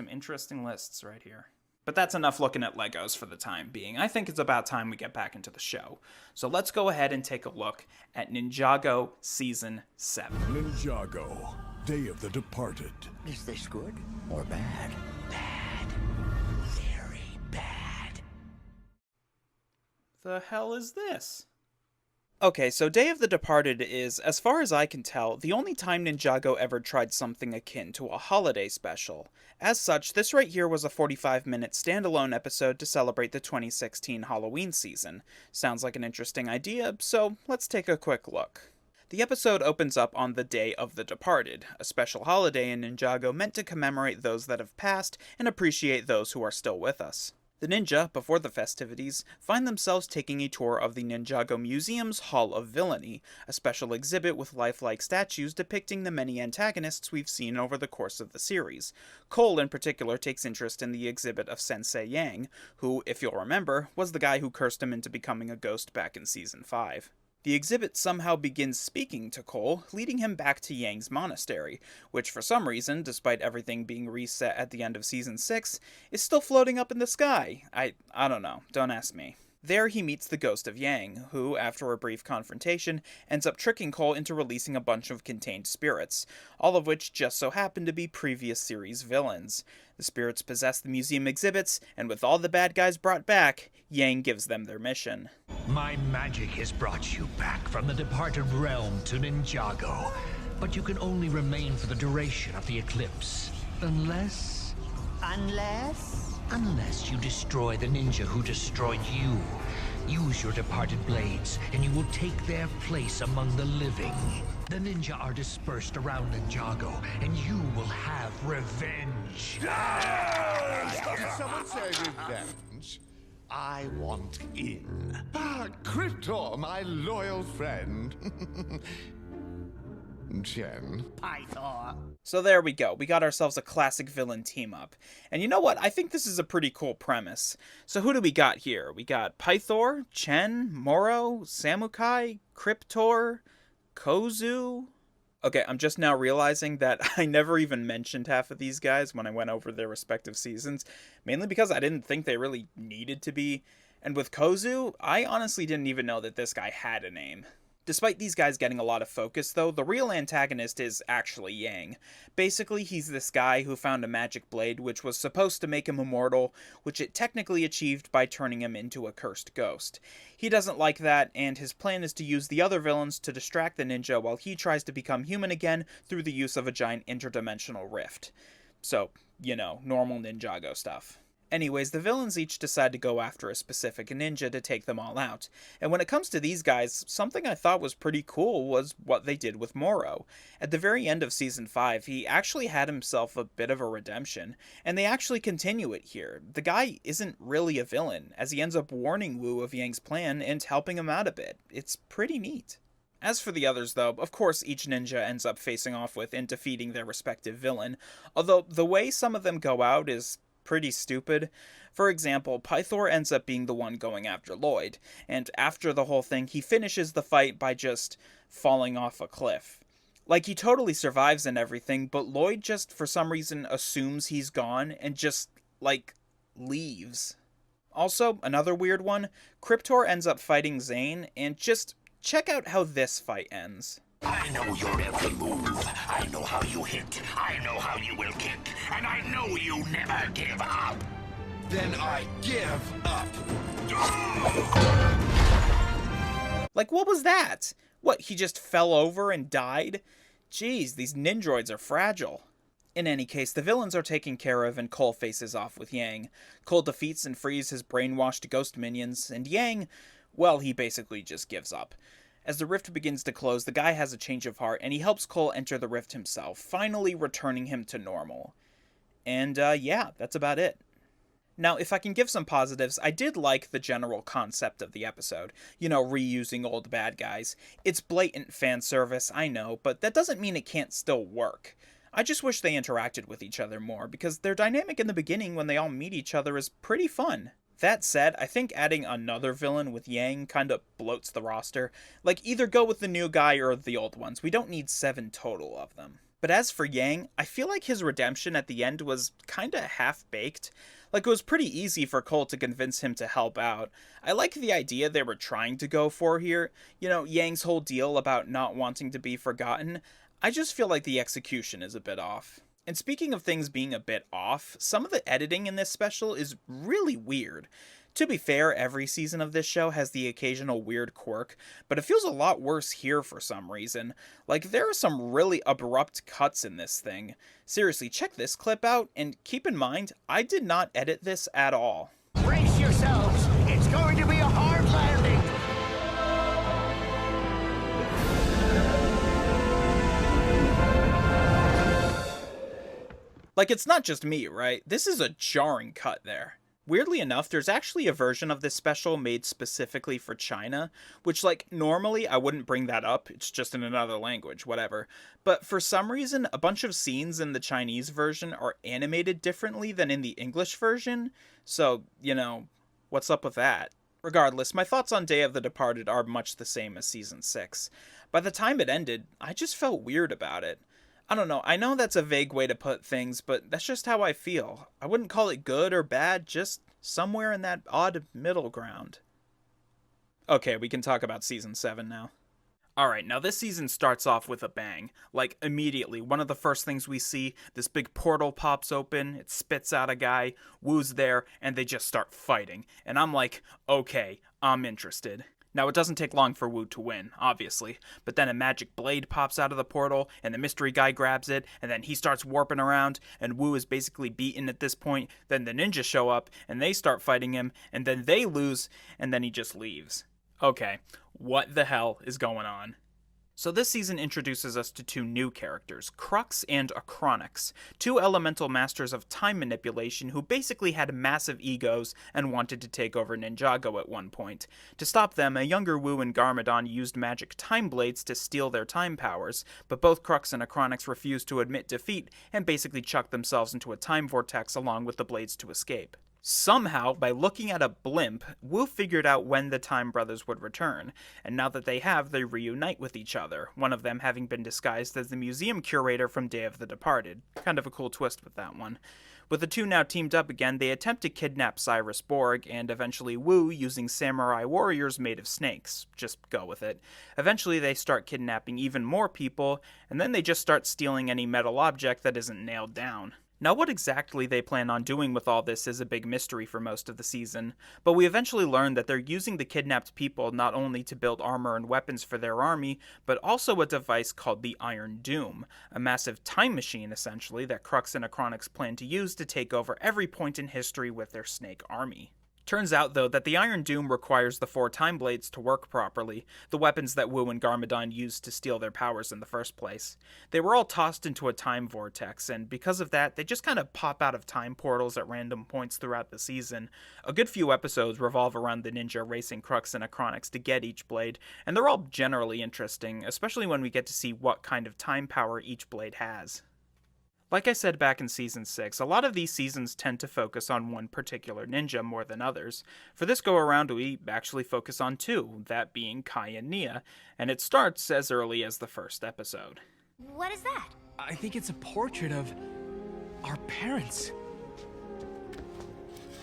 Speaker 2: interesting lists right here. But that's enough looking at Legos for the time being. I think it's about time we get back into the show. So let's go ahead and take a look at Ninjago Season 7.
Speaker 13: Ninjago, Day of the Departed.
Speaker 10: Is this good or bad? Bad. Very bad.
Speaker 2: The hell is this? Okay, so Day of the Departed is, as far as I can tell, the only time Ninjago ever tried something akin to a holiday special. As such, this right here was a 45-minute standalone episode to celebrate the 2016 Halloween season. Sounds like an interesting idea, so let's take a quick look. The episode opens up on the Day of the Departed, a special holiday in Ninjago meant to commemorate those that have passed and appreciate those who are still with us. The ninja, before the festivities, find themselves taking a tour of the Ninjago Museum's Hall of Villainy, a special exhibit with lifelike statues depicting the many antagonists we've seen over the course of the series. Cole, in particular, takes interest in the exhibit of Sensei Yang, who, if you'll remember, was the guy who cursed him into becoming a ghost back in Season 5. The exhibit somehow begins speaking to Cole, leading him back to Yang's monastery, which for some reason, despite everything being reset at the end of Season 6, is still floating up in the sky. I don't know, don't ask me. There he meets the ghost of Yang, who, after a brief confrontation, ends up tricking Cole into releasing a bunch of contained spirits, all of which just so happen to be previous series villains. The spirits possess the museum exhibits, and with all the bad guys brought back, Yang gives them their mission.
Speaker 14: My magic has brought you back from the departed realm to Ninjago, but you can only remain for the duration of the eclipse. Unless you destroy the ninja who destroyed you. Use your departed blades, and you will take their place among the living. The ninja are dispersed around Ninjago, and you will have revenge.
Speaker 6: Did someone say revenge? I want in. Cryptor, my loyal friend. Jen.
Speaker 10: Pythor.
Speaker 2: So there we go, we got ourselves a classic villain team-up. And you know what, I think this is a pretty cool premise. So who do we got here? We got Pythor, Chen, Moro, Samukai, Cryptor, Kozu... Okay, I'm just now realizing that I never even mentioned half of these guys when I went over their respective seasons, mainly because I didn't think they really needed to be. And with Kozu, I honestly didn't even know that this guy had a name. Despite these guys getting a lot of focus, though, the real antagonist is actually Yang. Basically, he's this guy who found a magic blade which was supposed to make him immortal, which it technically achieved by turning him into a cursed ghost. He doesn't like that, and his plan is to use the other villains to distract the ninja while he tries to become human again through the use of a giant interdimensional rift. So, you know, normal Ninjago stuff. Anyways, the villains each decide to go after a specific ninja to take them all out. And when it comes to these guys, something I thought was pretty cool was what they did with Moro. At the very end of Season 5, he actually had himself a bit of a redemption, and they actually continue it here. The guy isn't really a villain, as he ends up warning Wu of Yang's plan and helping him out a bit. It's pretty neat. As for the others, though, of course each ninja ends up facing off with and defeating their respective villain, although the way some of them go out is pretty stupid. For example, Pythor ends up being the one going after Lloyd, and after the whole thing, he finishes the fight by just falling off a cliff. Like, he totally survives and everything, but Lloyd just, for some reason, assumes he's gone and just, like, leaves. Also, another weird one, Cryptor ends up fighting Zane, and just check out how this fight ends.
Speaker 14: I know your every move. I know how you hit. I know how you will kick. And I know you never give up.
Speaker 6: Then I give up.
Speaker 2: Like, what was that? What, he just fell over and died? Jeez, these ninjroids are fragile. In any case, the villains are taken care of and Cole faces off with Yang. Cole defeats and frees his brainwashed ghost minions, and Yang, well, he basically just gives up. As the rift begins to close, the guy has a change of heart, and he helps Cole enter the rift himself, finally returning him to normal. And, yeah, that's about it. Now, if I can give some positives, I did like the general concept of the episode. You know, reusing old bad guys. It's blatant fan service, I know, but that doesn't mean it can't still work. I just wish they interacted with each other more, because their dynamic in the beginning when they all meet each other is pretty fun. That said, I think adding another villain with Yang kinda bloats the roster. Like, either go with the new guy or the old ones. We don't need 7 total of them. But as for Yang, I feel like his redemption at the end was kinda half-baked. Like, it was pretty easy for Cole to convince him to help out. I like the idea they were trying to go for here. You know, Yang's whole deal about not wanting to be forgotten. I just feel like the execution is a bit off. And speaking of things being a bit off, some of the editing in this special is really weird. To be fair, every season of this show has the occasional weird quirk, but it feels a lot worse here for some reason. Like, there are some really abrupt cuts in this thing. Seriously, check this clip out, and keep in mind, I did not edit this at all.
Speaker 10: Brace yourselves! It's going to be a hard landing!
Speaker 2: Like, it's not just me, right? This is a jarring cut there. Weirdly enough, there's actually a version of this special made specifically for China, which, like, normally I wouldn't bring that up, it's just in another language, whatever. But for some reason, a bunch of scenes in the Chinese version are animated differently than in the English version, so, you know, what's up with that? Regardless, my thoughts on Day of the Departed are much the same as Season 6. By the time it ended, I just felt weird about it. I don't know, I know that's a vague way to put things, but that's just how I feel. I wouldn't call it good or bad, just somewhere in that odd middle ground. Okay, we can talk about Season 7 now. Alright, now this season starts off with a bang. Like, immediately, one of the first things we see, this big portal pops open, it spits out a guy, Wu's there, and they just start fighting. And I'm like, okay, I'm interested. Now, it doesn't take long for Wu to win, obviously, but then a magic blade pops out of the portal, and the mystery guy grabs it, and then he starts warping around, and Wu is basically beaten at this point. Then the ninjas show up, and they start fighting him, and then they lose, and then he just leaves. Okay, what the hell is going on? So this season introduces us to two new characters, Crux and Achronix, two elemental masters of time manipulation who basically had massive egos and wanted to take over Ninjago at one point. To stop them, a younger Wu and Garmadon used magic time blades to steal their time powers, but both Crux and Achronix refused to admit defeat and basically chucked themselves into a time vortex along with the blades to escape. Somehow, by looking at a blimp, Wu figured out when the Time Brothers would return, and now that they have, they reunite with each other, one of them having been disguised as the museum curator from Day of the Departed. Kind of a cool twist with that one. With the two now teamed up again, they attempt to kidnap Cyrus Borg, and eventually Wu, using samurai warriors made of snakes. Just go with it. Eventually they start kidnapping even more people, and then they just start stealing any metal object that isn't nailed down. Now, what exactly they plan on doing with all this is a big mystery for most of the season, but we eventually learn that they're using the kidnapped people not only to build armor and weapons for their army, but also a device called the Iron Doom, a massive time machine essentially that Crux and Achronix plan to use to take over every point in history with their snake army. Turns out, though, that the Iron Doom requires the 4 time blades to work properly, the weapons that Wu and Garmadon used to steal their powers in the first place. They were all tossed into a time vortex, and because of that, they just kind of pop out of time portals at random points throughout the season. A good few episodes revolve around the ninja racing Crux and Achronix to get each blade, and they're all generally interesting, especially when we get to see what kind of time power each blade has. Like I said back in Season 6, a lot of these seasons tend to focus on one particular ninja more than others. For this go-around, we actually focus on 2, that being Kai and Nia, and it starts as early as the first episode.
Speaker 9: What is that?
Speaker 3: I think it's a portrait of our parents.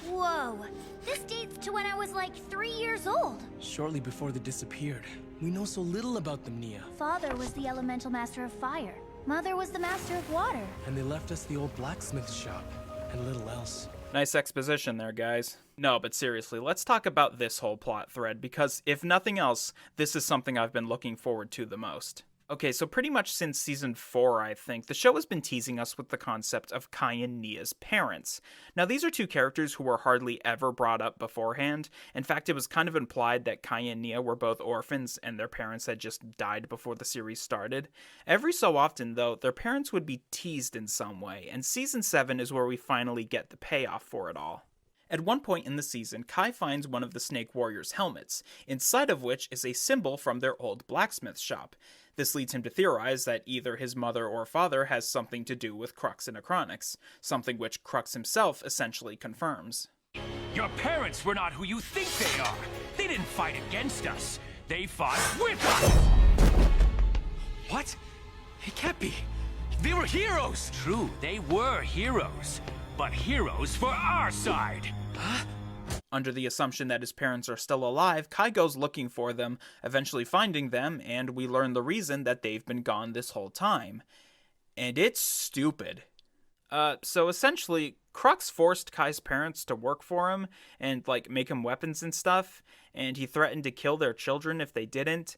Speaker 9: Whoa, this dates to when I was like 3 years old.
Speaker 3: Shortly before they disappeared. We know so little about them, Nia.
Speaker 9: Father was the elemental master of fire. Mother was the master of water.
Speaker 3: And they left us the old blacksmith shop, and little else.
Speaker 2: Nice exposition there, guys. No, but seriously, let's talk about this whole plot thread, because if nothing else, this is something I've been looking forward to the most. Okay, so pretty much since Season 4, I think, the show has been teasing us with the concept of Kai and Nia's parents. Now, these are two characters who were hardly ever brought up beforehand. In fact, it was kind of implied that Kai and Nia were both orphans and their parents had just died before the series started. Every so often, though, their parents would be teased in some way, and Season 7 is where we finally get the payoff for it all. At one point in the season, Kai finds one of the Snake Warriors' helmets, inside of which is a symbol from their old blacksmith shop. This leads him to theorize that either his mother or father has something to do with Crux and Achronix, something which Crux himself essentially confirms.
Speaker 15: Your parents were not who you think they are. They didn't fight against us. They fought with us!
Speaker 3: What? It can't be.
Speaker 15: They were heroes! True, they were heroes. But heroes for our side!
Speaker 2: Under the assumption that his parents are still alive, Kai goes looking for them, eventually finding them, and we learn the reason that they've been gone this whole time. And it's stupid. So essentially, Crux forced Kai's parents to work for him and, like, make him weapons and stuff, and he threatened to kill their children if they didn't.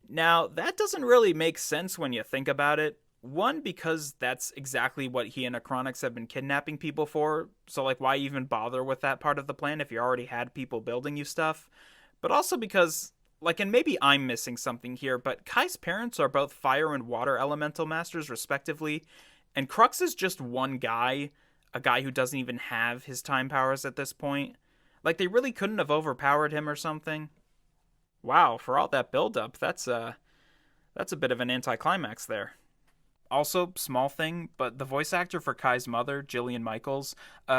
Speaker 2: Now, that doesn't really make sense when you think about it. One, because that's exactly what he and Acronix have been kidnapping people for, so, like, why even bother with that part of the plan if you already had people building you stuff? But also because, like, and maybe I'm missing something here, but Kai's parents are both fire and water elemental masters, respectively, and Crux is just one guy, a guy who doesn't even have his time powers at this point. Like, they really couldn't have overpowered him or something. Wow, for all that buildup, that's a bit of an anticlimax there. Also, small thing, but the voice actor for Kai's mother, Jillian Michaels,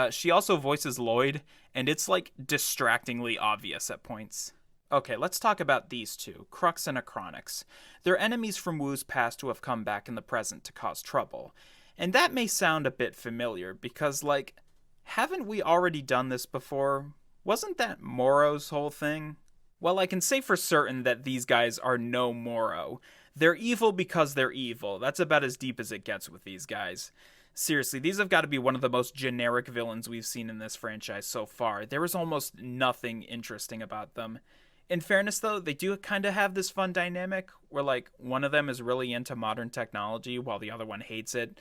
Speaker 2: she also voices Lloyd, and it's, like, distractingly obvious at points. Okay, let's talk about these two, Crux and Acronix. They're enemies from Wu's past who have come back in the present to cause trouble. And that may sound a bit familiar, because, like, haven't we already done this before? Wasn't that Moro's whole thing? Well, I can say for certain that these guys are no Moro. They're evil because they're evil. That's about as deep as it gets with these guys. Seriously, these have got to be one of the most generic villains we've seen in this franchise so far. There is almost nothing interesting about them. In fairness, though, they do kind of have this fun dynamic where, like, one of them is really into modern technology while the other one hates it.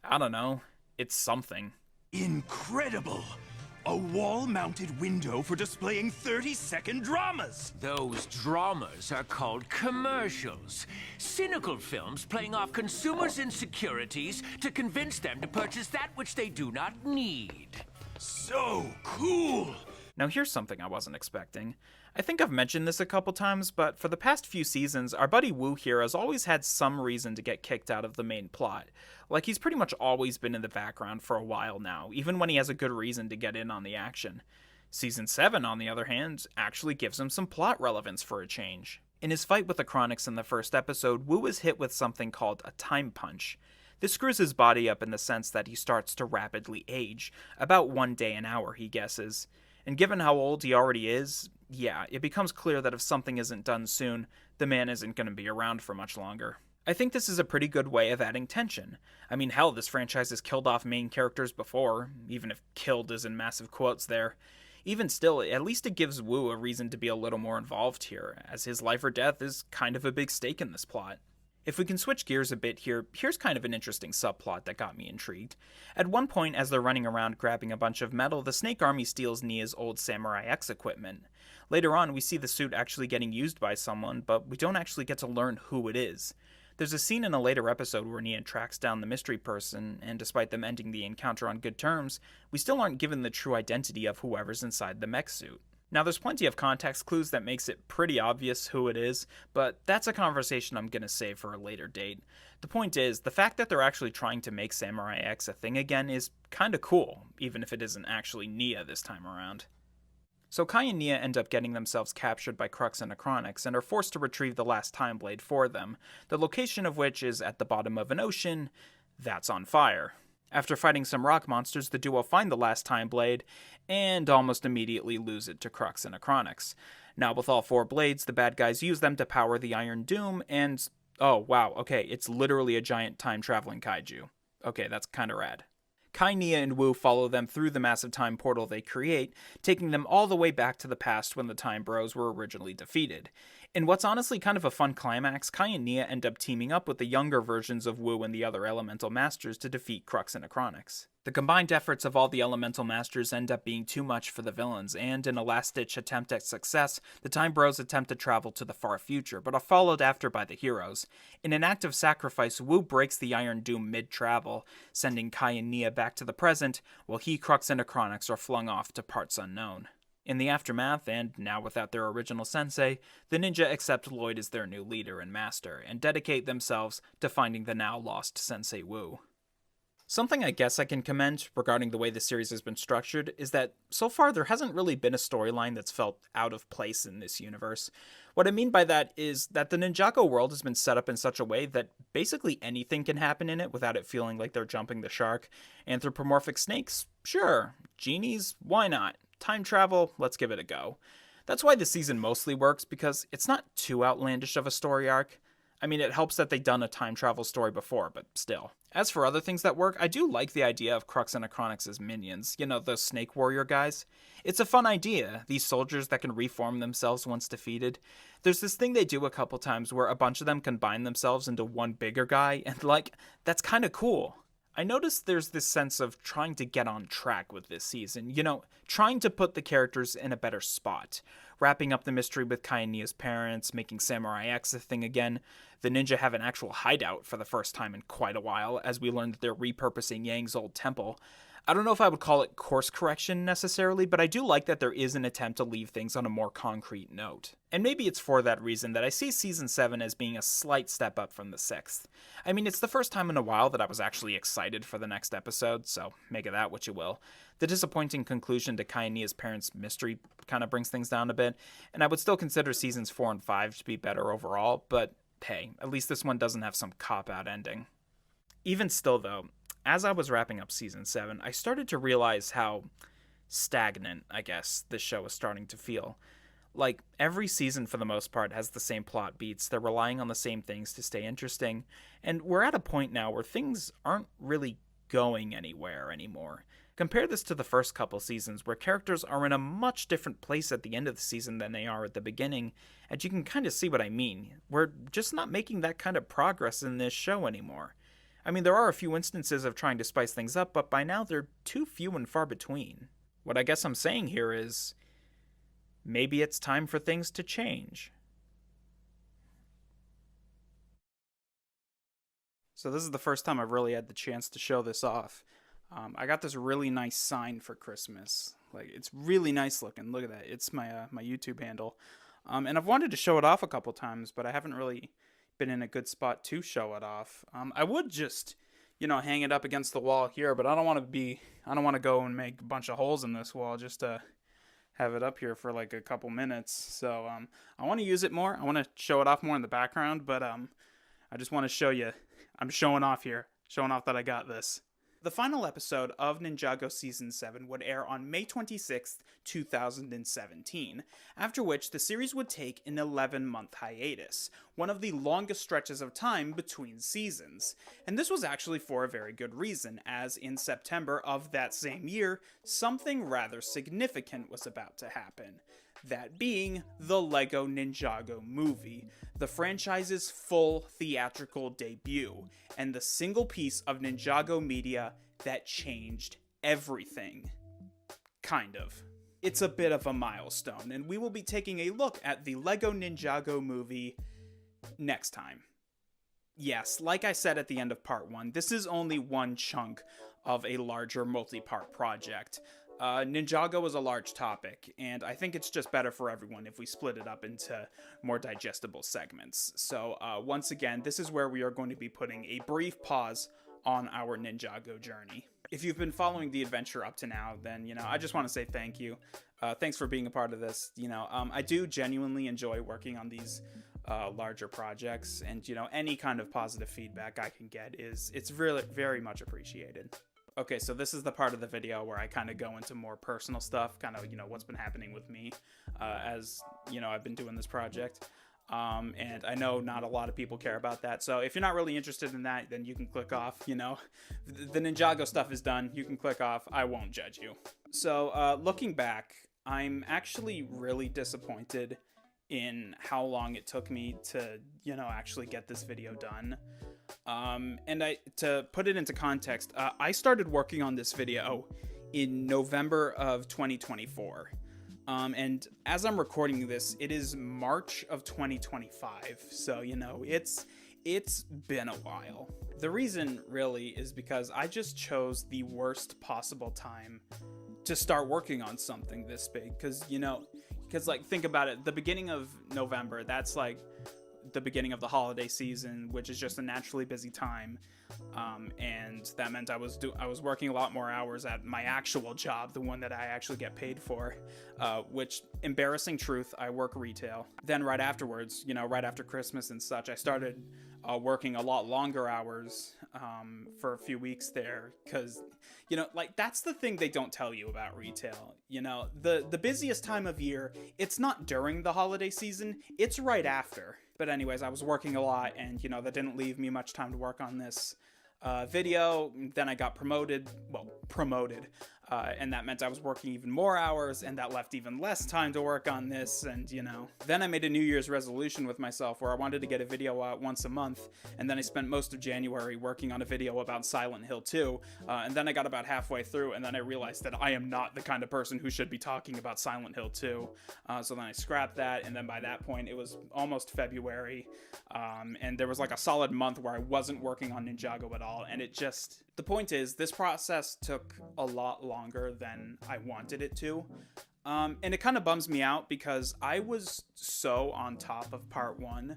Speaker 2: I don't know. It's something.
Speaker 13: Incredible! A wall-mounted window for displaying 30-second dramas!
Speaker 15: Those dramas are called commercials. Cynical films playing off consumers' insecurities to convince them to purchase that which they do not need.
Speaker 13: So cool!
Speaker 2: Now here's something I wasn't expecting. I think I've mentioned this a couple times, but for the past few seasons, our buddy Wu here has always had some reason to get kicked out of the main plot. Like, he's pretty much always been in the background for a while now, even when he has a good reason to get in on the action. Season 7, on the other hand, actually gives him some plot relevance for a change. In his fight with Acronix in the first episode, Wu is hit with something called a time punch. This screws his body up in the sense that he starts to rapidly age, about 1 day an hour, he guesses. And given how old he already is, yeah, it becomes clear that if something isn't done soon, the man isn't going to be around for much longer. I think this is a pretty good way of adding tension. I mean, hell, this franchise has killed off main characters before, even if killed is in massive quotes there. Even still, at least it gives Wu a reason to be a little more involved here, as his life or death is kind of a big stake in this plot. If we can switch gears a bit here, here's kind of an interesting subplot that got me intrigued. At one point, as they're running around grabbing a bunch of metal, the Snake Army steals Nia's old Samurai X equipment. Later on, we see the suit actually getting used by someone, but we don't actually get to learn who it is. There's a scene in a later episode where Nia tracks down the mystery person, and despite them ending the encounter on good terms, we still aren't given the true identity of whoever's inside the mech suit. Now, there's plenty of context clues that makes it pretty obvious who it is, but that's a conversation I'm gonna save for a later date. The point is, the fact that they're actually trying to make Samurai X a thing again is kinda cool, even if it isn't actually Nia this time around. So Kai and Nia end up getting themselves captured by Crux and Acronix and are forced to retrieve the last Time Blade for them, the location of which is at the bottom of an ocean that's on fire. After fighting some rock monsters, the duo find the last Time Blade, and almost immediately lose it to Crux and Acronix. Now with all 4 blades, the bad guys use them to power the Iron Doom, and oh wow, okay, it's literally a giant time-traveling kaiju. Okay, that's kinda rad. Kai, Nia, and Wu follow them through the massive time portal they create, taking them all the way back to the past when the Time Bros were originally defeated. In what's honestly kind of a fun climax, Kai and Nia end up teaming up with the younger versions of Wu and the other Elemental Masters to defeat Crux and Acronix. The combined efforts of all the Elemental Masters end up being too much for the villains, and in a last-ditch attempt at success, the Time Bros attempt to travel to the far future, but are followed after by the heroes. In an act of sacrifice, Wu breaks the Iron Doom mid-travel, sending Kai and Nia back to the present, while he, Crux, and Acronix are flung off to parts unknown. In the aftermath, and now without their original sensei, the ninja accept Lloyd as their new leader and master, and dedicate themselves to finding the now lost Sensei Wu. Something I guess I can commend regarding the way the series has been structured is that so far there hasn't really been a storyline that's felt out of place in this universe. What I mean by that is that the Ninjago world has been set up in such a way that basically anything can happen in it without it feeling like they're jumping the shark. Anthropomorphic snakes? Sure. Genies? Why not? Time travel? Let's give it a go. That's why this season mostly works, because it's not too outlandish of a story arc. I mean, it helps that they've done a time travel story before, but still. As for other things that work, I do like the idea of Crux and Acronix as minions. You know, those snake warrior guys. It's a fun idea, these soldiers that can reform themselves once defeated. There's this thing they do a couple times where a bunch of them combine themselves into one bigger guy, and like, that's kind of cool. I noticed there's this sense of trying to get on track with this season, you know, trying to put the characters in a better spot. Wrapping up the mystery with Kai and Nia's parents, making Samurai X a thing again. The ninja have an actual hideout for the first time in quite a while, as we learn that they're repurposing Yang's old temple. I don't know if I would call it course correction necessarily, but I do like that there is an attempt to leave things on a more concrete note. And maybe it's for that reason that I see Season 7 as being a slight step up from the 6th. I mean, it's the first time in a while that I was actually excited for the next episode, so make of that what you will. The disappointing conclusion to Kai and Nia's parents' mystery kind of brings things down a bit, and I would still consider Seasons 4 and 5 to be better overall, but hey, at least this one doesn't have some cop-out ending. Even still though, as I was wrapping up Season 7, I started to realize how stagnant, I guess, this show is starting to feel. Like, every season for the most part has the same plot beats, they're relying on the same things to stay interesting, and we're at a point now where things aren't really going anywhere anymore. Compare this to the first couple seasons, where characters are in a much different place at the end of the season than they are at the beginning, and you can kind of see what I mean. We're just not making that kind of progress in this show anymore. I mean, there are a few instances of trying to spice things up, but by now they're too few and far between. What I guess I'm saying here is, maybe it's time for things to change. So this is the first time I've really had the chance to show this off. I got this really nice sign for Christmas. Like, it's really nice looking. Look at that. It's my my YouTube handle. And I've wanted to show it off a couple times, but I haven't really been in a good spot to show it off. I would just, you know, hang it up against the wall here, but I don't want to go and make a bunch of holes in this wall just to have it up here for like a couple minutes. So I want to use it more. I want to show it off more in the background, but I just want to show you. I'm showing off here. Showing off that I got this. The final episode of Ninjago Season 7 would air on May 26th, 2017, after which the series would take an 11-month hiatus, one of the longest stretches of time between seasons. And this was actually for a very good reason, as in September of that same year, something rather significant was about to happen. That being the LEGO Ninjago movie, the franchise's full theatrical debut, and the single piece of Ninjago media that changed everything. Kind of. It's a bit of a milestone, and we will be taking a look at the LEGO Ninjago movie next time. Yes, like I said at the end of part 1, this is only one chunk of a larger multi-part project. Ninjago is a large topic, and I think it's just better for everyone if we split it up into more digestible segments. So once again, this is where we are going to be putting a brief pause on our Ninjago journey. If you've been following the adventure up to now, then, you know, I just want to say thank you. Thanks for being a part of this. You know, I do genuinely enjoy working on these larger projects, and, you know, any kind of positive feedback I can get it's really very much appreciated. Okay, so this is the part of the video where I kind of go into more personal stuff, kind of, you know, what's been happening with me as, you know, I've been doing this project. And I know not a lot of people care about that, so if you're not really interested in that, then you can click off, you know. The Ninjago stuff is done, you can click off, I won't judge you. So, looking back, I'm actually really disappointed in how long it took me to, you know, actually get this video done. And to put it into context, I started working on this video in November of 2024. And as I'm recording this, it is March of 2025. So, you know, it's been a while. The reason really is because I just chose the worst possible time to start working on something this big. Because, you know, like, think about it, the beginning of November, that's like the beginning of the holiday season, which is just a naturally busy time. And that meant I was working a lot more hours at my actual job, the one that I actually get paid for, which, embarrassing truth, I work retail. Then right afterwards, right after Christmas and such, I started working a lot longer hours for a few weeks there, because that's the thing they don't tell you about retail. The busiest time of year, it's not during the holiday season, it's right after. But anyways, I was working a lot, and that didn't leave me much time to work on this video. Then I got promoted, and that meant I was working even more hours, and that left even less time to work on this. And then I made a New Year's resolution with myself where I wanted to get a video out once a month, and then I spent most of January working on a video about Silent Hill 2, and then I got about halfway through, and then I realized that I am not the kind of person who should be talking about Silent Hill 2, so then I scrapped that, and then by that point it was almost February, and there was like a solid month where I wasn't working on Ninjago at all, and the point is, this process took a lot longer than I wanted it to. And it kind of bums me out because I was so on top of part 1.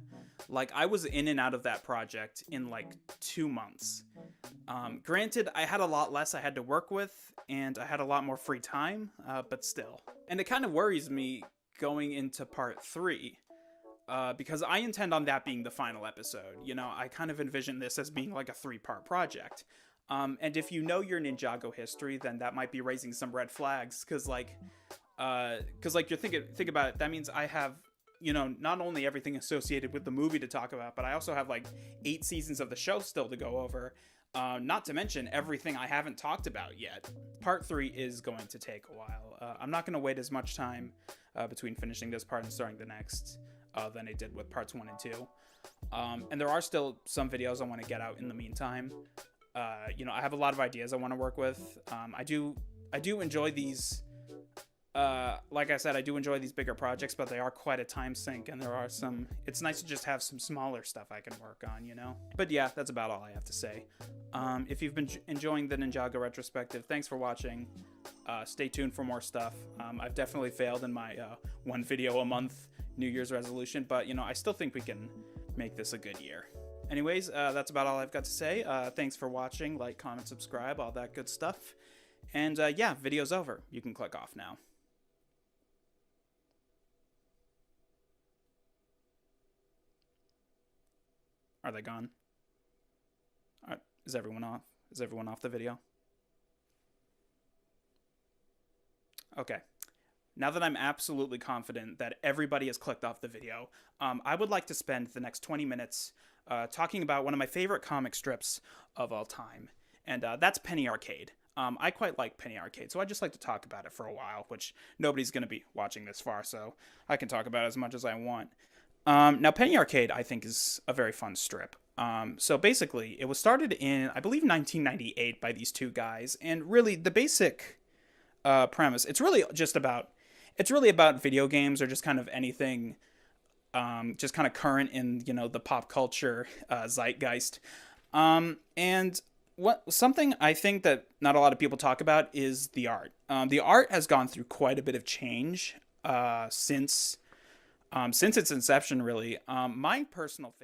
Speaker 2: Like, I was in and out of that project in like 2 months. Granted, I had a lot less I had to work with, and I had a lot more free time, but still. And it kind of worries me going into part 3. Because I intend on that being the final episode. I kind of envision this as being like a 3-part project. And if you know your Ninjago history, then that might be raising some red flags, because you're think about it, that means I have, not only everything associated with the movie to talk about, but I also have like 8 seasons of the show still to go over, not to mention everything I haven't talked about yet. Part 3 is going to take a while. I'm not going to wait as much time between finishing this part and starting the next than I did with parts 1 and 2. And there are still some videos I want to get out in the meantime. I have a lot of ideas I want to work with. I do enjoy these, like I said, I do enjoy these bigger projects, but they are quite a time sink, and it's nice to just have some smaller stuff I can work on, But yeah, that's about all I have to say. If you've been enjoying the Ninjago retrospective, thanks for watching. Stay tuned for more stuff. I've definitely failed in my 1 video a month New Year's resolution, but I still think we can make this a good year. Anyways, that's about all I've got to say. Thanks for watching. Like, comment, subscribe, all that good stuff. And yeah, video's over. You can click off now. Are they gone? All right, is everyone off? Is everyone off the video? Okay. Now that I'm absolutely confident that everybody has clicked off the video, I would like to spend the next 20 minutes talking about one of my favorite comic strips of all time, and that's Penny Arcade. I quite like Penny Arcade, so I'd just like to talk about it for a while, which nobody's going to be watching this far, so I can talk about it as much as I want. Now, Penny Arcade, I think, is a very fun strip. So basically, it was started in, I believe, 1998 by these two guys, and really, the basic premise, it's really about video games, or just kind of anything, just kind of current in, the pop culture zeitgeist. And something I think that not a lot of people talk about is the art. The art has gone through quite a bit of change since its inception, really. My personal favorite